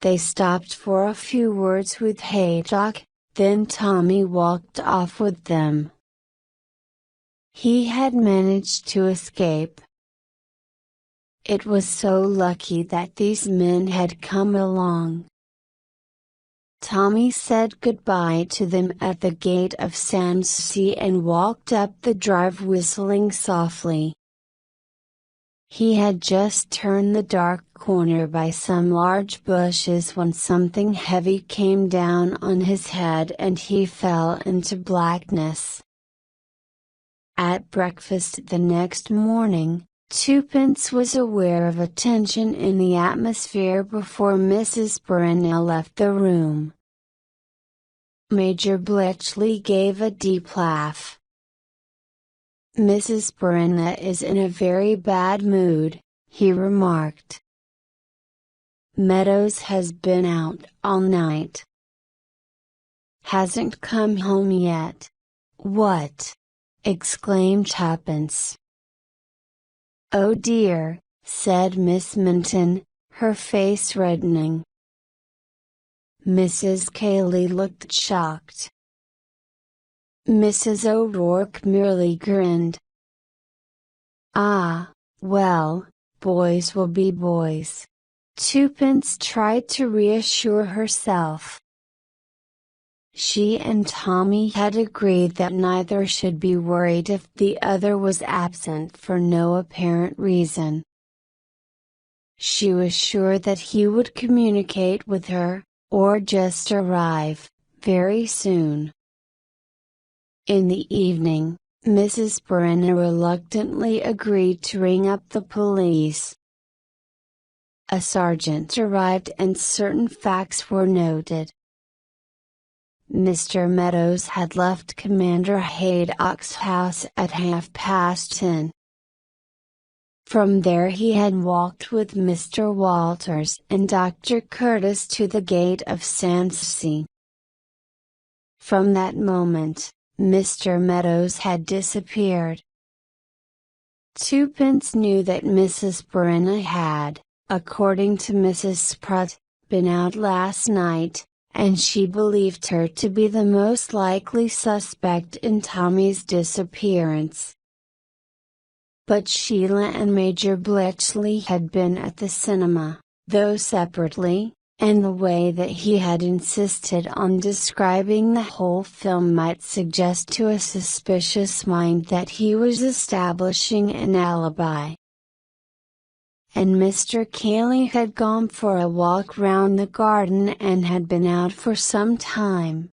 They stopped for a few words with Haydock, then Tommy walked off with them. He had managed to escape. It was so lucky that these men had come along. Tommy said goodbye to them at the gate of Sanssouci and walked up the drive whistling softly. He had just turned the dark corner by some large bushes when something heavy came down on his head and he fell into blackness. At breakfast the next morning, Twopence was aware of a tension in the atmosphere before Mrs. Brenna left the room. Major Bletchley gave a deep laugh. Mrs. Brenna is in a very bad mood, he remarked. Meadows has been out all night. Hasn't come home yet. What? Exclaimed Twopence. Oh dear, said Miss Minton, her face reddening. Mrs. Cayley looked shocked. Mrs. O'Rourke merely grinned. Ah, well, boys will be boys. Twopence tried to reassure herself. She and Tommy had agreed that neither should be worried if the other was absent for no apparent reason. She was sure that he would communicate with her, or just arrive, very soon. In the evening, Mrs. Brenna reluctantly agreed to ring up the police. A sergeant arrived and certain facts were noted. Mr. Meadows had left Commander Haydock's house at 10:30. From there he had walked with Mr. Walters and Dr. Curtis to the gate of Sanssouci. From that moment, Mr. Meadows had disappeared. Twopence knew that Mrs. Brenna had, according to Mrs. Sprott, been out last night, and she believed her to be the most likely suspect in Tommy's disappearance. But Sheila and Major Bletchley had been at the cinema, though separately, and the way that he had insisted on describing the whole film might suggest to a suspicious mind that he was establishing an alibi. And Mr. Cayley had gone for a walk round the garden and had been out for some time.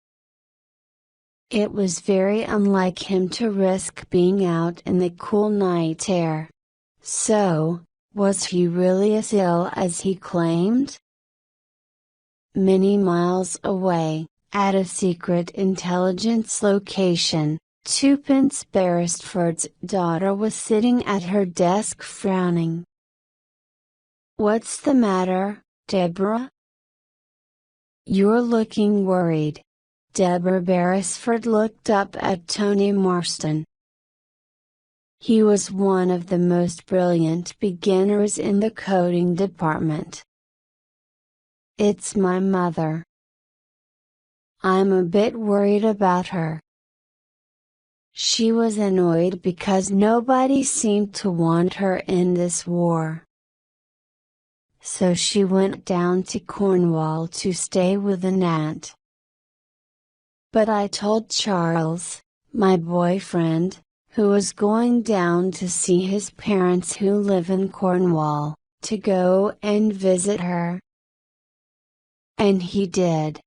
It was very unlike him to risk being out in the cool night air. So, was he really as ill as he claimed? Many miles away, at a secret intelligence location, Twopence Beresford's daughter was sitting at her desk frowning. "What's the matter, Deborah? You're looking worried." Deborah Beresford looked up at Tony Marston. He was one of the most brilliant beginners in the coding department. "It's my mother. I'm a bit worried about her. She was annoyed because nobody seemed to want her in this war. So she went down to Cornwall to stay with an aunt. But I told Charles, my boyfriend, who was going down to see his parents who live in Cornwall, to go and visit her. And he did.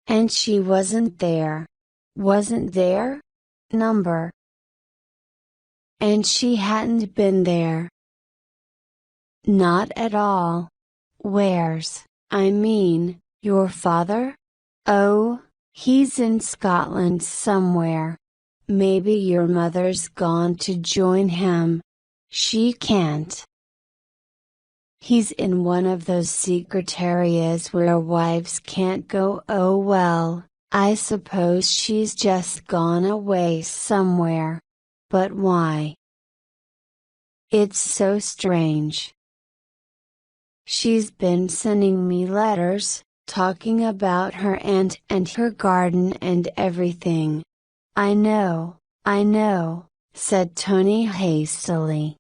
And she wasn't there. Wasn't there? Number. And she hadn't been there. Not at all. Where's, I mean, your father? Oh, he's in Scotland somewhere. Maybe your mother's gone to join him. She can't. He's in one of those secret areas where wives can't go. Oh well, I suppose she's just gone away somewhere. But why? It's so strange. She's been sending me letters, talking about her aunt and her garden and everything." I know," said Tony hastily.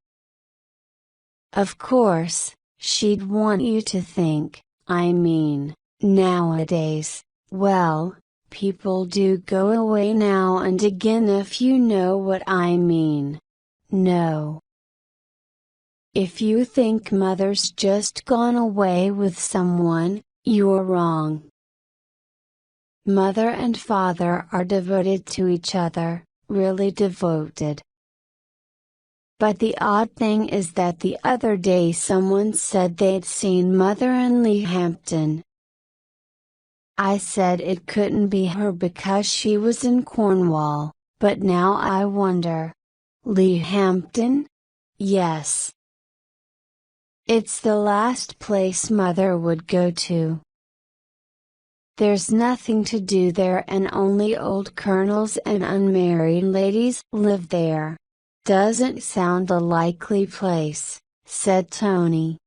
"Of course, she'd want you to think, I mean, nowadays, well, people do go away now and again if you know what I mean. No. If you think mother's just gone away with someone, you're wrong. Mother and father are devoted to each other, really devoted. But the odd thing is that the other day someone said they'd seen Mother in Leahampton. I said it couldn't be her because she was in Cornwall, but now I wonder. Leahampton? Yes. It's the last place Mother would go to. There's nothing to do there and only old colonels and unmarried ladies live there. Doesn't sound a likely place, said Tony.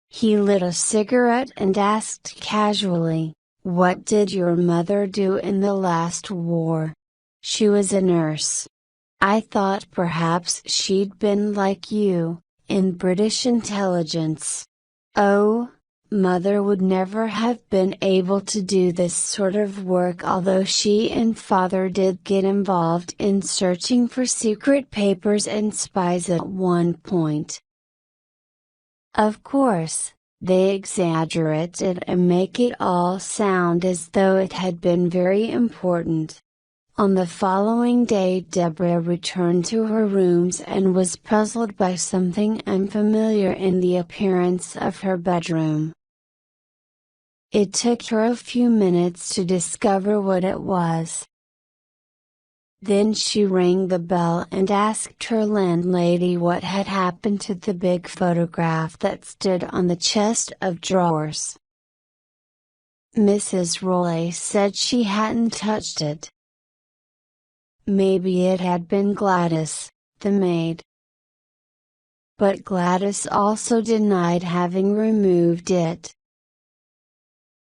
He lit a cigarette and asked casually, "What did your mother do in the last war?" "She was a nurse. I thought perhaps she'd been like you, in British intelligence." "Oh, Mother would never have been able to do this sort of work, although she and Father did get involved in searching for secret papers and spies at one point. Of course, they exaggerate it and make it all sound as though it had been very important." On the following day Deborah returned to her rooms and was puzzled by something unfamiliar in the appearance of her bedroom. It took her a few minutes to discover what it was. Then she rang the bell and asked her landlady what had happened to the big photograph that stood on the chest of drawers. Mrs. Roy said she hadn't touched it. Maybe it had been Gladys, the maid. But Gladys also denied having removed it.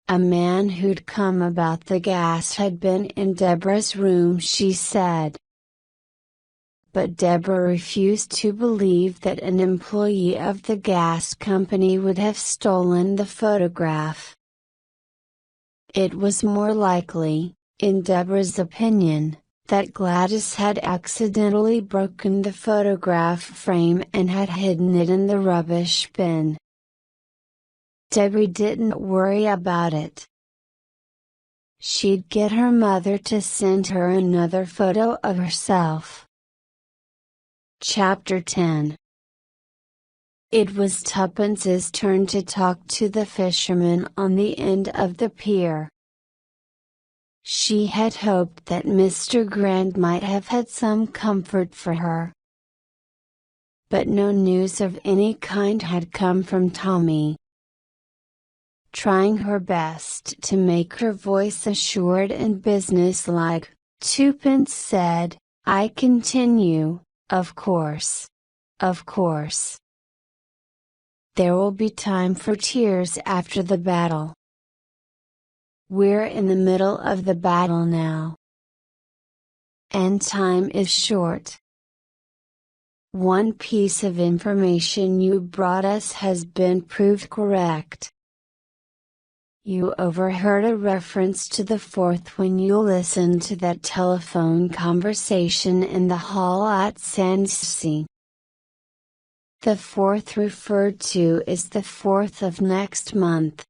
A man who'd come about the gas had been in Deborah's room, she said. But Deborah refused to believe that an employee of the gas company would have stolen the photograph. It was more likely, in Deborah's opinion, that Gladys had accidentally broken the photograph frame and had hidden it in the rubbish bin. Debbie didn't worry about it. She'd get her mother to send her another photo of herself. Chapter 10. It was Tuppence's turn to talk to the fisherman on the end of the pier. She had hoped that Mr. Grant might have had some comfort for her. But no news of any kind had come from Tommy. Trying her best to make her voice assured and businesslike, Twopence said, "I continue, of course. Of course. There will be time for tears after the battle. We're in the middle of the battle now. And time is short. One piece of information you brought us has been proved correct. You overheard a reference to the 4th when you listened to that telephone conversation in the hall at Sanssouci. The 4th referred to is the 4th of next month.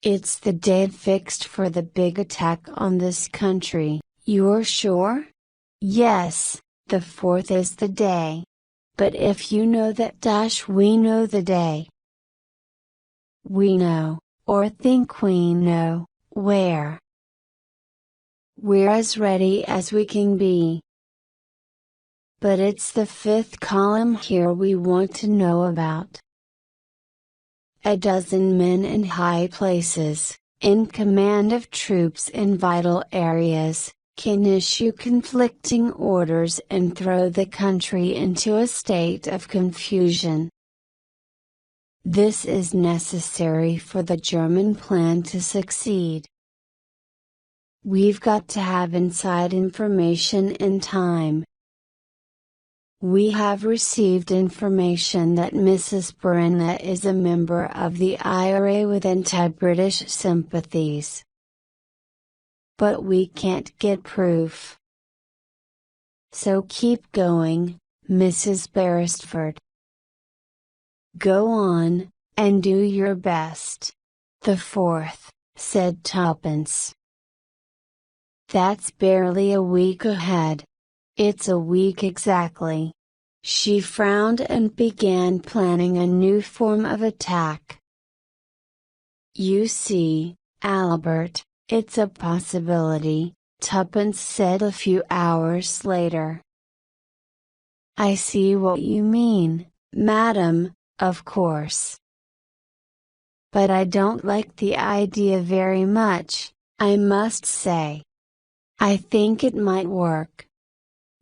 It's the date fixed for the big attack on this country. You're sure?" "Yes, the 4th is the day. But if you know that we know the day. We know, or think we know, where. We're as ready as we can be. But it's the 5th column here we want to know about. A dozen men in high places, in command of troops in vital areas, can issue conflicting orders and throw the country into a state of confusion. This is necessary for the German plan to succeed. We've got to have inside information in time. We have received information that Mrs. Brenna is a member of the IRA with anti-British sympathies. But we can't get proof. So keep going, Mrs. Beresford. Go on, and do your best." "The 4th, said Twopence. "That's barely a week ahead. It's a week exactly." She frowned and began planning a new form of attack. "You see, Albert, it's a possibility," Twopence said a few hours later. "I see what you mean, madam, of course. But I don't like the idea very much, I must say. I think it might work."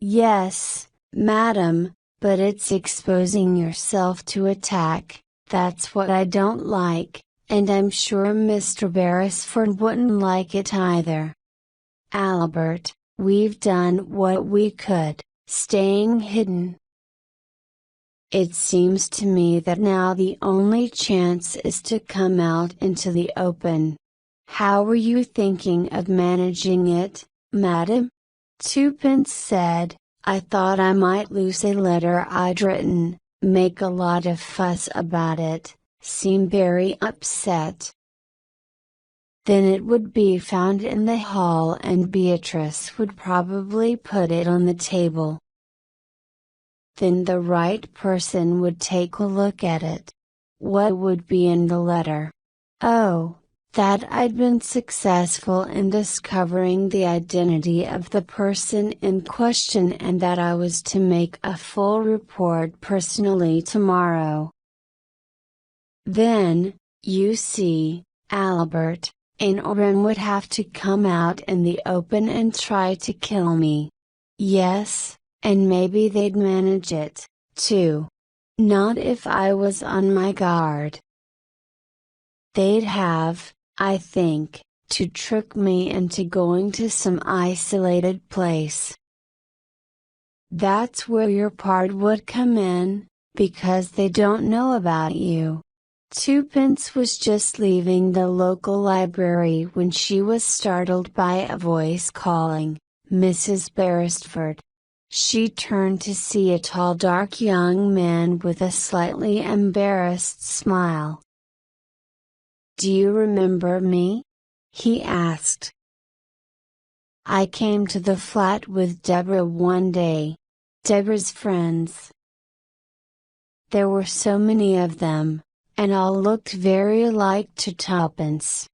"Yes, madam, but it's exposing yourself to attack, that's what I don't like, and I'm sure Mr. Beresford wouldn't like it either. Albert, we've done what we could, staying hidden. It seems to me that now the only chance is to come out into the open. How were you thinking of managing it, madam?" Twopence said, "I thought I might lose a letter I'd written, make a lot of fuss about it, seem very upset. Then it would be found in the hall and Beatrice would probably put it on the table. Then the right person would take a look at it. What would be in the letter? Oh, that I'd been successful in discovering the identity of the person in question and that I was to make a full report personally tomorrow. Then, you see, Albert, Oren would have to come out in the open and try to kill me. Yes, and maybe they'd manage it, too. Not if I was on my guard. They'd have, I think, to trick me into going to some isolated place. That's where your part would come in, because they don't know about you." Twopence was just leaving the local library when she was startled by a voice calling, "Mrs. Beresford." She turned to see a tall dark young man with a slightly embarrassed smile. "Do you remember me?" he asked. "I came to the flat with Deborah one day. Deborah's friends. There were so many of them, and all looked very alike to Twopence.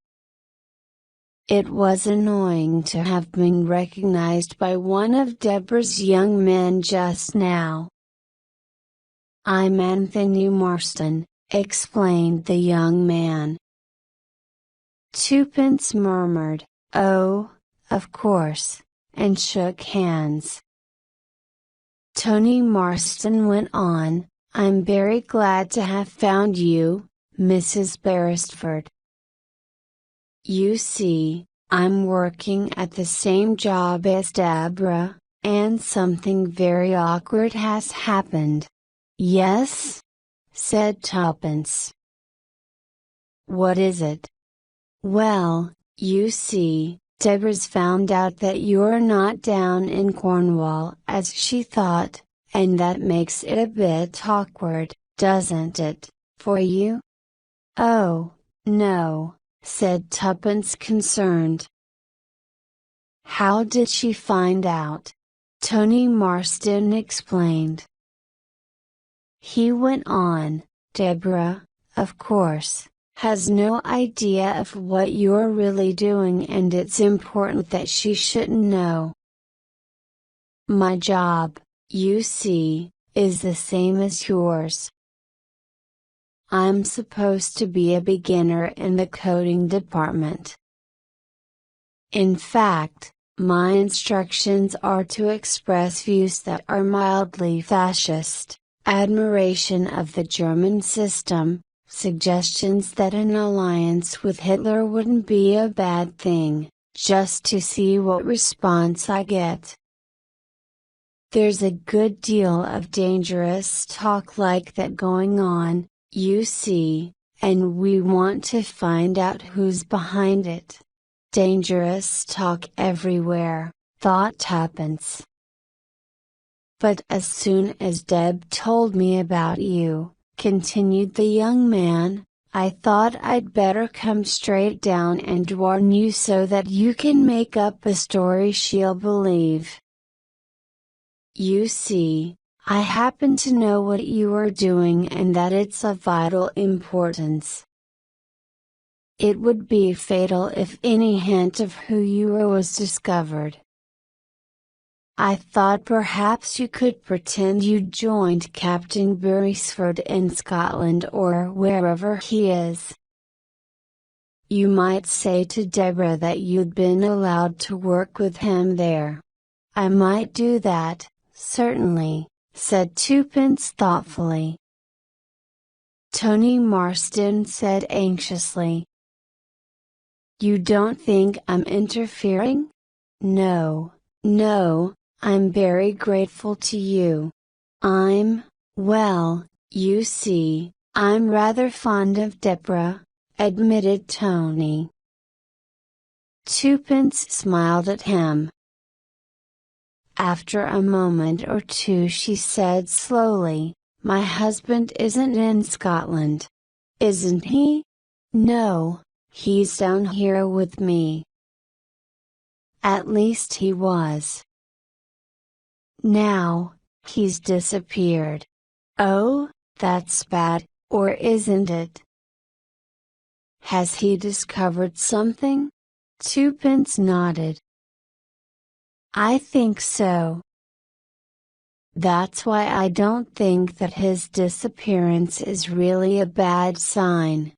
It was annoying to have been recognized by one of Deborah's young men just now. "I'm Anthony Marston," explained the young man. Twopence murmured, "Oh, of course," and shook hands. Tony Marston went on, "I'm very glad to have found you, Mrs. Beresford. You see, I'm working at the same job as Deborah, and something very awkward has happened." "Yes?" said Twopence. "What is it?" "Well, you see, Deborah's found out that you're not down in Cornwall as she thought, and that makes it a bit awkward, doesn't it, for you?" "Oh, no," said Twopence concerned. "How did she find out?" Tony Marston explained. He went on, "Deborah, of course, has no idea of what you're really doing, and it's important that she shouldn't know. My job, you see, is the same as yours. I'm supposed to be a beginner in the coding department. In fact, my instructions are to express views that are mildly fascist, admiration of the German system, suggestions that an alliance with Hitler wouldn't be a bad thing, just to see what response I get. There's a good deal of dangerous talk like that going on, you see, and we want to find out who's behind it." "Dangerous talk everywhere," thought Twopence. "But as soon as Deb told me about you," continued the young man, "I thought I'd better come straight down and warn you so that you can make up a story she'll believe. You see, I happen to know what you are doing and that it's of vital importance. It would be fatal if any hint of who you were was discovered. I thought perhaps you could pretend you'd joined Captain Beresford in Scotland or wherever he is. You might say to Deborah that you'd been allowed to work with him there." "I might do that, certainly," said Twopence thoughtfully. Tony Marston said anxiously, "You don't think I'm interfering?" "No, no, I'm very grateful to you. Well, you see, I'm rather fond of Deborah," admitted Tony. Twopence smiled at him. After a moment or two she said slowly, "My husband isn't in Scotland. Isn't he?" "No, he's down here with me. At least he was. Now, he's disappeared." "Oh, that's bad, or isn't it?" "Has he discovered something?" Twopence nodded. "I think so. That's why I don't think that his disappearance is really a bad sign.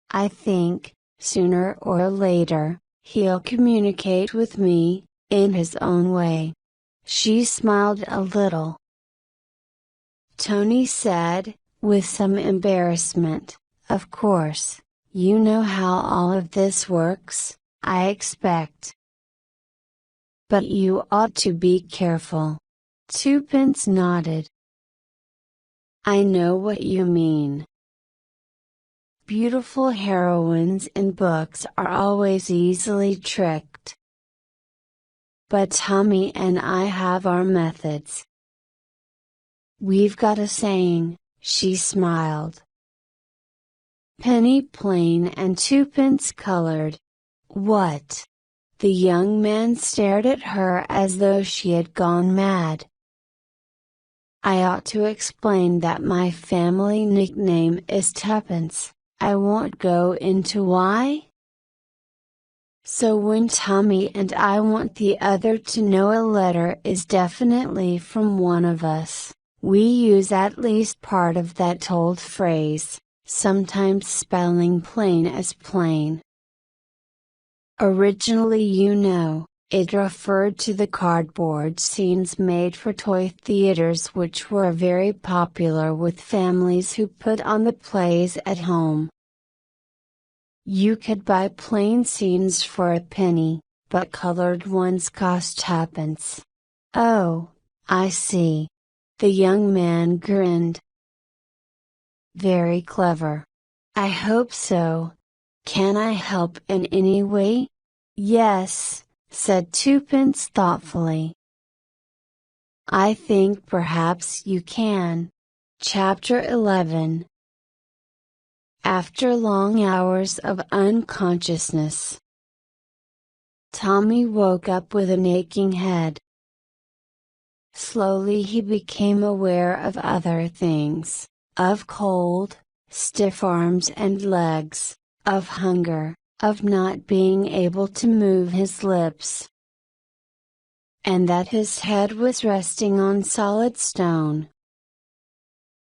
I think, sooner or later, he'll communicate with me, in his own way." She smiled a little. Tony said, with some embarrassment, "Of course, you know how all of this works, I expect. But you ought to be careful." Twopence nodded. "I know what you mean. Beautiful heroines in books are always easily tricked. But Tommy and I have our methods. We've got a saying," she smiled. Penny Plain and Twopence colored. "What?" The young man stared at her as though she had gone mad. "I ought to explain that my family nickname is Twopence. I won't go into why?" So when Tommy and I want the other to know a letter is definitely from one of us, we use at least part of that old phrase, sometimes spelling plain as plain. Originally, it referred to the cardboard scenes made for toy theaters, which were very popular with families who put on the plays at home. You could buy plain scenes for a penny, but colored ones cost tuppence. Oh, I see. The young man grinned. Very clever. I hope so. Can I help in any way? Yes, said Twopence thoughtfully. I think perhaps you can. Chapter 11. After long hours of unconsciousness, Tommy woke up with an aching head. Slowly he became aware of other things, of cold, stiff arms and legs, of hunger, of not being able to move his lips, and that his head was resting on solid stone.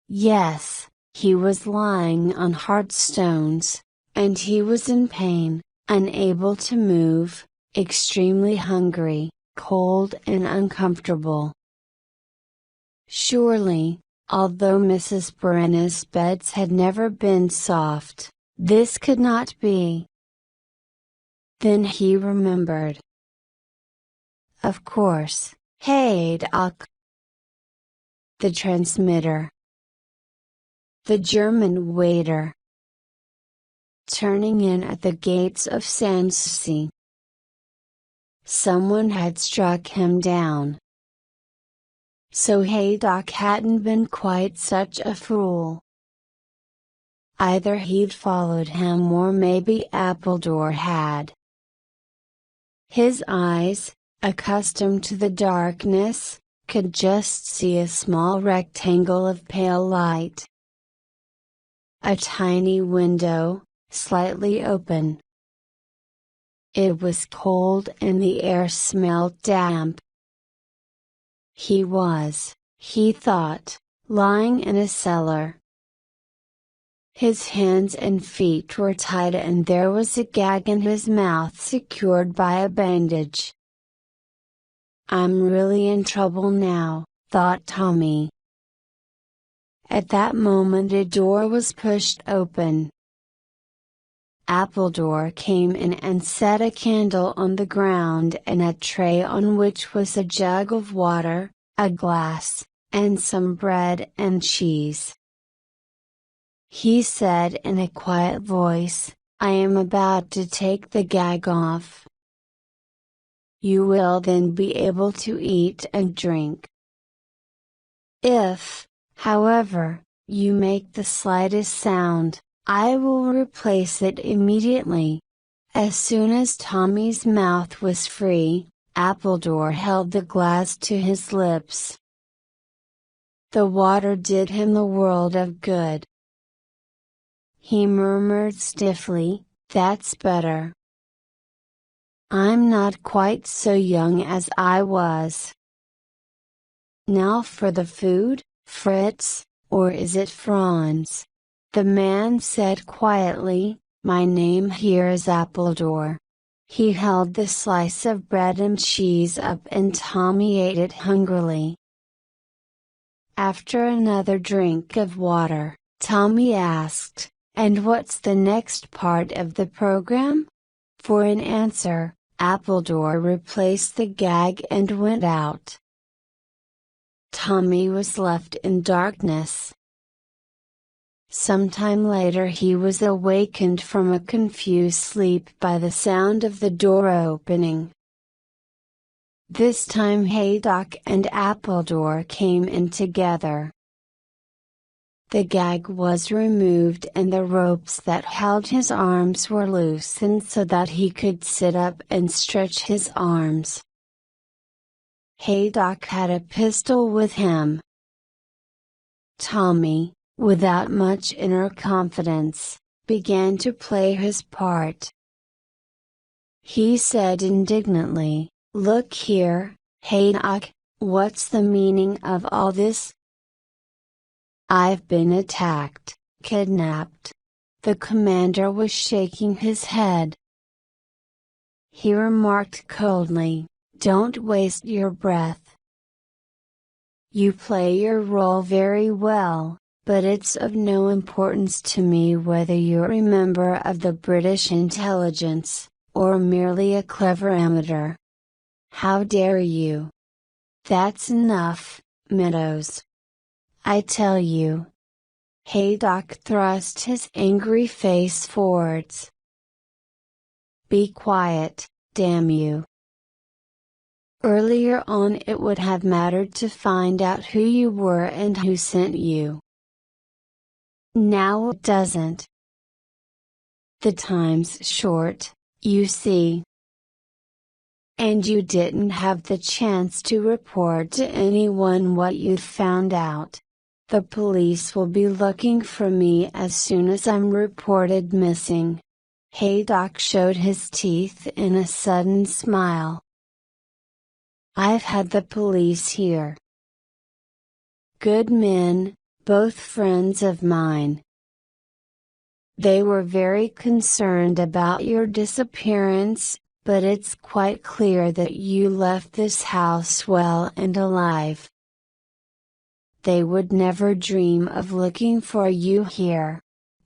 Yes, he was lying on hard stones, and he was in pain, unable to move, extremely hungry, cold and uncomfortable. Surely, although Mrs. Brenna's beds had never been soft, this could not be. Then he remembered. Of course, Haydock. The transmitter. The German waiter. Turning in at the gates of Sanssouci. Someone had struck him down. So Haydock hadn't been quite such a fool. Either he'd followed him or maybe Appledore had. His eyes, accustomed to the darkness, could just see a small rectangle of pale light. A tiny window, slightly open. It was cold and the air smelled damp. He was, he thought, lying in a cellar. His hands and feet were tied and there was a gag in his mouth secured by a bandage. I'm really in trouble now, thought Tommy. At that moment a door was pushed open. Appledore came in and set a candle on the ground and a tray on which was a jug of water, a glass, and some bread and cheese. He said in a quiet voice, I am about to take the gag off. You will then be able to eat and drink. If, however, you make the slightest sound, I will replace it immediately. As soon as Tommy's mouth was free, Appledore held the glass to his lips. The water did him the world of good. He murmured stiffly, that's better. I'm not quite so young as I was. Now for the food, Fritz, or is it Franz? The man said quietly, my name here is Appledore. He held the slice of bread and cheese up and Tommy ate it hungrily. After another drink of water, Tommy asked, and what's the next part of the program? For an answer, Appledore replaced the gag and went out. Tommy was left in darkness. Sometime later he was awakened from a confused sleep by the sound of the door opening. This time Haydock and Appledore came in together. The gag was removed and the ropes that held his arms were loosened so that he could sit up and stretch his arms. Haydock had a pistol with him. Tommy, without much inner confidence, began to play his part. He said indignantly, "Look here, Haydock, what's the meaning of all this?" "I've been attacked, kidnapped." The commander was shaking his head. He remarked coldly, "Don't waste your breath. You play your role very well, but it's of no importance to me whether you're a member of the British intelligence, or merely a clever amateur. How dare you?" "That's enough, Meadows. I tell you." Haydock thrust his angry face forwards. "Be quiet, damn you. Earlier on it would have mattered to find out who you were and who sent you. Now it doesn't. The time's short, you see. And you didn't have the chance to report to anyone what you'd found out. The police will be looking for me as soon as I'm reported missing." Haydock showed his teeth in a sudden smile. "I've had the police here. Good men, both friends of mine. They were very concerned about your disappearance, but it's quite clear that you left this house well and alive. They would never dream of looking for you here.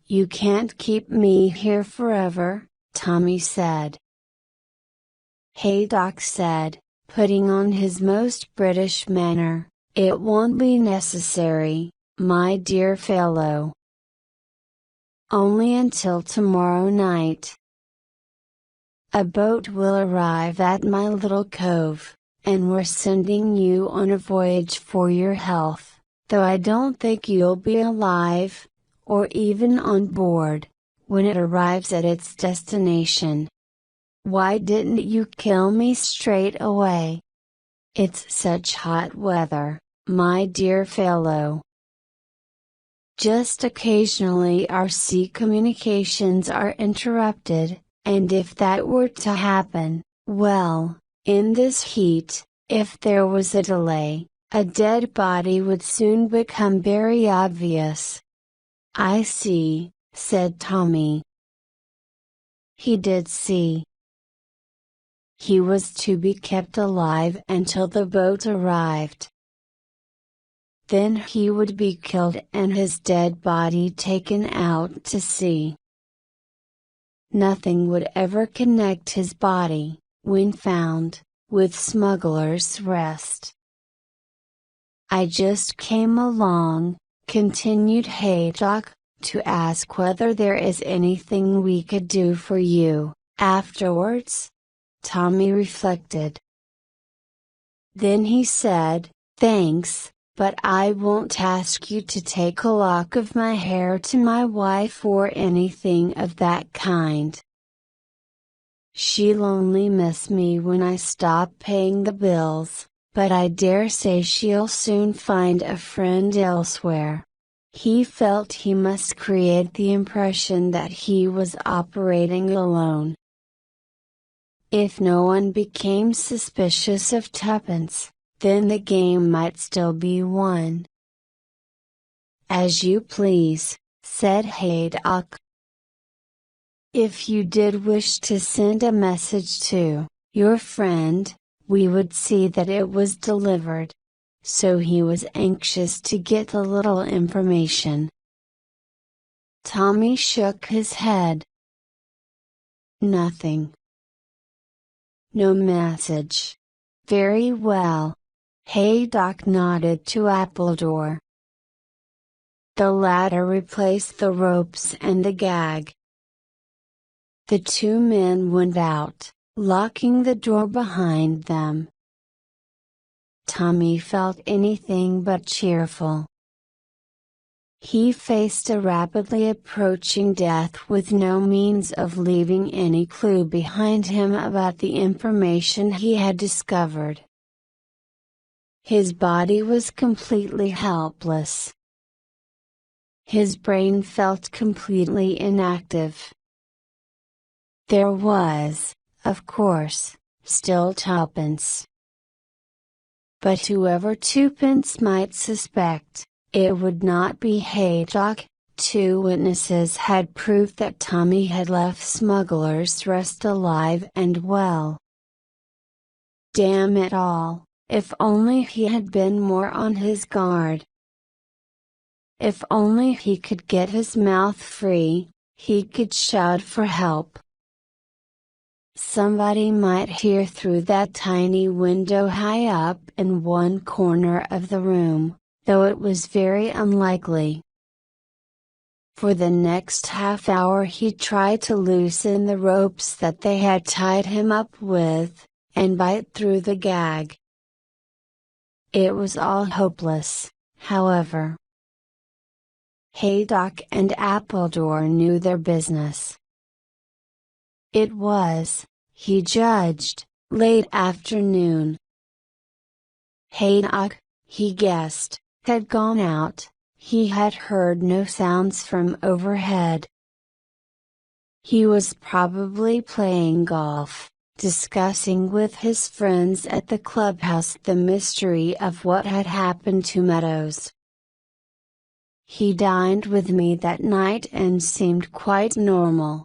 You can't keep me here forever," Tommy said. Haydock said, putting on his most British manner, "It won't be necessary, my dear fellow. Only until tomorrow night. A boat will arrive at my little cove, and we're sending you on a voyage for your health, though I don't think you'll be alive, or even on board, when it arrives at its destination. Why didn't you kill me straight away? It's such hot weather, my dear fellow. Just occasionally our sea communications are interrupted, and if that were to happen, well, in this heat, if there was a delay, a dead body would soon become very obvious." "I see," said Tommy. He did see. He was to be kept alive until the boat arrived. Then he would be killed and his dead body taken out to sea. Nothing would ever connect his body, when found, with Smuggler's Rest. "I just came along," continued Haydock, "to ask whether there is anything we could do for you, afterwards." Tommy reflected. Then he said, "Thanks, but I won't ask you to take a lock of my hair to my wife or anything of that kind. She'll only miss me when I stop paying the bills, but I dare say she'll soon find a friend elsewhere." He felt he must create the impression that he was operating alone. If no one became suspicious of tuppence, then the game might still be won. "As you please," said Haydock. "If you did wish to send a message to your friend, we would see that it was delivered." So he was anxious to get the little information. Tommy shook his head. "Nothing. No message. Very well." Haydock nodded to Appledore. The latter replaced the ropes and the gag. The two men went out, locking the door behind them. Tommy felt anything but cheerful. He faced a rapidly approaching death with no means of leaving any clue behind him about the information he had discovered. His body was completely helpless. His brain felt completely inactive. There was, of course, still twopence. But whoever twopence might suspect, it would not be Haydock. 2 witnesses had proof that Tommy had left Smuggler's Rest alive and well. Damn it all, if only he had been more on his guard. If only he could get his mouth free, he could shout for help. Somebody might hear through that tiny window high up in one corner of the room, though it was very unlikely. For the next half hour he tried to loosen the ropes that they had tied him up with, and bite through the gag. It was all hopeless, however. Haydock and Appledore knew their business. It was, he judged, late afternoon. Haydock, he guessed, had gone out. He had heard no sounds from overhead. He was probably playing golf, discussing with his friends at the clubhouse the mystery of what had happened to Meadows. He dined with me that night and seemed quite normal.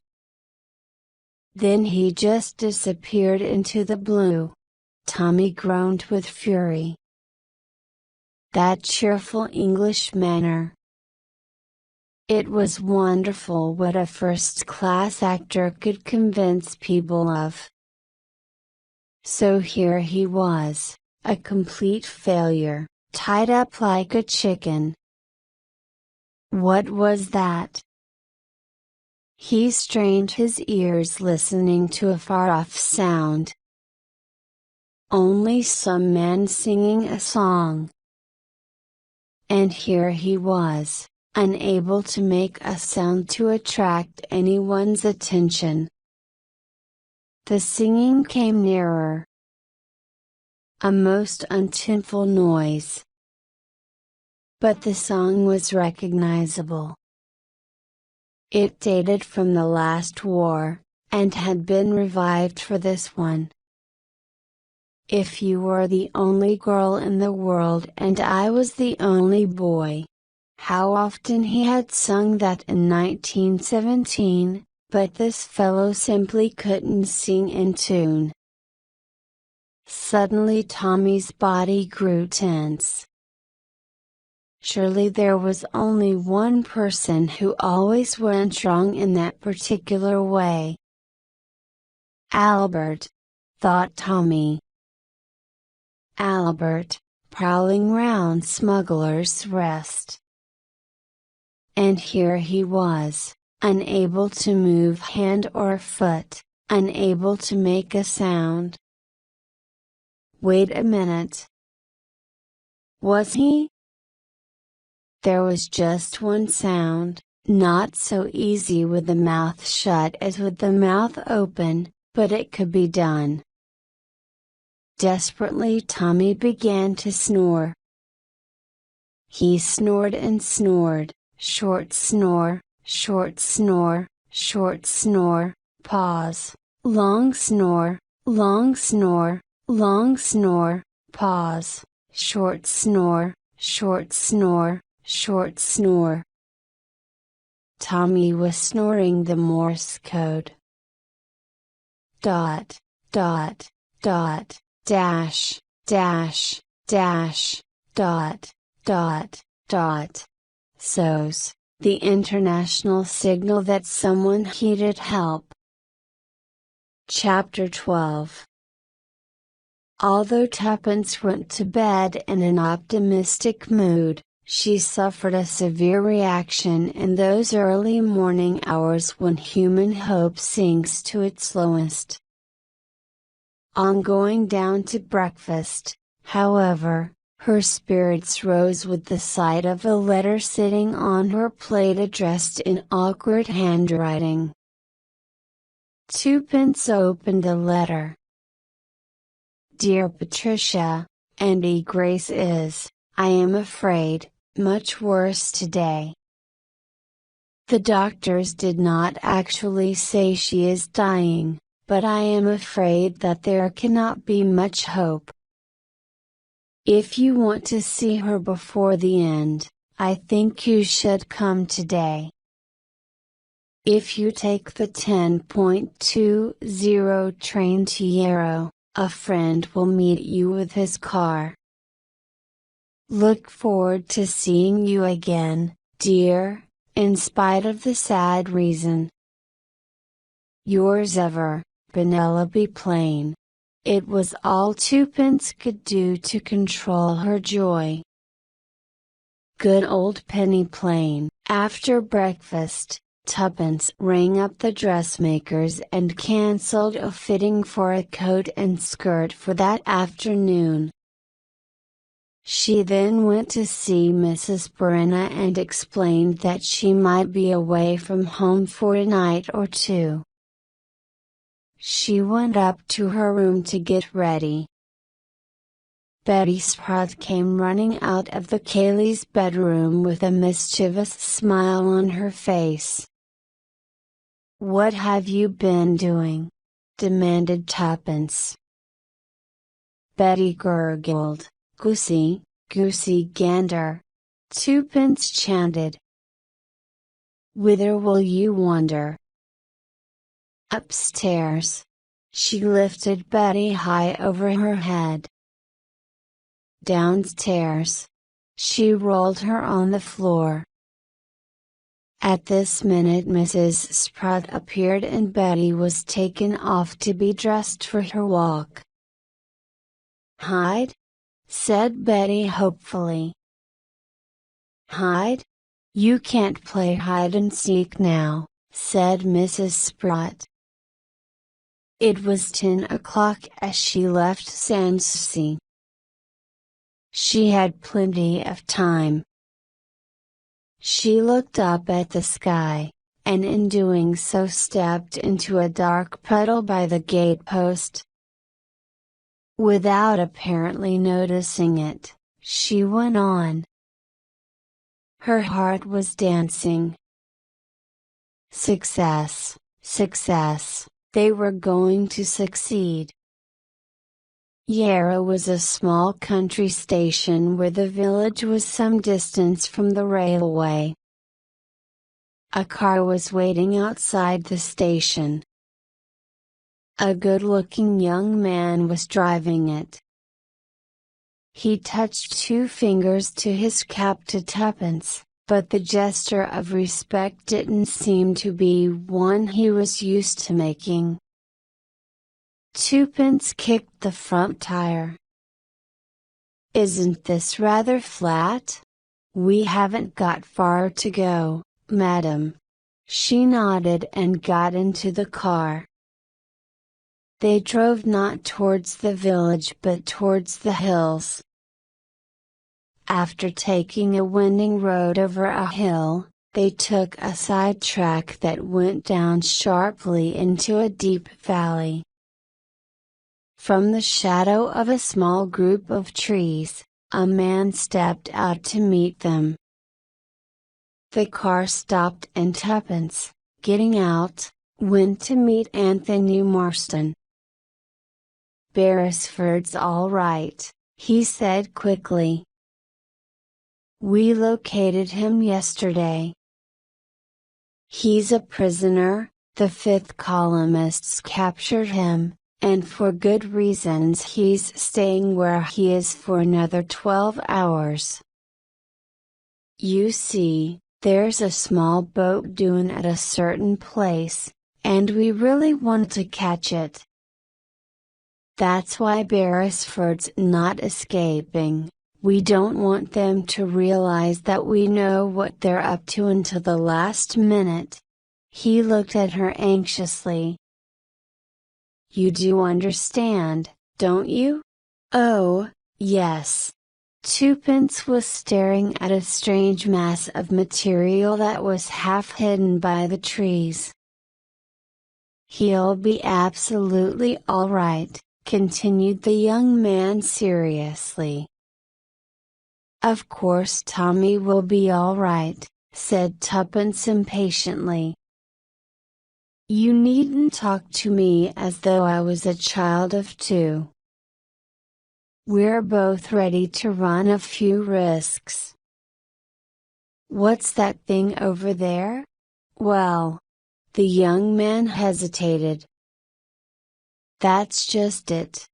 Then he just disappeared into the blue. Tommy groaned with fury. That cheerful English manner. It was wonderful what a first-class actor could convince people of. So here he was, a complete failure, tied up like a chicken. What was that? He strained his ears listening to a far-off sound. Only some man singing a song. And here he was, unable to make a sound to attract anyone's attention. The singing came nearer. A most untuneful noise. But the song was recognizable. It dated from the last war, and had been revived for this one. If you were the only girl in the world and I was the only boy. How often he had sung that in 1917, but this fellow simply couldn't sing in tune. Suddenly Tommy's body grew tense. Surely there was only one person who always went wrong in that particular way. Albert, thought Tommy. Albert, prowling round Smuggler's Rest. And here he was, unable to move hand or foot, unable to make a sound. Wait a minute. Was he? There was just one sound, not so easy with the mouth shut as with the mouth open, but it could be done. Desperately Tommy began to snore. He snored and snored, short snore, short snore, short snore, pause, long snore, long snore, long snore, pause, short snore, short snore, short snore. Tommy was snoring the Morse code. Dot, dot, dot. Dash, dash, dash, dot, dot, dot. SOS, the international signal that someone needed help. Chapter 12. Although Tuppence went to bed in an optimistic mood, she suffered a severe reaction in those early morning hours when human hope sinks to its lowest. On going down to breakfast, however, her spirits rose with the sight of a letter sitting on her plate addressed in awkward handwriting. Twopence opened the letter. Dear Patricia, Auntie Grace is, I am afraid, much worse today. The doctors did not actually say she is dying, but I am afraid that there cannot be much hope. If you want to see her before the end, I think you should come today. If you take the 10.20 train to Yarrow, a friend will meet you with his car. Look forward to seeing you again, dear, in spite of the sad reason. Yours ever, Penelope Plain. It was all Twopence could do to control her joy. Good old Penny Plain. After breakfast, Twopence rang up the dressmakers and cancelled a fitting for a coat and skirt for that afternoon. She then went to see Mrs. Brenna and explained that she might be away from home for a night or two. She went up to her room to get ready. Betty Sprott came running out of the Cayleys' bedroom with a mischievous smile on her face. "What have you been doing?" demanded Twopence. Betty gurgled. "Goosey, goosey gander," Twopence chanted. "Whither will you wander?" "Upstairs." She lifted Betty high over her head. "Downstairs." She rolled her on the floor. At this minute Mrs. Sprott appeared and Betty was taken off to be dressed for her walk. "Hide?" said Betty hopefully. "Hide? You can't play hide and seek now," said Mrs. Sprott. It was 10 o'clock as she left Sanssouci. She had plenty of time. She looked up at the sky, and in doing so stepped into a dark puddle by the gatepost. Without apparently noticing it, she went on. Her heart was dancing. Success, success, they were going to succeed. Yarrow was a small country station where the village was some distance from the railway. A car was waiting outside the station. A good-looking young man was driving it. He touched 2 fingers to his cap to Twopence, but the gesture of respect didn't seem to be one he was used to making. Twopence kicked the front tire. "Isn't this rather flat? We haven't got far to go, madam." She nodded and got into the car. They drove not towards the village but towards the hills. After taking a winding road over a hill, they took a side track that went down sharply into a deep valley. From the shadow of a small group of trees, a man stepped out to meet them. The car stopped and Twopence, getting out, went to meet Anthony Marston. "Beresford's all right," he said quickly. "We located him yesterday. He's a prisoner, the 5th columnists captured him, and for good reasons he's staying where he is for another 12 hours. You see, there's a small boat due at a certain place, and we really want to catch it. That's why Beresford's not escaping. We don't want them to realize that we know what they're up to until the last minute." He looked at her anxiously. "You do understand, don't you?" "Oh, yes." Twopence was staring at a strange mass of material that was half hidden by the trees. "He'll be absolutely all right," continued the young man seriously. "Of course Tommy will be all right," said Twopence impatiently. You needn't talk to me as though I was a child of 2. We're both ready to run a few risks. What's that thing over there? Well, the young man hesitated. That's just it.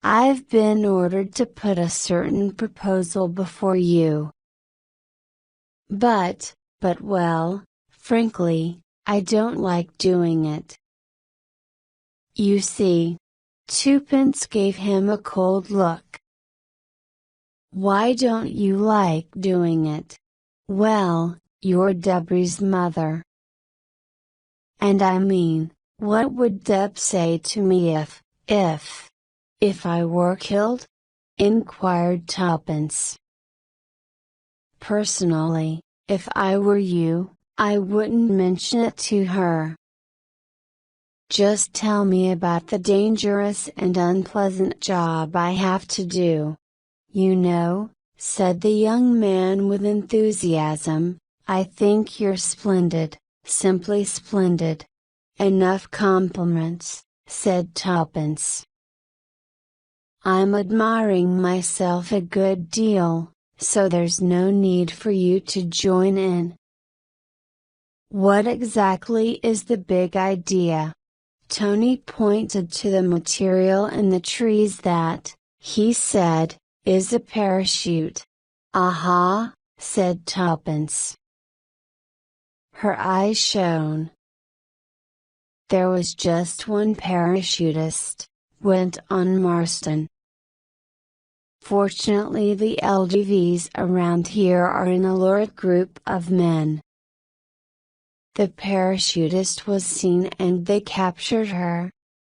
I've been ordered to put a certain proposal before you. But well, frankly, I don't like doing it. You see. Twopence gave him a cold look. Why don't you like doing it? Well, you're Deborah's mother. And I mean, what would Deb say to me if I were killed? Inquired Twopence. Personally, if I were you, I wouldn't mention it to her. Just tell me about the dangerous and unpleasant job I have to do. You know, said the young man with enthusiasm, I think you're splendid, simply splendid. Enough compliments, said Twopence. I'm admiring myself a good deal, so there's no need for you to join in. What exactly is the big idea? Tony pointed to the material in the trees that, he said, is a parachute. Aha, said Twopence. Her eyes shone. There was just one parachutist, went on Marston. Fortunately the LDVs around here are an alert group of men. The parachutist was seen and they captured her.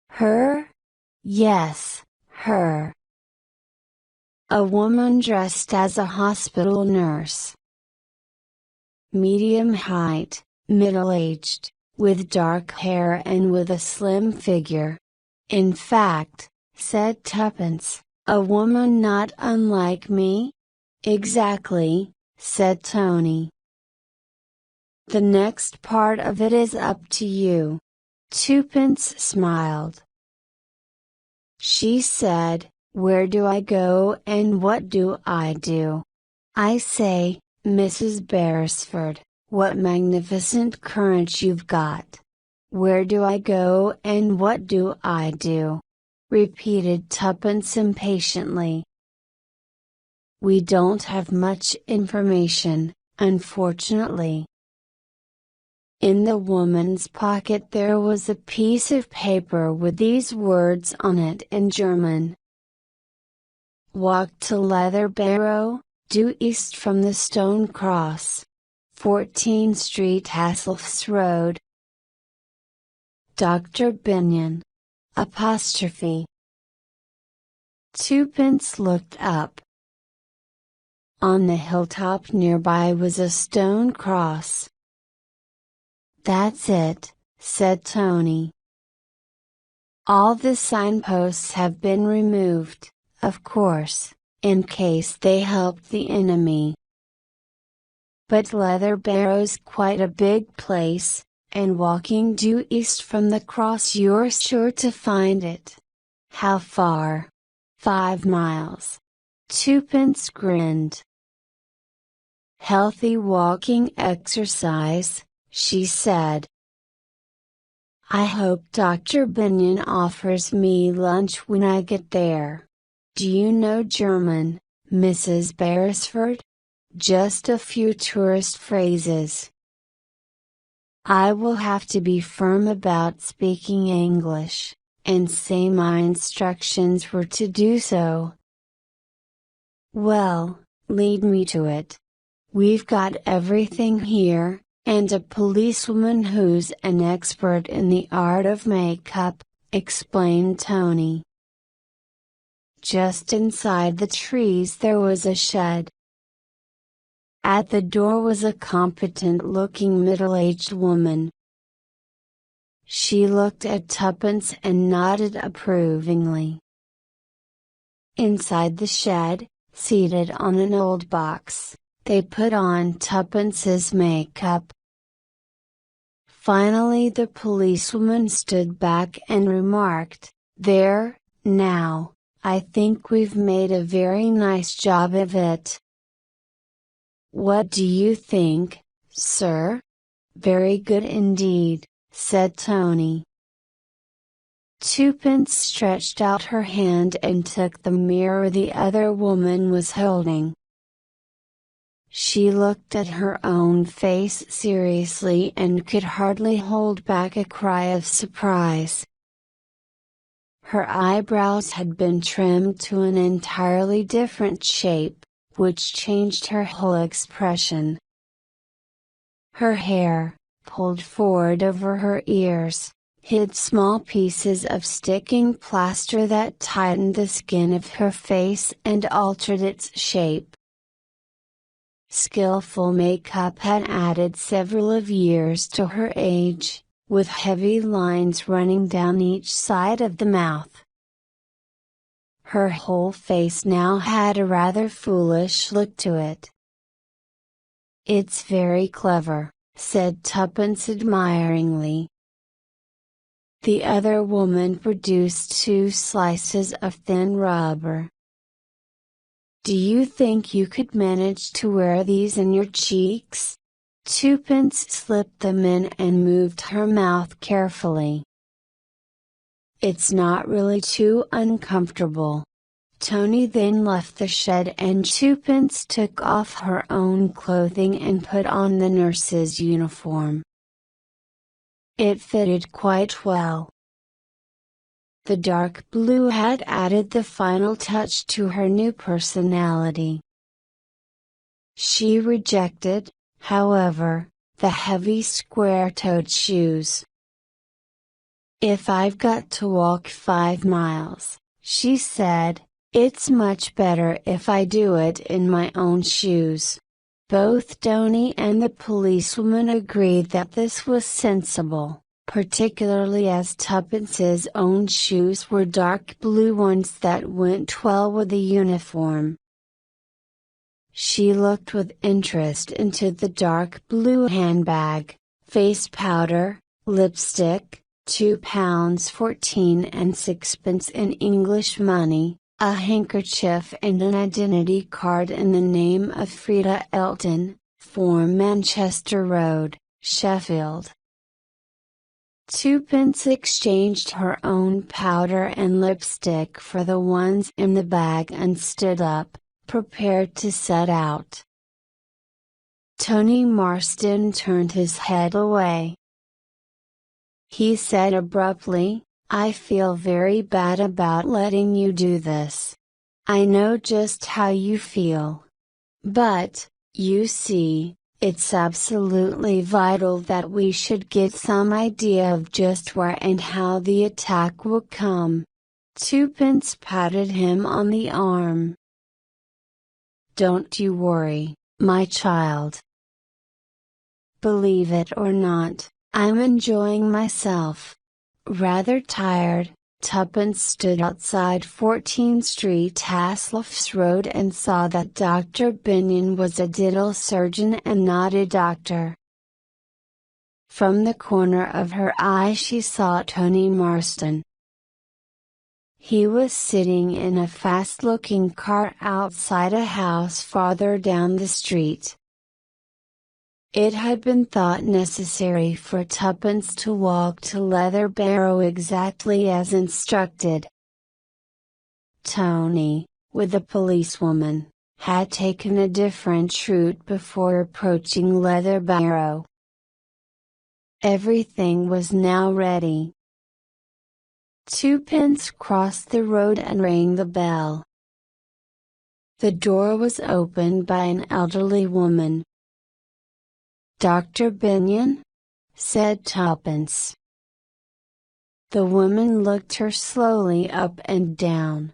Her? Yes, her. A woman dressed as a hospital nurse. Medium height, middle-aged, with dark hair and with a slim figure. In fact, said Twopence, a woman not unlike me? Exactly, said Tony. The next part of it is up to you. Twopence smiled. She said, where do I go and what do I do? I say, Mrs. Beresford, what magnificent courage you've got. Where do I go and what do I do? Repeated Twopence impatiently. We don't have much information, unfortunately. In the woman's pocket there was a piece of paper with these words on it in German. Walk to Leather Barrow, due east from the Stone Cross. 14 Street Hasselhus Road. Dr. Benyon. Apostrophe. Twopence looked up. On the hilltop nearby was a stone cross. That's it, said Tony. All the signposts have been removed, of course, in case they helped the enemy. But Leather Barrow's quite a big place, and walking due east from the cross you're sure to find it. How far? 5 miles. Twopence grinned. Healthy walking exercise, she said. I hope Dr. Benyon offers me lunch when I get there. Do you know German, Mrs. Beresford? Just a few tourist phrases. I will have to be firm about speaking English, and say my instructions were to do so. Well, lead me to it. We've got everything here, and a policewoman who's an expert in the art of makeup, explained Tony. Just inside the trees there was a shed. At the door was a competent-looking middle-aged woman. She looked at Twopence and nodded approvingly. Inside the shed, seated on an old box, they put on Twopence's makeup. Finally the policewoman stood back and remarked, "There, now, I think we've made a very nice job of it. What do you think, sir?" "Very good indeed," said Tony. Twopence stretched out her hand and took the mirror the other woman was holding. She looked at her own face seriously and could hardly hold back a cry of surprise. Her eyebrows had been trimmed to an entirely different shape, which changed her whole expression. Her hair, pulled forward over her ears, hid small pieces of sticking plaster that tightened the skin of her face and altered its shape. Skillful makeup had added several of years to her age, with heavy lines running down each side of the mouth. Her whole face now had a rather foolish look to it. "It's very clever," said Tuppence admiringly. The other woman produced 2 slices of thin rubber. "Do you think you could manage to wear these in your cheeks?" Twopence slipped them in and moved her mouth carefully. "It's not really too uncomfortable." Tony then left the shed and Twopence took off her own clothing and put on the nurse's uniform. It fitted quite well. The dark blue had added the final touch to her new personality. She rejected, however, the heavy square-toed shoes. "If I've got to walk 5 miles, she said, "it's much better if I do it in my own shoes." Both Tony and the policewoman agreed that this was sensible, particularly as Tuppence's own shoes were dark blue ones that went well with the uniform. She looked with interest into the dark blue handbag, face powder, lipstick, £2 14 and sixpence in English money, a handkerchief and an identity card in the name of Frida Elton, 4 Manchester Road, Sheffield. Twopence exchanged her own powder and lipstick for the ones in the bag and stood up, prepared to set out. Tony Marston turned his head away. He said abruptly, "I feel very bad about letting you do this. I know just how you feel. But, you see, it's absolutely vital that we should get some idea of just where and how the attack will come." Twopence patted him on the arm. "Don't you worry, my child. Believe it or not, I'm enjoying myself. Rather tired." Tuppence stood outside 14th Street Hasloff's Road and saw that Dr. Benyon was a dental surgeon and not a doctor. From the corner of her eye she saw Tony Marston. He was sitting in a fast-looking car outside a house farther down the street. It had been thought necessary for Tuppence to walk to Leather Barrow exactly as instructed. Tony, with the policewoman, had taken a different route before approaching Leather Barrow. Everything was now ready. Twopence crossed the road and rang the bell. The door was opened by an elderly woman. "Dr. Benyon?" said Tuppence. The woman looked her slowly up and down.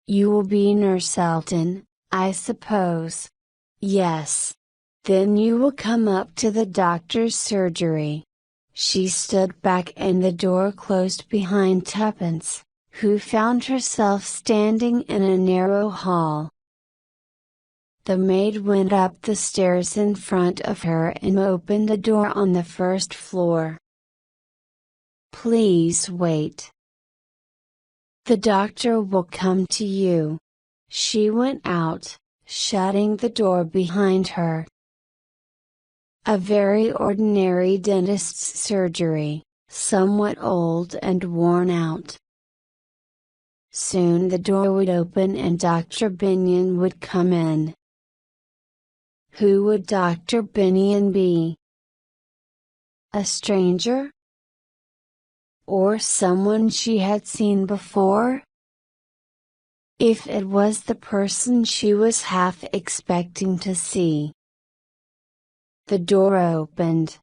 "You will be Nurse Elton, I suppose?" "Yes. Then you will come up to the doctor's surgery." She stood back and the door closed behind Tuppence, who found herself standing in a narrow hall. The maid went up the stairs in front of her and opened the door on the first floor. "Please wait. The doctor will come to you." She went out, shutting the door behind her. A very ordinary dentist's surgery, somewhat old and worn out. Soon the door would open and Dr. Binion would come in. Who would Dr. Binion be? A stranger? Or someone she had seen before? If it was the person she was half expecting to see. The door opened.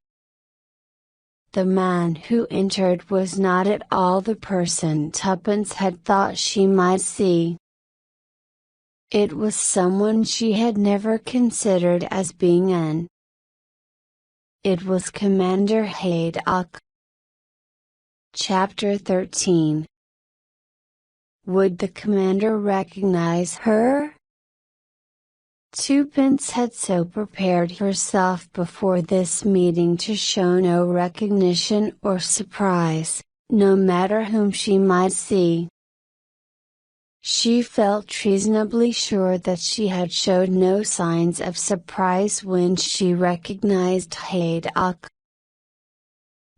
The man who entered was not at all the person Tuppence had thought she might see. It was someone she had never considered as being in. It was Commander Haydock. Chapter 13. Would the commander recognize her? Tuppence had so prepared herself before this meeting to show no recognition or surprise, no matter whom she might see. She felt reasonably sure that she had showed no signs of surprise when she recognized Haydock.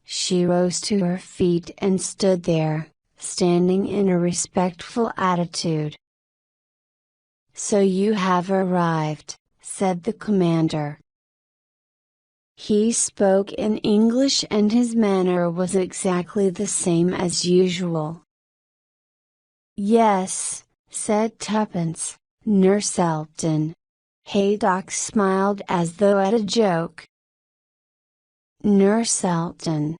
She rose to her feet and stood there, standing in a respectful attitude. "So you have arrived," said the commander. He spoke in English and his manner was exactly the same as usual. "Yes," said Tuppence, "Nurse Elton." Haydock smiled as though at a joke. "Nurse Elton.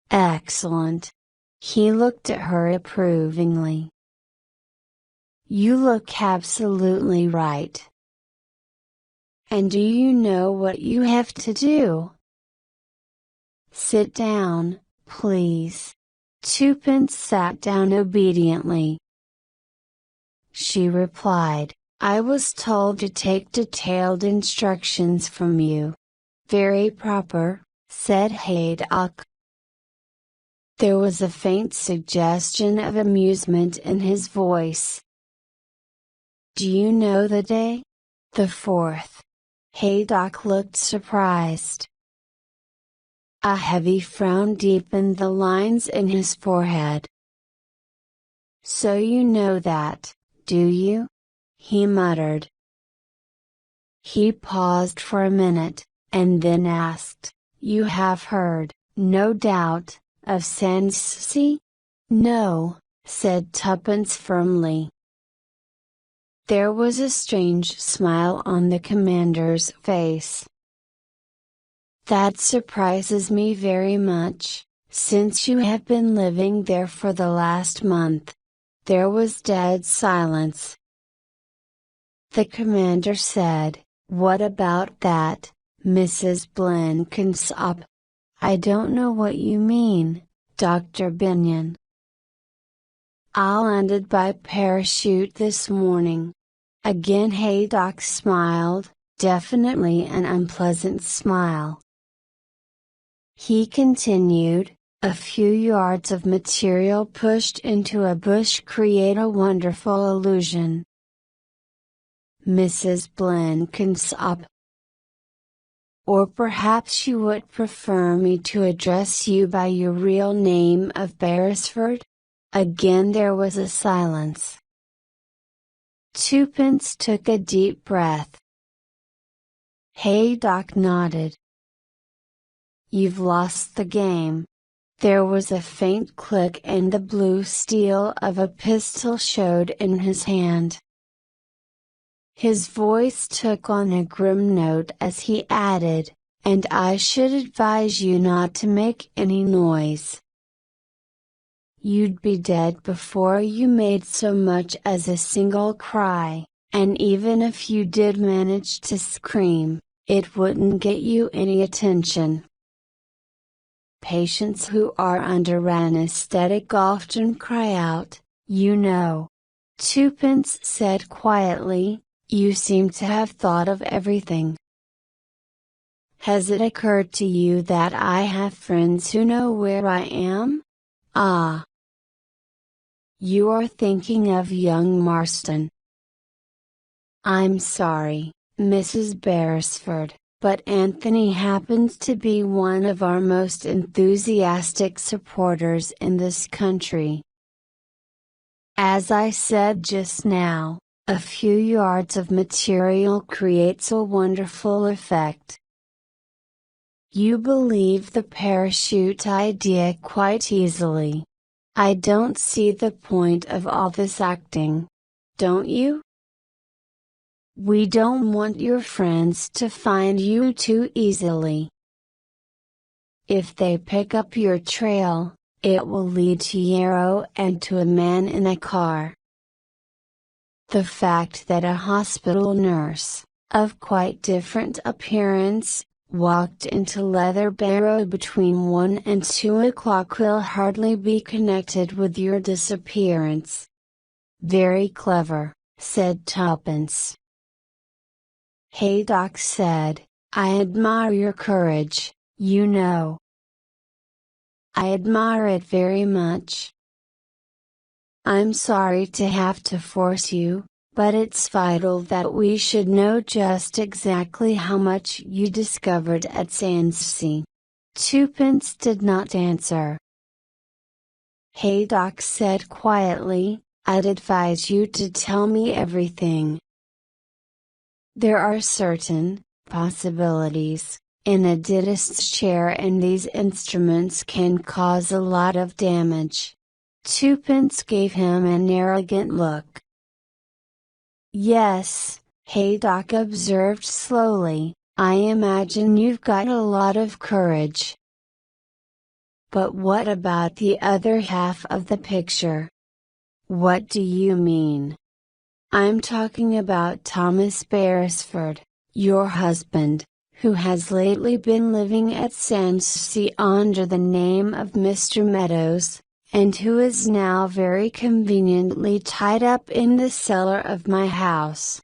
Excellent." He looked at her approvingly. "You look absolutely right. And do you know what you have to do?" "Sit down, please." Tuppence sat down obediently. She replied, "I was told to take detailed instructions from you." "Very proper," said Haydock. There was a faint suggestion of amusement in his voice. "Do you know the day?" "The 4th. Haydock looked surprised. A heavy frown deepened the lines in his forehead. "So you know that, do you?" he muttered. He paused for a minute, and then asked, "You have heard, no doubt, of Sanssouci?" "No," said Tuppence firmly. There was a strange smile on the commander's face. "That surprises me very much, since you have been living there for the last month." There was dead silence. The commander said, "What about that, Mrs. Blenkinsop?" "I don't know what you mean, Dr. Binion." "I landed by parachute this morning." Again Haydock smiled, definitely an unpleasant smile. He continued, "A few yards of material pushed into a bush create a wonderful illusion." "Mrs. Blenkinsop. Or perhaps you would prefer me to address you by your real name of Beresford?" Again there was a silence. Tuppence took a deep breath. Haydock nodded. "You've lost the game." There was a faint click and the blue steel of a pistol showed in his hand. His voice took on a grim note as he added, "And I should advise you not to make any noise. You'd be dead before you made so much as a single cry, and even if you did manage to scream, it wouldn't get you any attention." Patients who are under anesthetic often cry out, you know. Tuppence said quietly, You seem to have thought of everything. Has it occurred to you that I have friends who know where I am? Ah. You are thinking of young Marston. I'm sorry, Mrs. Beresford, but Anthony happens to be one of our most enthusiastic supporters in this country. As I said just now, a few yards of material creates a wonderful effect. You believe the parachute idea quite easily. I don't see the point of all this acting. Don't you? We don't want your friends to find you too easily. If they pick up your trail, it will lead to Yarrow and to a man in a car. The fact that a hospital nurse, of quite different appearance, walked into Leather Barrow between 1 and 2 o'clock will hardly be connected with your disappearance. Very clever, said Tuppence. Haydock said, I admire your courage, you know. I admire it very much. I'm sorry to have to force you, but it's vital that we should know just exactly how much you discovered at Sandsea. Tuppence did not answer. Haydock said quietly, I'd advise you to tell me everything. There are certain possibilities in a dentist's chair, and these instruments can cause a lot of damage. Tuppence gave him an arrogant look. Yes, Haydock observed slowly, I imagine you've got a lot of courage. But what about the other half of the picture? What do you mean? I'm talking about Thomas Beresford, your husband, who has lately been living at Sandsea under the name of Mr. Meadows, and who is now very conveniently tied up in the cellar of my house.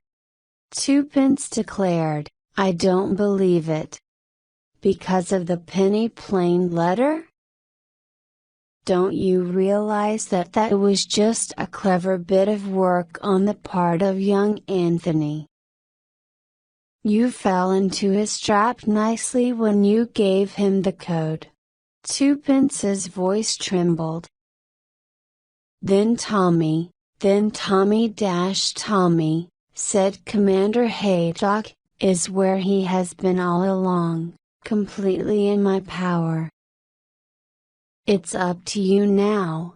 Tuppence declared, I don't believe it. Because of the penny plain letter? Don't you realize that that was just a clever bit of work on the part of young Anthony? You fell into his trap nicely when you gave him the code. Tuppence's voice trembled. Then Tommy, Tommy, said Commander Haydock, is where he has been all along, completely in my power. It's up to you now.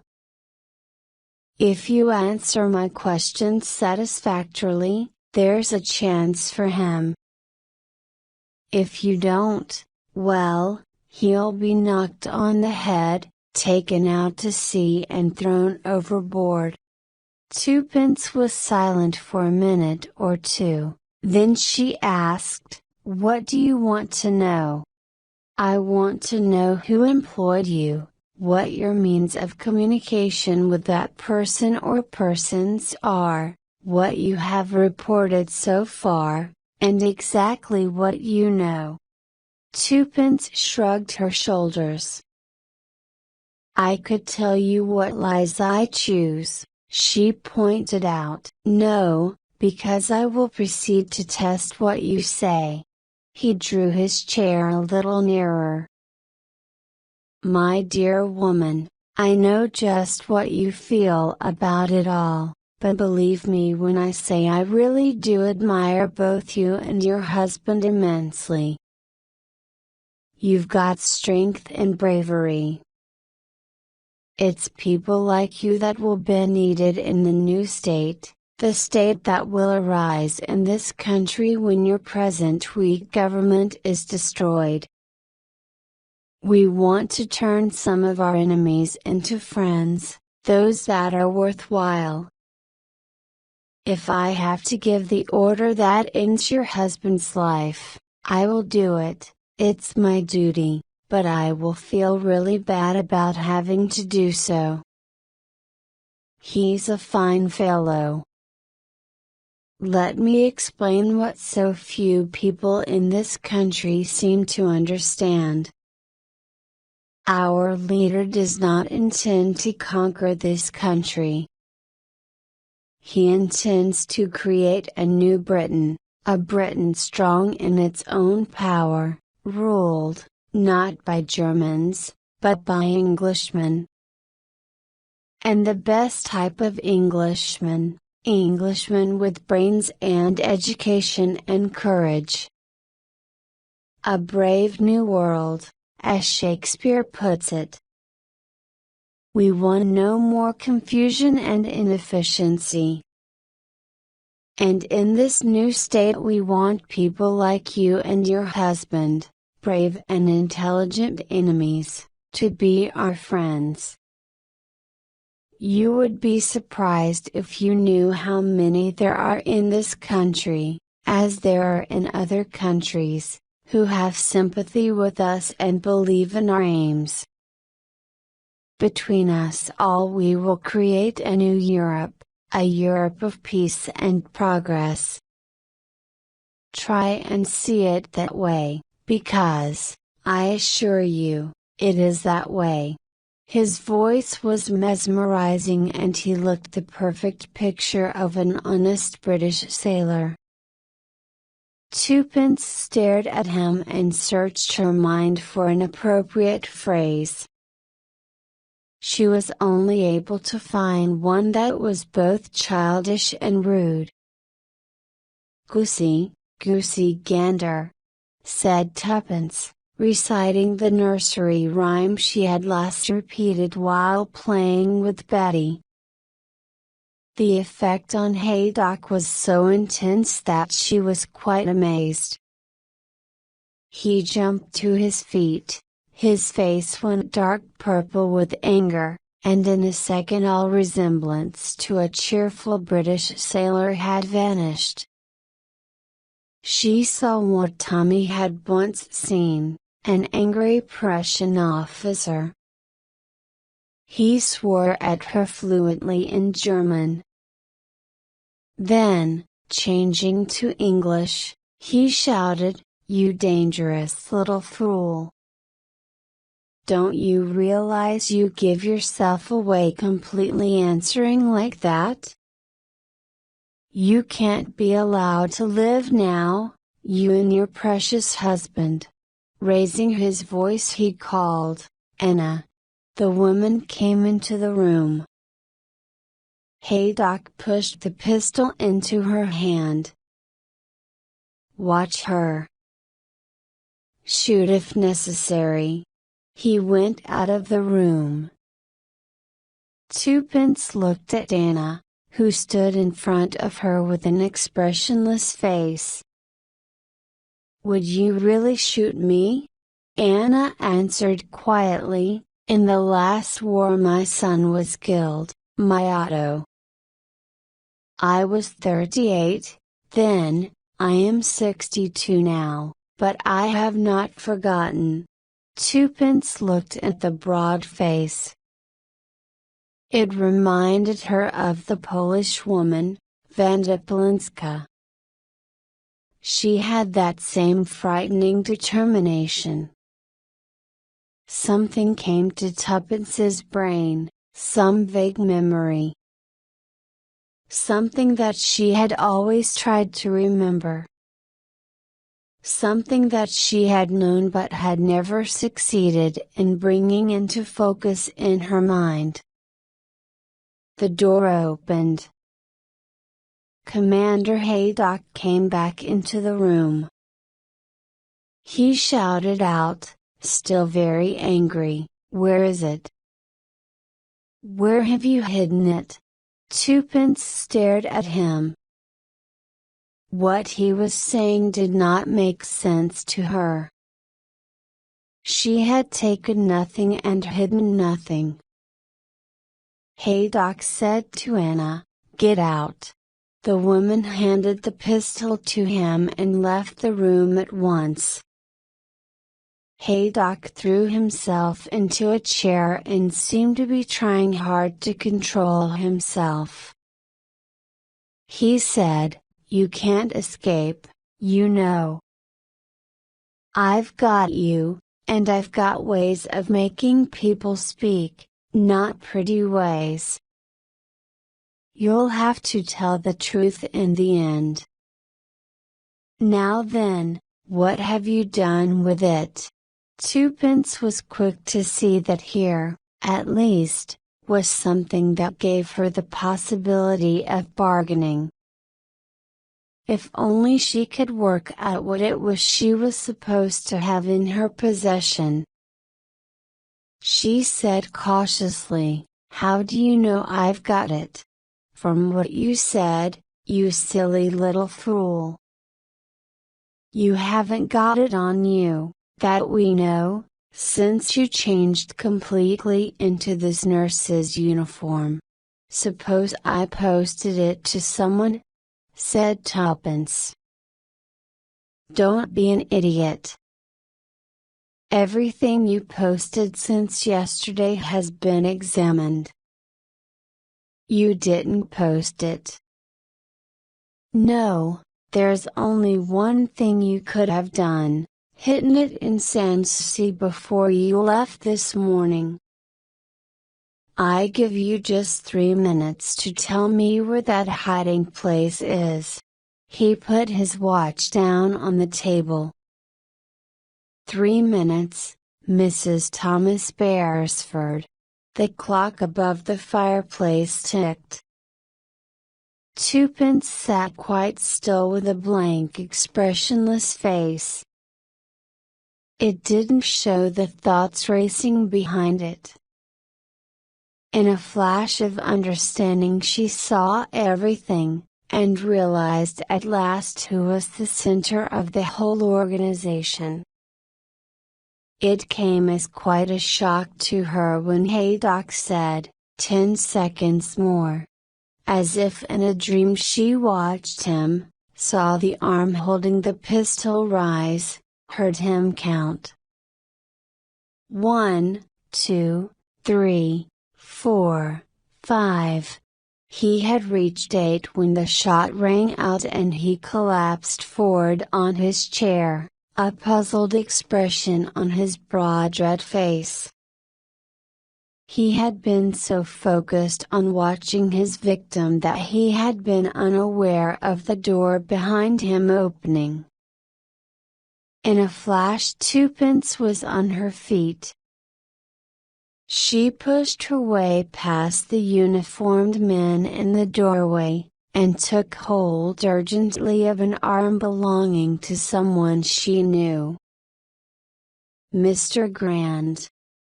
If you answer my questions satisfactorily, there's a chance for him. If you don't, well, he'll be knocked on the head, taken out to sea and thrown overboard. Tuppence was silent for a minute or two, then she asked, What do you want to know? I want to know who employed you, what your means of communication with that person or persons are, what you have reported so far, and exactly what you know. Tuppence shrugged her shoulders. I could tell you what lies I choose, she pointed out. No, because I will proceed to test what you say. He drew his chair a little nearer. My dear woman, I know just what you feel about it all, but believe me when I say I really do admire both you and your husband immensely. You've got strength and bravery. It's people like you that will be needed in the new state, the state that will arise in this country when your present weak government is destroyed. We want to turn some of our enemies into friends, those that are worthwhile. If I have to give the order that ends your husband's life, I will do it, it's my duty, but I will feel really bad about having to do so. He's a fine fellow. Let me explain what so few people in this country seem to understand. Our leader does not intend to conquer this country. He intends to create a new Britain, a Britain strong in its own power, ruled, not by Germans, but by Englishmen. And the best type of Englishman, Englishmen with brains and education and courage. A brave new world, as Shakespeare puts it. We want no more confusion and inefficiency. And in this new state we want people like you and your husband, brave and intelligent enemies, to be our friends. You would be surprised if you knew how many there are in this country, as there are in other countries, who have sympathy with us and believe in our aims. Between us all we will create a new Europe, a Europe of peace and progress. Try and see it that way, because, I assure you, it is that way. His voice was mesmerizing and he looked the perfect picture of an honest British sailor. Twopence stared at him and searched her mind for an appropriate phrase. She was only able to find one that was both childish and rude. "Goosey, goosey gander," said Twopence, reciting the nursery rhyme she had last repeated while playing with Betty. The effect on Haydock was so intense that she was quite amazed. He jumped to his feet. His face went dark purple with anger, and in a second all resemblance to a cheerful British sailor had vanished. She saw what Tommy had once seen, an angry Prussian officer. He swore at her fluently in German. Then, changing to English, he shouted, "You dangerous little fool! Don't you realize you give yourself away completely answering like that? You can't be allowed to live now, you and your precious husband." Raising his voice he called, "Anna!" The woman came into the room. Haydock pushed the pistol into her hand. "Watch her. Shoot if necessary." He went out of the room. Twopence looked at Anna, who stood in front of her with an expressionless face. "Would you really shoot me?" Anna answered quietly, "In the last war my son was killed, my Otto. I was 38, then, I am 62 now, but I have not forgotten." Twopence looked at the broad face. It reminded her of the Polish woman, Wandapolinska. She had that same frightening determination. Something came to Twopence's brain, some vague memory. Something that she had always tried to remember. Something that she had known but had never succeeded in bringing into focus in her mind. The door opened. Commander Haydock came back into the room. He shouted out, still very angry, "Where is it? Where have you hidden it?" Twopence stared at him. What he was saying did not make sense to her. She had taken nothing and hidden nothing. Haydock said to Anna, "Get out." The woman handed the pistol to him and left the room at once. Haydock threw himself into a chair and seemed to be trying hard to control himself. He said, You can't escape, you know. I've got you, and I've got ways of making people speak, not pretty ways. You'll have to tell the truth in the end. Now then, what have you done with it? Twopence was quick to see that here, at least, was something that gave her the possibility of bargaining. If only she could work out what it was she was supposed to have in her possession. She said cautiously, "How do you know I've got it?" "From what you said, you silly little fool. You haven't got it on you, that we know, since you changed completely into this nurse's uniform. Suppose I posted it to someone?" said Twopence. "Don't be an idiot. Everything you posted since yesterday has been examined." "You didn't post it." "No, there's only one thing you could have done, hidden it in Sanssouci before you left this morning. I give you just 3 minutes to tell me where that hiding place is." He put his watch down on the table. 3 minutes, Mrs. Thomas Beresford. The clock above the fireplace ticked. Twopence sat quite still with a blank expressionless face. It didn't show the thoughts racing behind it. In a flash of understanding she saw everything, and realized at last who was the center of the whole organization. It came as quite a shock to her when Haydock said, 10 seconds more. As if in a dream she watched him, saw the arm holding the pistol rise, heard him count. 1, 2, 3, 4, 5. He had reached 8 when the shot rang out and he collapsed forward on his chair, a puzzled expression on his broad red face. He had been so focused on watching his victim that he had been unaware of the door behind him opening. In a flash Twopence was on her feet. She pushed her way past the uniformed men in the doorway, and took hold urgently of an arm belonging to someone she knew. "Mr. Grand."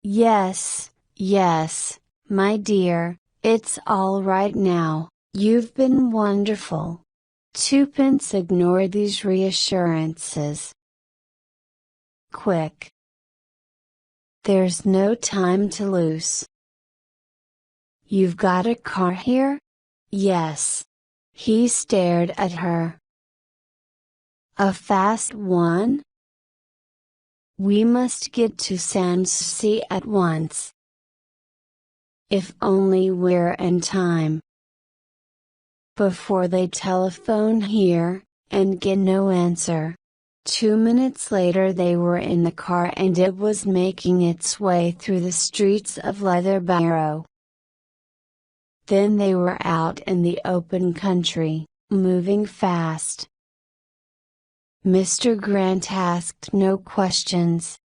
"Yes, yes, my dear, it's all right now, you've been wonderful." Twopence ignored these reassurances. "Quick. There's no time to lose. You've got a car here?" "Yes." He stared at her. "A fast one?" "We must get to Sanssouci at once. If only we're in time. Before they telephone here, and get no answer." 2 minutes later they were in the car and it was making its way through the streets of Leatherbarrow. Then they were out in the open country, moving fast. Mr. Grant asked no questions.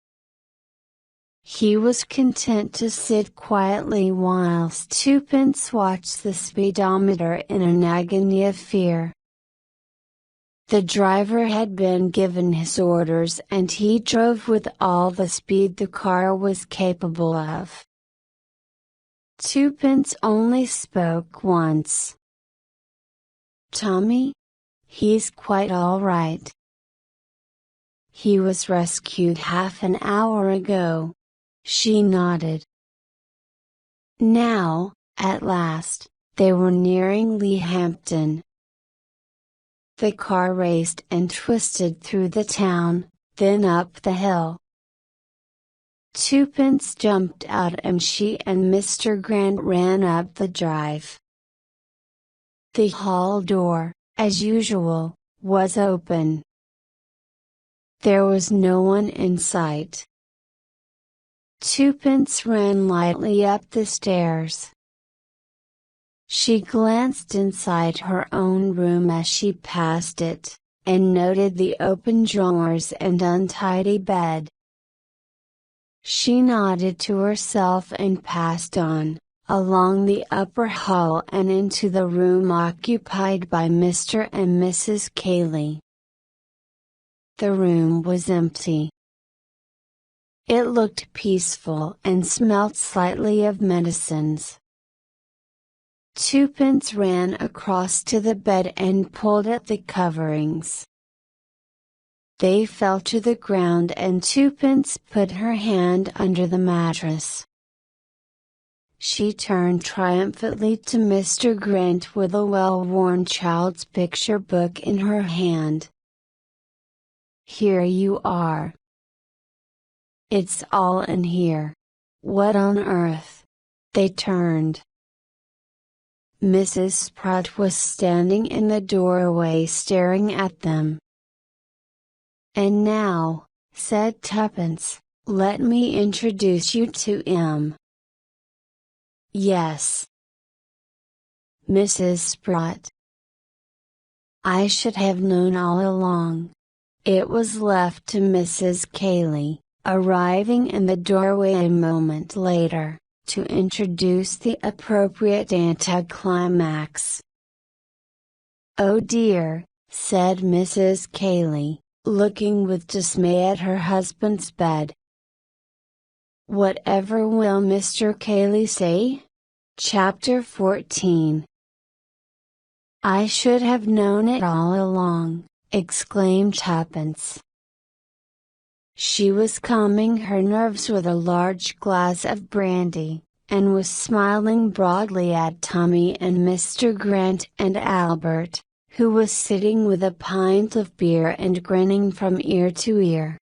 He was content to sit quietly whilst Twopence watched the speedometer in an agony of fear. The driver had been given his orders and he drove with all the speed the car was capable of. Twopence only spoke once. "Tommy? He's quite all right. He was rescued half an hour ago." She nodded. Now, at last, they were nearing Leahampton. The car raced and twisted through the town, then up the hill. Twopence jumped out and she and Mr. Grant ran up the drive. The hall door, as usual, was open. There was no one in sight. Twopence ran lightly up the stairs. She glanced inside her own room as she passed it, and noted the open drawers and untidy bed. She nodded to herself and passed on, along the upper hall and into the room occupied by Mr. and Mrs. Cayley. The room was empty. It looked peaceful and smelt slightly of medicines. Twopence ran across to the bed and pulled at the coverings. They fell to the ground and Twopence put her hand under the mattress. She turned triumphantly to Mr. Grant with a well-worn child's picture book in her hand. "Here you are. It's all in here. What on earth?" They turned. Mrs. Spratt was standing in the doorway staring at them. "And now," said Twopence, "let me introduce you to M." "Yes. Mrs. Spratt. I should have known all along." It was left to Mrs. Cayley, arriving in the doorway a moment later, to introduce the appropriate anticlimax. "Oh dear," said Mrs. Cayley, looking with dismay at her husband's bed. "Whatever will Mr. Cayley say?" Chapter 14. "I should have known it all along," exclaimed Twopence. She was calming her nerves with a large glass of brandy, and was smiling broadly at Tommy and Mr. Grant and Albert, who was sitting with a pint of beer and grinning from ear to ear.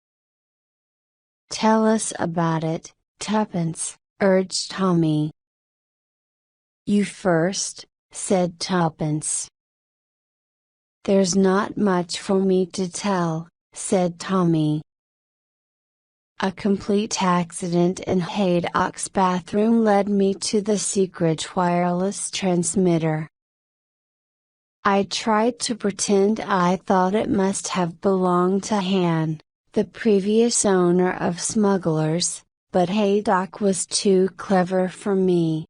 "Tell us about it, Twopence," urged Tommy. "You first," said Twopence. "There's not much for me to tell," said Tommy. "A complete accident in Haydock's bathroom led me to the secret wireless transmitter. I tried to pretend I thought it must have belonged to Han, the previous owner of Smugglers, but Haydock was too clever for me."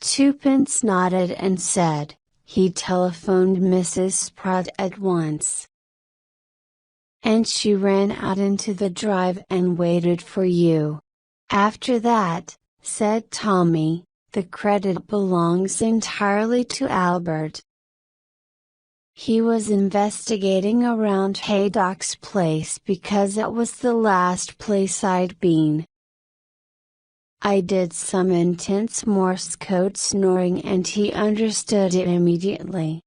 Twopence nodded and said, "He telephoned Mrs. Spratt at once. And she ran out into the drive and waited for you." "After that," said Tommy, "the credit belongs entirely to Albert. He was investigating around Haydock's place because it was the last place I'd been. I did some intense Morse code snoring and he understood it immediately.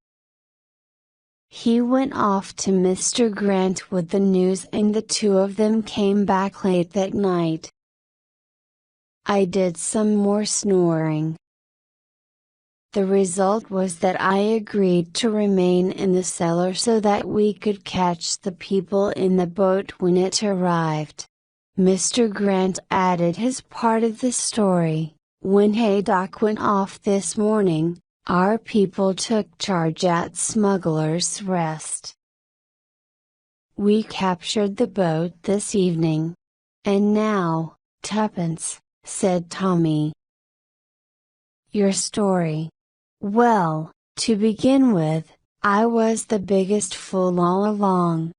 He went off to Mr. Grant with the news and the two of them came back late that night. I did some more snoring. The result was that I agreed to remain in the cellar so that we could catch the people in the boat when it arrived." Mr. Grant added his part of the story. "When Haydock went off this morning, our people took charge at Smugglers' Rest. We captured the boat this evening. And now, Twopence," said Tommy. "Your story. Well, to begin with, I was the biggest fool all along.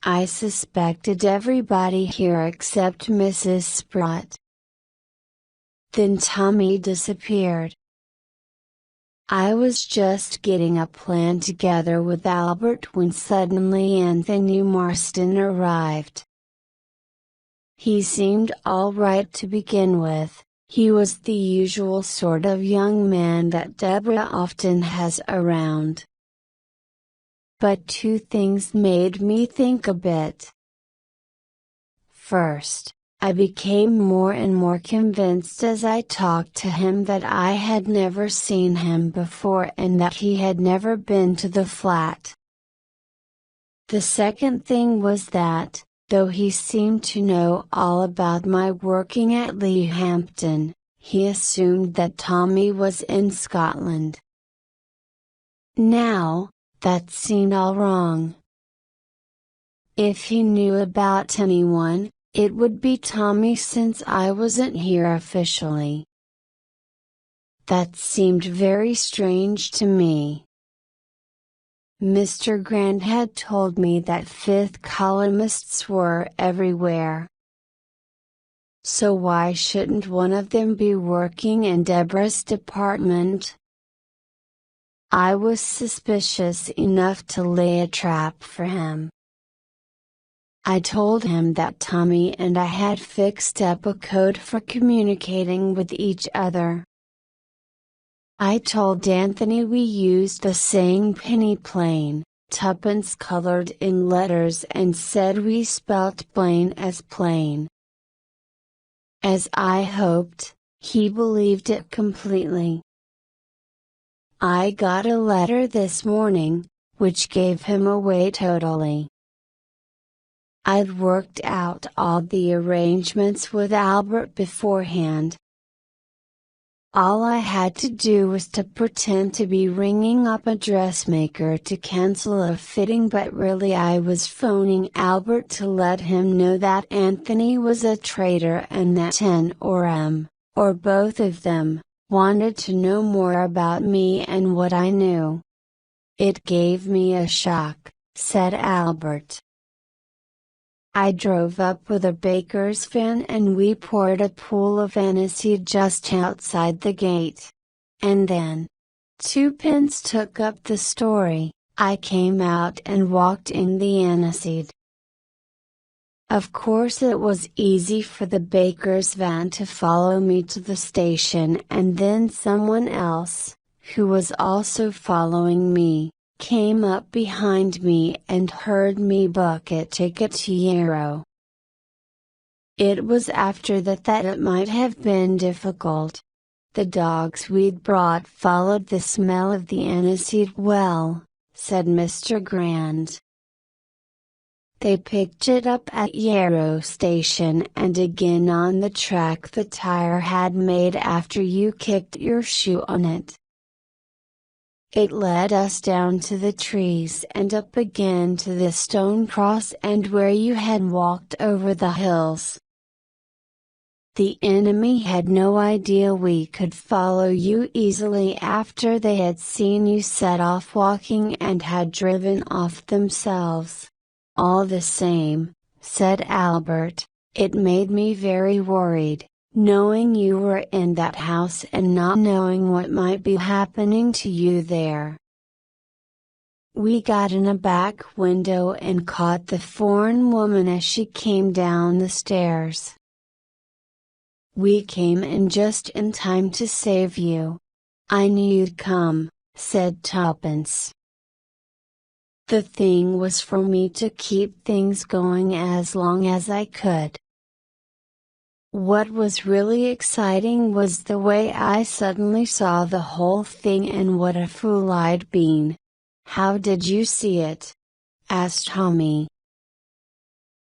I suspected everybody here except Mrs. Spratt. Then Tommy disappeared. I was just getting a plan together with Albert when suddenly Anthony Marston arrived. He seemed all right to begin with, he was the usual sort of young man that Deborah often has around. But two things made me think a bit. First, I became more and more convinced as I talked to him that I had never seen him before and that he had never been to the flat. The second thing was that, though he seemed to know all about my working at Leahampton, he assumed that Tommy was in Scotland. Now, that seemed all wrong. If he knew about anyone, it would be Tommy since I wasn't here officially. That seemed very strange to me. Mr. Grant had told me that fifth columnists were everywhere. So why shouldn't one of them be working in Deborah's department? I was suspicious enough to lay a trap for him. I told him that Tommy and I had fixed up a code for communicating with each other. I told Anthony we used the saying penny plain, tuppence colored in letters, and said we spelt plain as plain. As I hoped, he believed it completely. I got a letter this morning, which gave him away totally. I'd worked out all the arrangements with Albert beforehand. All I had to do was to pretend to be ringing up a dressmaker to cancel a fitting, but really I was phoning Albert to let him know that Anthony was a traitor and that N or M, or both of them, wanted to know more about me and what I knew. It gave me a shock, said Albert. I drove up with a baker's van and we poured a pool of aniseed just outside the gate. And then, Twopence took up the story. I came out and walked in the aniseed. Of course it was easy for the baker's van to follow me to the station, and then someone else, who was also following me, came up behind me and heard me book a ticket to Yarrow. It was after that it might have been difficult. The dogs we'd brought followed the smell of the aniseed well, said Mr. Grant. They picked it up at Yarrow station and again on the track the tire had made after you kicked your shoe on it. It led us down to the trees and up again to the stone cross and where you had walked over the hills. The enemy had no idea we could follow you easily after they had seen you set off walking and had driven off themselves. All the same, said Albert, it made me very worried, knowing you were in that house and not knowing what might be happening to you there. We got in a back window and caught the foreign woman as she came down the stairs. We came in just in time to save you. I knew you'd come, said Twopence. The thing was for me to keep things going as long as I could. What was really exciting was the way I suddenly saw the whole thing and what a fool I'd been. How did you see it? Asked Tommy.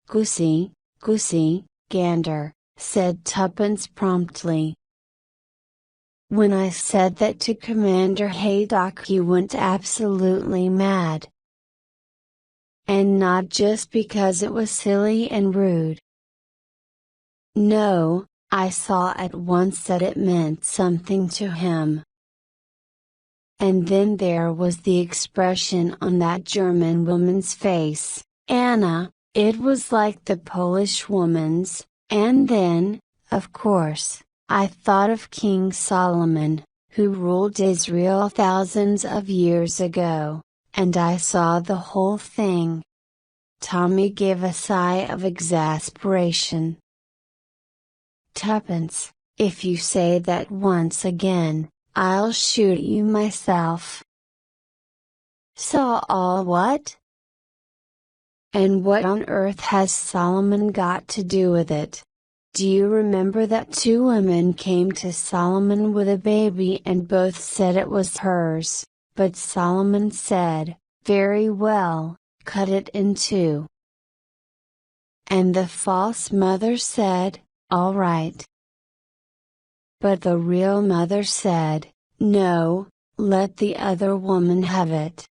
Goosey, gander, said Twopence promptly. When I said that to Commander Haydock he went absolutely mad. And not just because it was silly and rude. No, I saw at once that it meant something to him. And then there was the expression on that German woman's face, Anna, it was like the Polish woman's, and then, of course, I thought of King Solomon, who ruled Israel thousands of years ago, and I saw the whole thing. Tommy gave a sigh of exasperation. Twopence, if you say that once again, I'll shoot you myself. Saw all what? And what on earth has Solomon got to do with it? Do you remember that two women came to Solomon with a baby and both said it was hers, but Solomon said, "Very well, cut it in two." And the false mother said, "All right." But the real mother said, "No, let the other woman have it."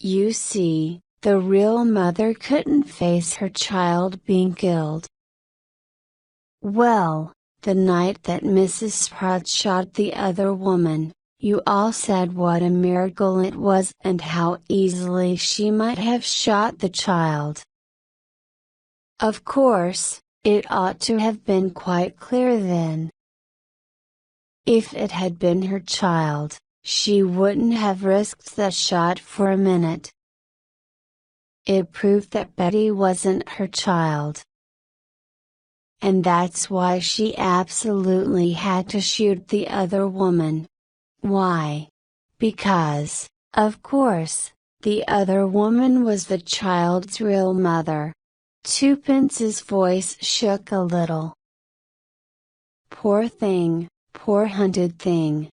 You see, the real mother couldn't face her child being killed. Well, the night that Mrs. Spratt shot the other woman, you all said what a miracle it was and how easily she might have shot the child. Of course, it ought to have been quite clear then. If it had been her child, she wouldn't have risked that shot for a minute. It proved that Betty wasn't her child. And that's why she absolutely had to shoot the other woman. Why? Because, of course, the other woman was the child's real mother. Twopence's voice shook a little. Poor thing, poor hunted thing.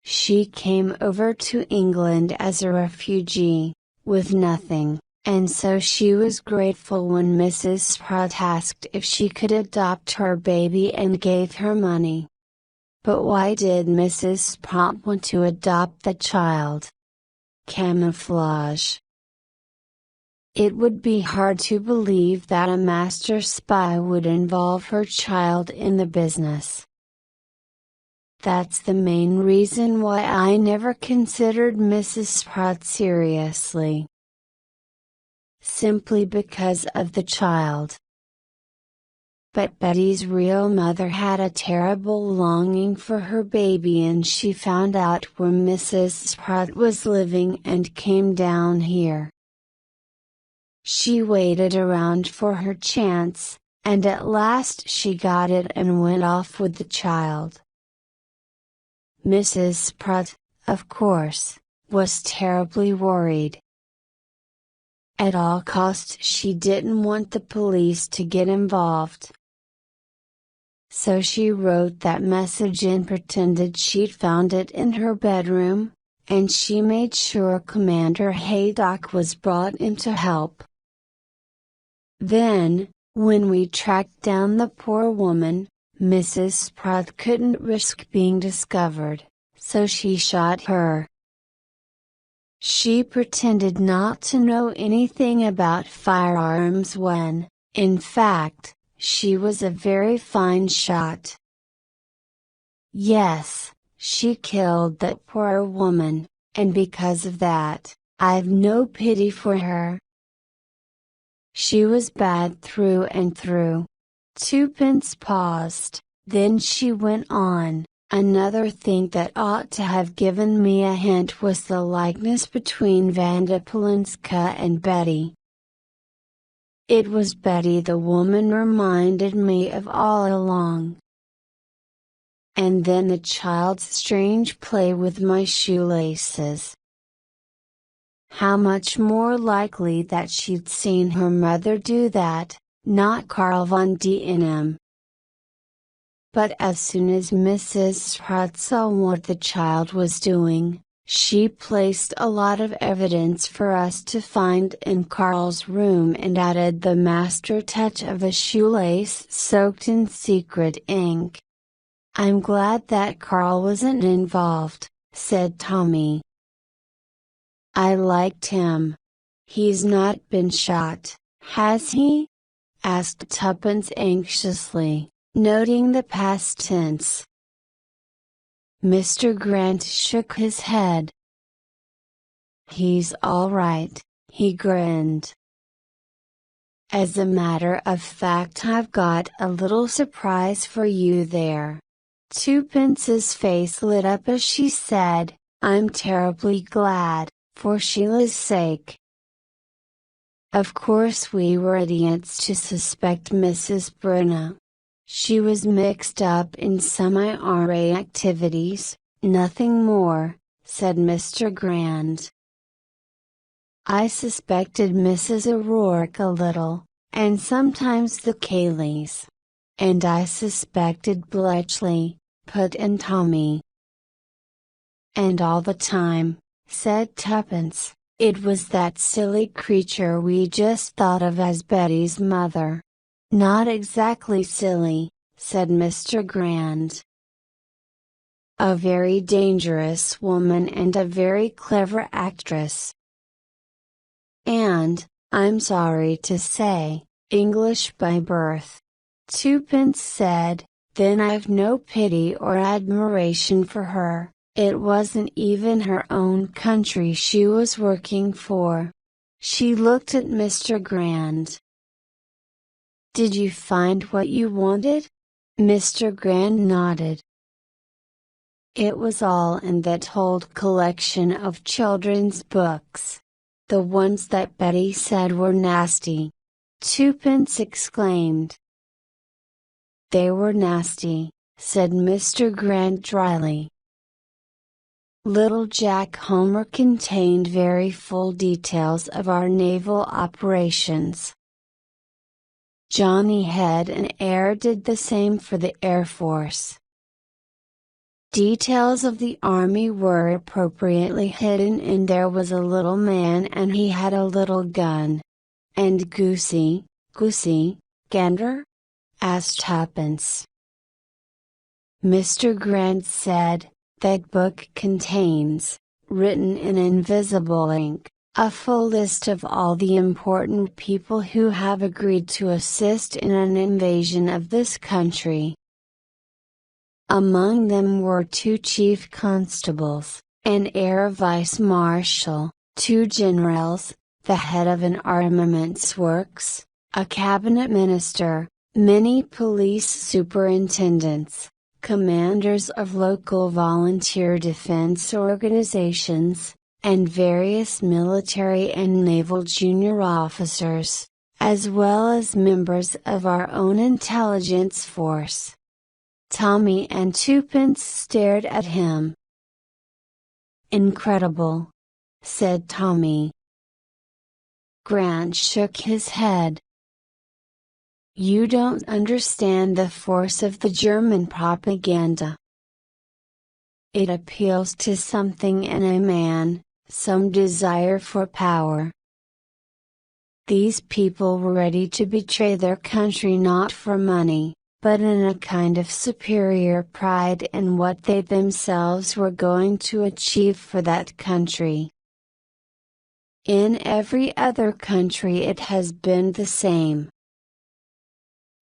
She came over to England as a refugee, with nothing. And so she was grateful when Mrs. Spratt asked if she could adopt her baby and gave her money. But why did Mrs. Spratt want to adopt the child? Camouflage. It would be hard to believe that a master spy would involve her child in the business. That's the main reason why I never considered Mrs. Spratt seriously. Simply because of the child. But Betty's real mother had a terrible longing for her baby and she found out where Mrs. Spratt was living and came down here. She waited around for her chance, and at last she got it and went off with the child. Mrs. Spratt, of course, was terribly worried. At all costs she didn't want the police to get involved. So she wrote that message and pretended she'd found it in her bedroom, and she made sure Commander Haydock was brought in to help. Then, when we tracked down the poor woman, Mrs. Spratt couldn't risk being discovered, so she shot her. She pretended not to know anything about firearms when, in fact, she was a very fine shot. Yes, she killed that poor woman, and because of that, I've no pity for her. She was bad through and through. Twopence paused, then she went on. Another thing that ought to have given me a hint was the likeness between Vanda Polinska and Betty. It was Betty the woman reminded me of all along. And then the child's strange play with my shoelaces. How much more likely that she'd seen her mother do that, not Karl von D.N.M. But as soon as Mrs. Spratt saw what the child was doing, she placed a lot of evidence for us to find in Karl's room and added the master touch of a shoelace soaked in secret ink. "I'm glad that Karl wasn't involved," said Tommy. "I liked him. He's not been shot, has he?" asked Tuppence anxiously, noting the past tense. Mr. Grant shook his head. "He's all right," he grinned. "As a matter of fact, I've got a little surprise for you there." Twopence's face lit up as she said, "I'm terribly glad, for Sheila's sake." Of course we were idiots to suspect Mrs. Bruna. She was mixed up in some IRA activities, nothing more, said Mr. Grand. I suspected Mrs. O'Rourke a little, and sometimes the Kayleys. And I suspected Bletchley, put in Tommy. And all the time, said Tuppence, it was that silly creature we just thought of as Betty's mother. Not exactly silly, said Mr. Grand. A very dangerous woman and a very clever actress. And, I'm sorry to say, English by birth. Twopence said, then I've no pity or admiration for her. It wasn't even her own country she was working for. She looked at Mr. Grand. Did you find what you wanted? Mr. Grand nodded. It was all in that old collection of children's books. The ones that Betty said were nasty. Twopence exclaimed. They were nasty, said Mr. Grand dryly. Little Jack Homer contained very full details of our naval operations. Johnny Head and Air did the same for the Air Force. Details of the Army were appropriately hidden, and there was a little man and he had a little gun. And Goosey, Gander? Asked Tuppence. Mr. Grand said, that book contains, written in invisible ink, a full list of all the important people who have agreed to assist in an invasion of this country. Among them were 2 chief constables, an air vice-marshal, 2 generals, the head of an armaments works, a cabinet minister, many police superintendents, commanders of local volunteer defense organizations, and various military and naval junior officers, as well as members of our own intelligence force. Tommy and Twopence stared at him. Incredible, said Tommy. Grant shook his head. You don't understand the force of the German propaganda. It appeals to something in a man, some desire for power. These people were ready to betray their country not for money, but in a kind of superior pride in what they themselves were going to achieve for that country. In every other country it has been the same.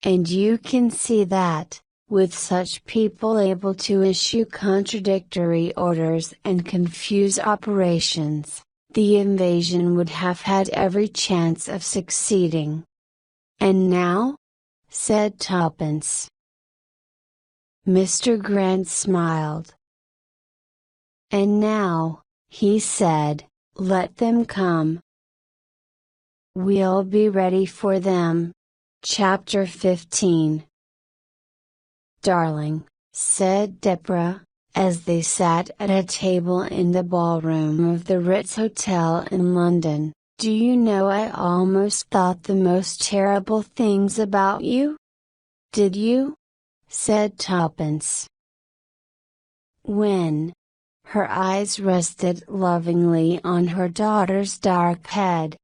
And you can see that, with such people able to issue contradictory orders and confuse operations, the invasion would have had every chance of succeeding. And now? Said Tuppence. Mr. Grand smiled. And now, he said, let them come. We'll be ready for them. Chapter 15. Darling, said Deborah, as they sat at a table in the ballroom of the Ritz Hotel in London, do you know I almost thought the most terrible things about you? Did you? Said Tuppence. When? Her eyes rested lovingly on her daughter's dark head.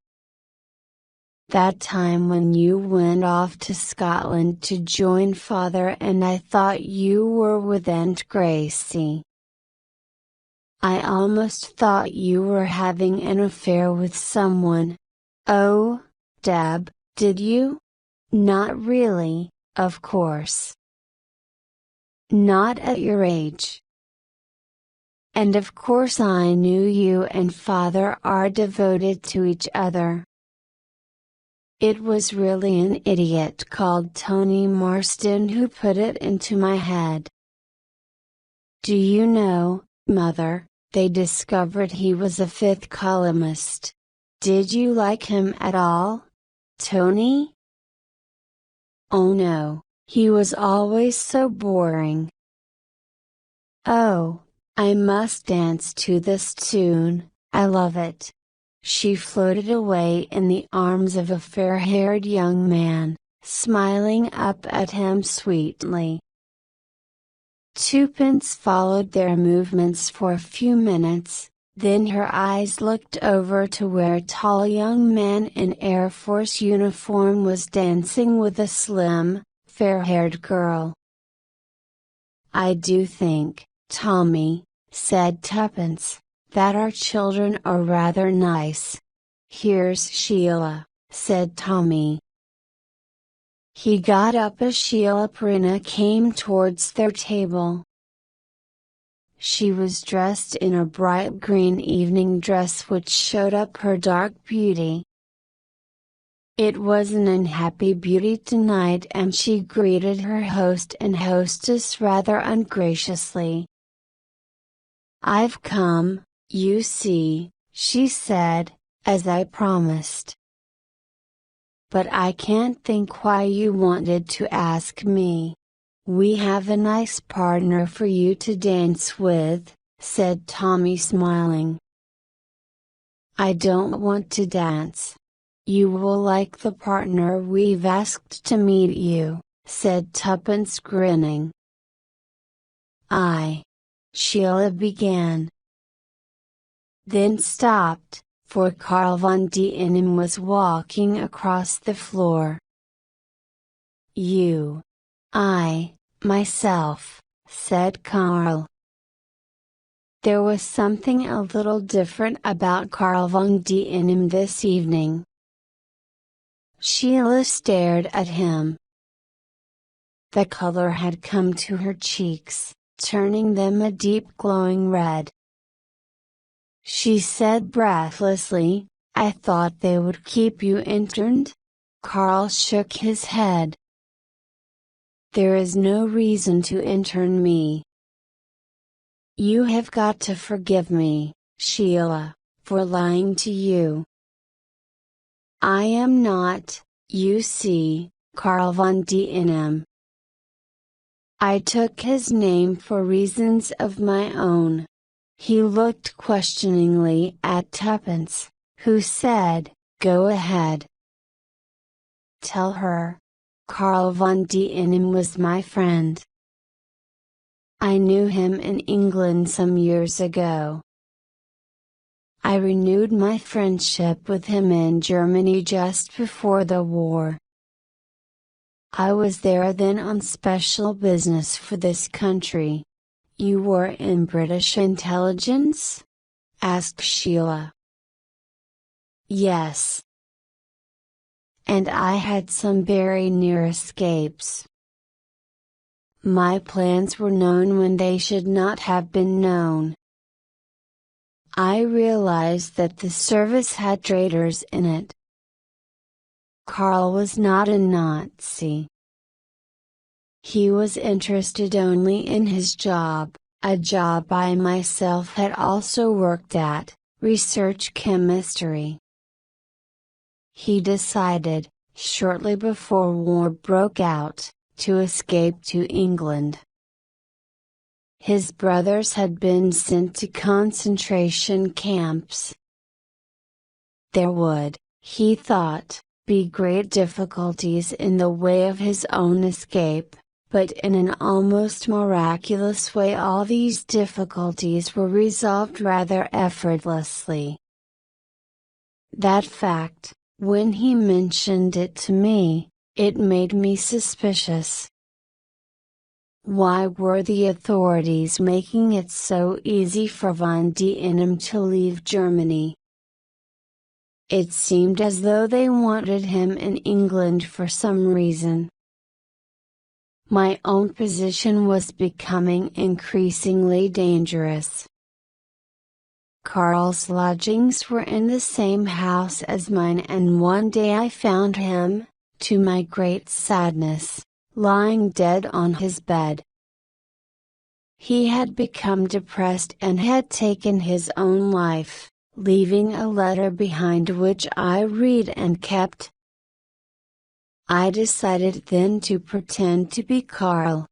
That time when you went off to Scotland to join Father and I thought you were with Aunt Gracie. I almost thought you were having an affair with someone. Oh, Deb, did you? Not really, of course. Not at your age. And of course I knew you and Father are devoted to each other. It was really an idiot called Tony Marston who put it into my head. Do you know, Mother, they discovered he was a 5th columnist. Did you like him at all, Tony? Oh no, he was always so boring. Oh, I must dance to this tune, I love it. she floated away in the arms of a fair-haired young man, smiling up at him sweetly. Twopence followed their movements for a few minutes, then her eyes looked over to where a tall young man in Air Force uniform was dancing with a slim, fair-haired girl. "I do think, Tommy," said Twopence, "that our children are rather nice." "Here's Sheila," said Tommy. He got up as Sheila Perina came towards their table. She was dressed in a bright green evening dress which showed up her dark beauty. It was an unhappy beauty tonight and she greeted her host and hostess rather ungraciously. "I've come, you see," she said, "as I promised. But I can't think why you wanted to ask me. We have a nice partner for you to dance with," said Tommy smiling. "I don't want to dance. You will like the partner we've asked to meet you," said Twopence grinning. Sheila began. Then stopped, for Karl von Dienem was walking across the floor. Myself," said Karl. There was something a little different about Karl von Dienem this evening. Sheila stared at him. The color had come to her cheeks, turning them a deep glowing red. She said breathlessly, "I thought they would keep you interned?" Karl shook his head. "There is no reason to intern me. You have got to forgive me, Sheila, for lying to you. I am not, you see, Karl von Dienem. I took his name for reasons of my own." He looked questioningly at Twopence, who said, "Go ahead. Tell her. Karl von Dienem was my friend. I knew him in England some years ago. I renewed my friendship with him in Germany just before the war. I was there then on special business for this country." "You were in British intelligence?" asked Sheila. "Yes. And I had some very near escapes. My plans were known when they should not have been known. I realized that the service had traitors in it. Karl was not a Nazi. He was interested only in his job, a job I myself had also worked at, research chemistry. He decided, shortly before war broke out, to escape to England. His brothers had been sent to concentration camps. There would, he thought, be great difficulties in the way of his own escape. But in an almost miraculous way all these difficulties were resolved rather effortlessly. That fact, when he mentioned it to me, it made me suspicious. Why were the authorities making it so easy for von Dienem to leave Germany? It seemed as though they wanted him in England for some reason. My own position was becoming increasingly dangerous. Karl's lodgings were in the same house as mine and one day I found him, to my great sadness, lying dead on his bed. He had become depressed and had taken his own life, leaving a letter behind which I read and kept. I decided then to pretend to be Karl.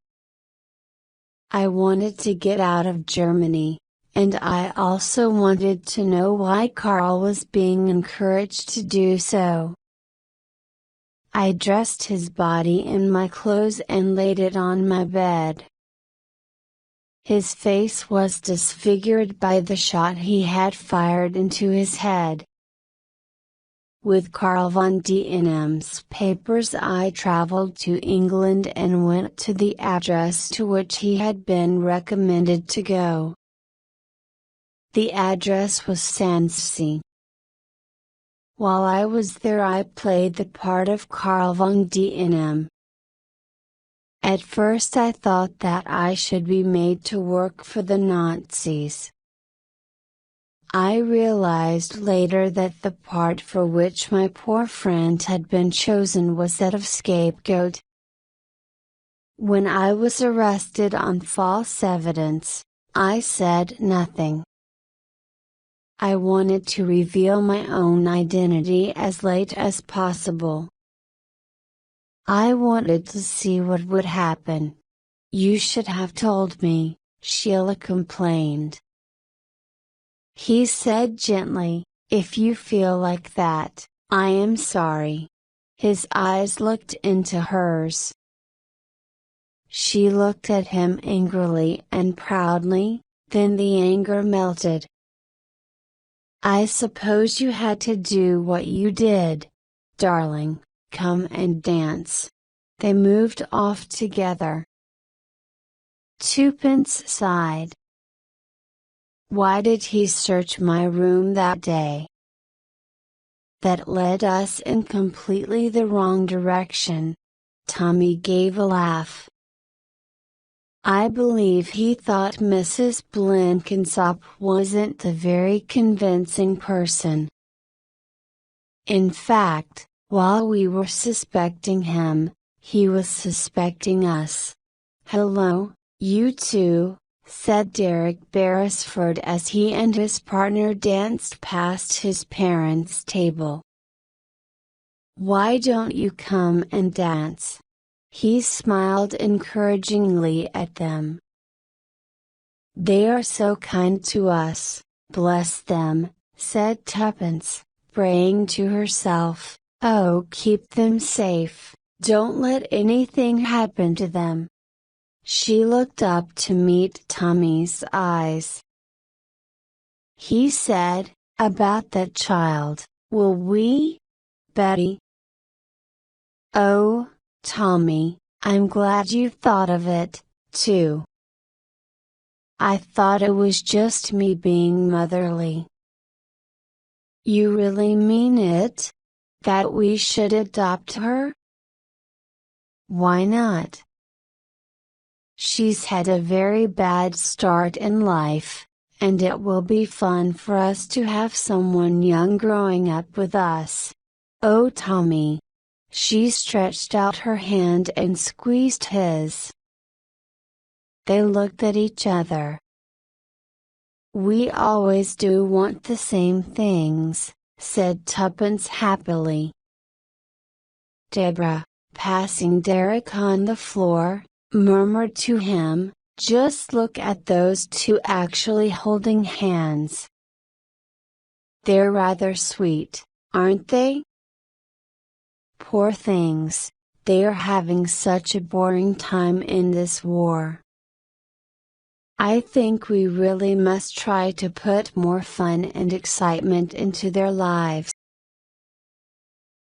I wanted to get out of Germany, and I also wanted to know why Carl was being encouraged to do so. I dressed his body in my clothes and laid it on my bed. His face was disfigured by the shot he had fired into his head. With Carl von D.'s papers I traveled to England and went to the address to which he had been recommended to go. The address was Sanssouci. While I was there I played the part of Carl von D.'. At first I thought that I should be made to work for the Nazis. I realized later that the part for which my poor friend had been chosen was that of scapegoat. When I was arrested on false evidence, I said nothing. I wanted to reveal my own identity as late as possible. I wanted to see what would happen. You should have told me, Sheila complained. He said gently, if you feel like that, I am sorry. His eyes looked into hers. She looked at him angrily and proudly, then the anger melted. I suppose you had to do what you did. Darling, come and dance. They moved off together. Twopence sighed. Why did he search my room that day? That led us in completely the wrong direction. Tommy gave a laugh. I believe he thought Mrs. Blenkinsop wasn't the very convincing person. In fact, while we were suspecting him, he was suspecting us. Hello, you two, said Derek Beresford as he and his partner danced past his parents' table. Why don't you come and dance? He smiled encouragingly at them. They are so kind to us, bless them, said Tuppence, praying to herself, oh keep them safe, don't let anything happen to them. She looked up to meet Tommy's eyes. He said, about that child, will we? Betty? Oh, Tommy, I'm glad you thought of it, too. I thought it was just me being motherly. You really mean it? That we should adopt her? Why not? She's had a very bad start in life, and it will be fun for us to have someone young growing up with us. Oh Tommy! She stretched out her hand and squeezed his. They looked at each other. We always do want the same things, said Tuppence happily. Deborah, passing Derek on the floor, murmured to him, just look at those two actually holding hands. They're rather sweet, aren't they? Poor things, they are having such a boring time in this war. I think we really must try to put more fun and excitement into their lives.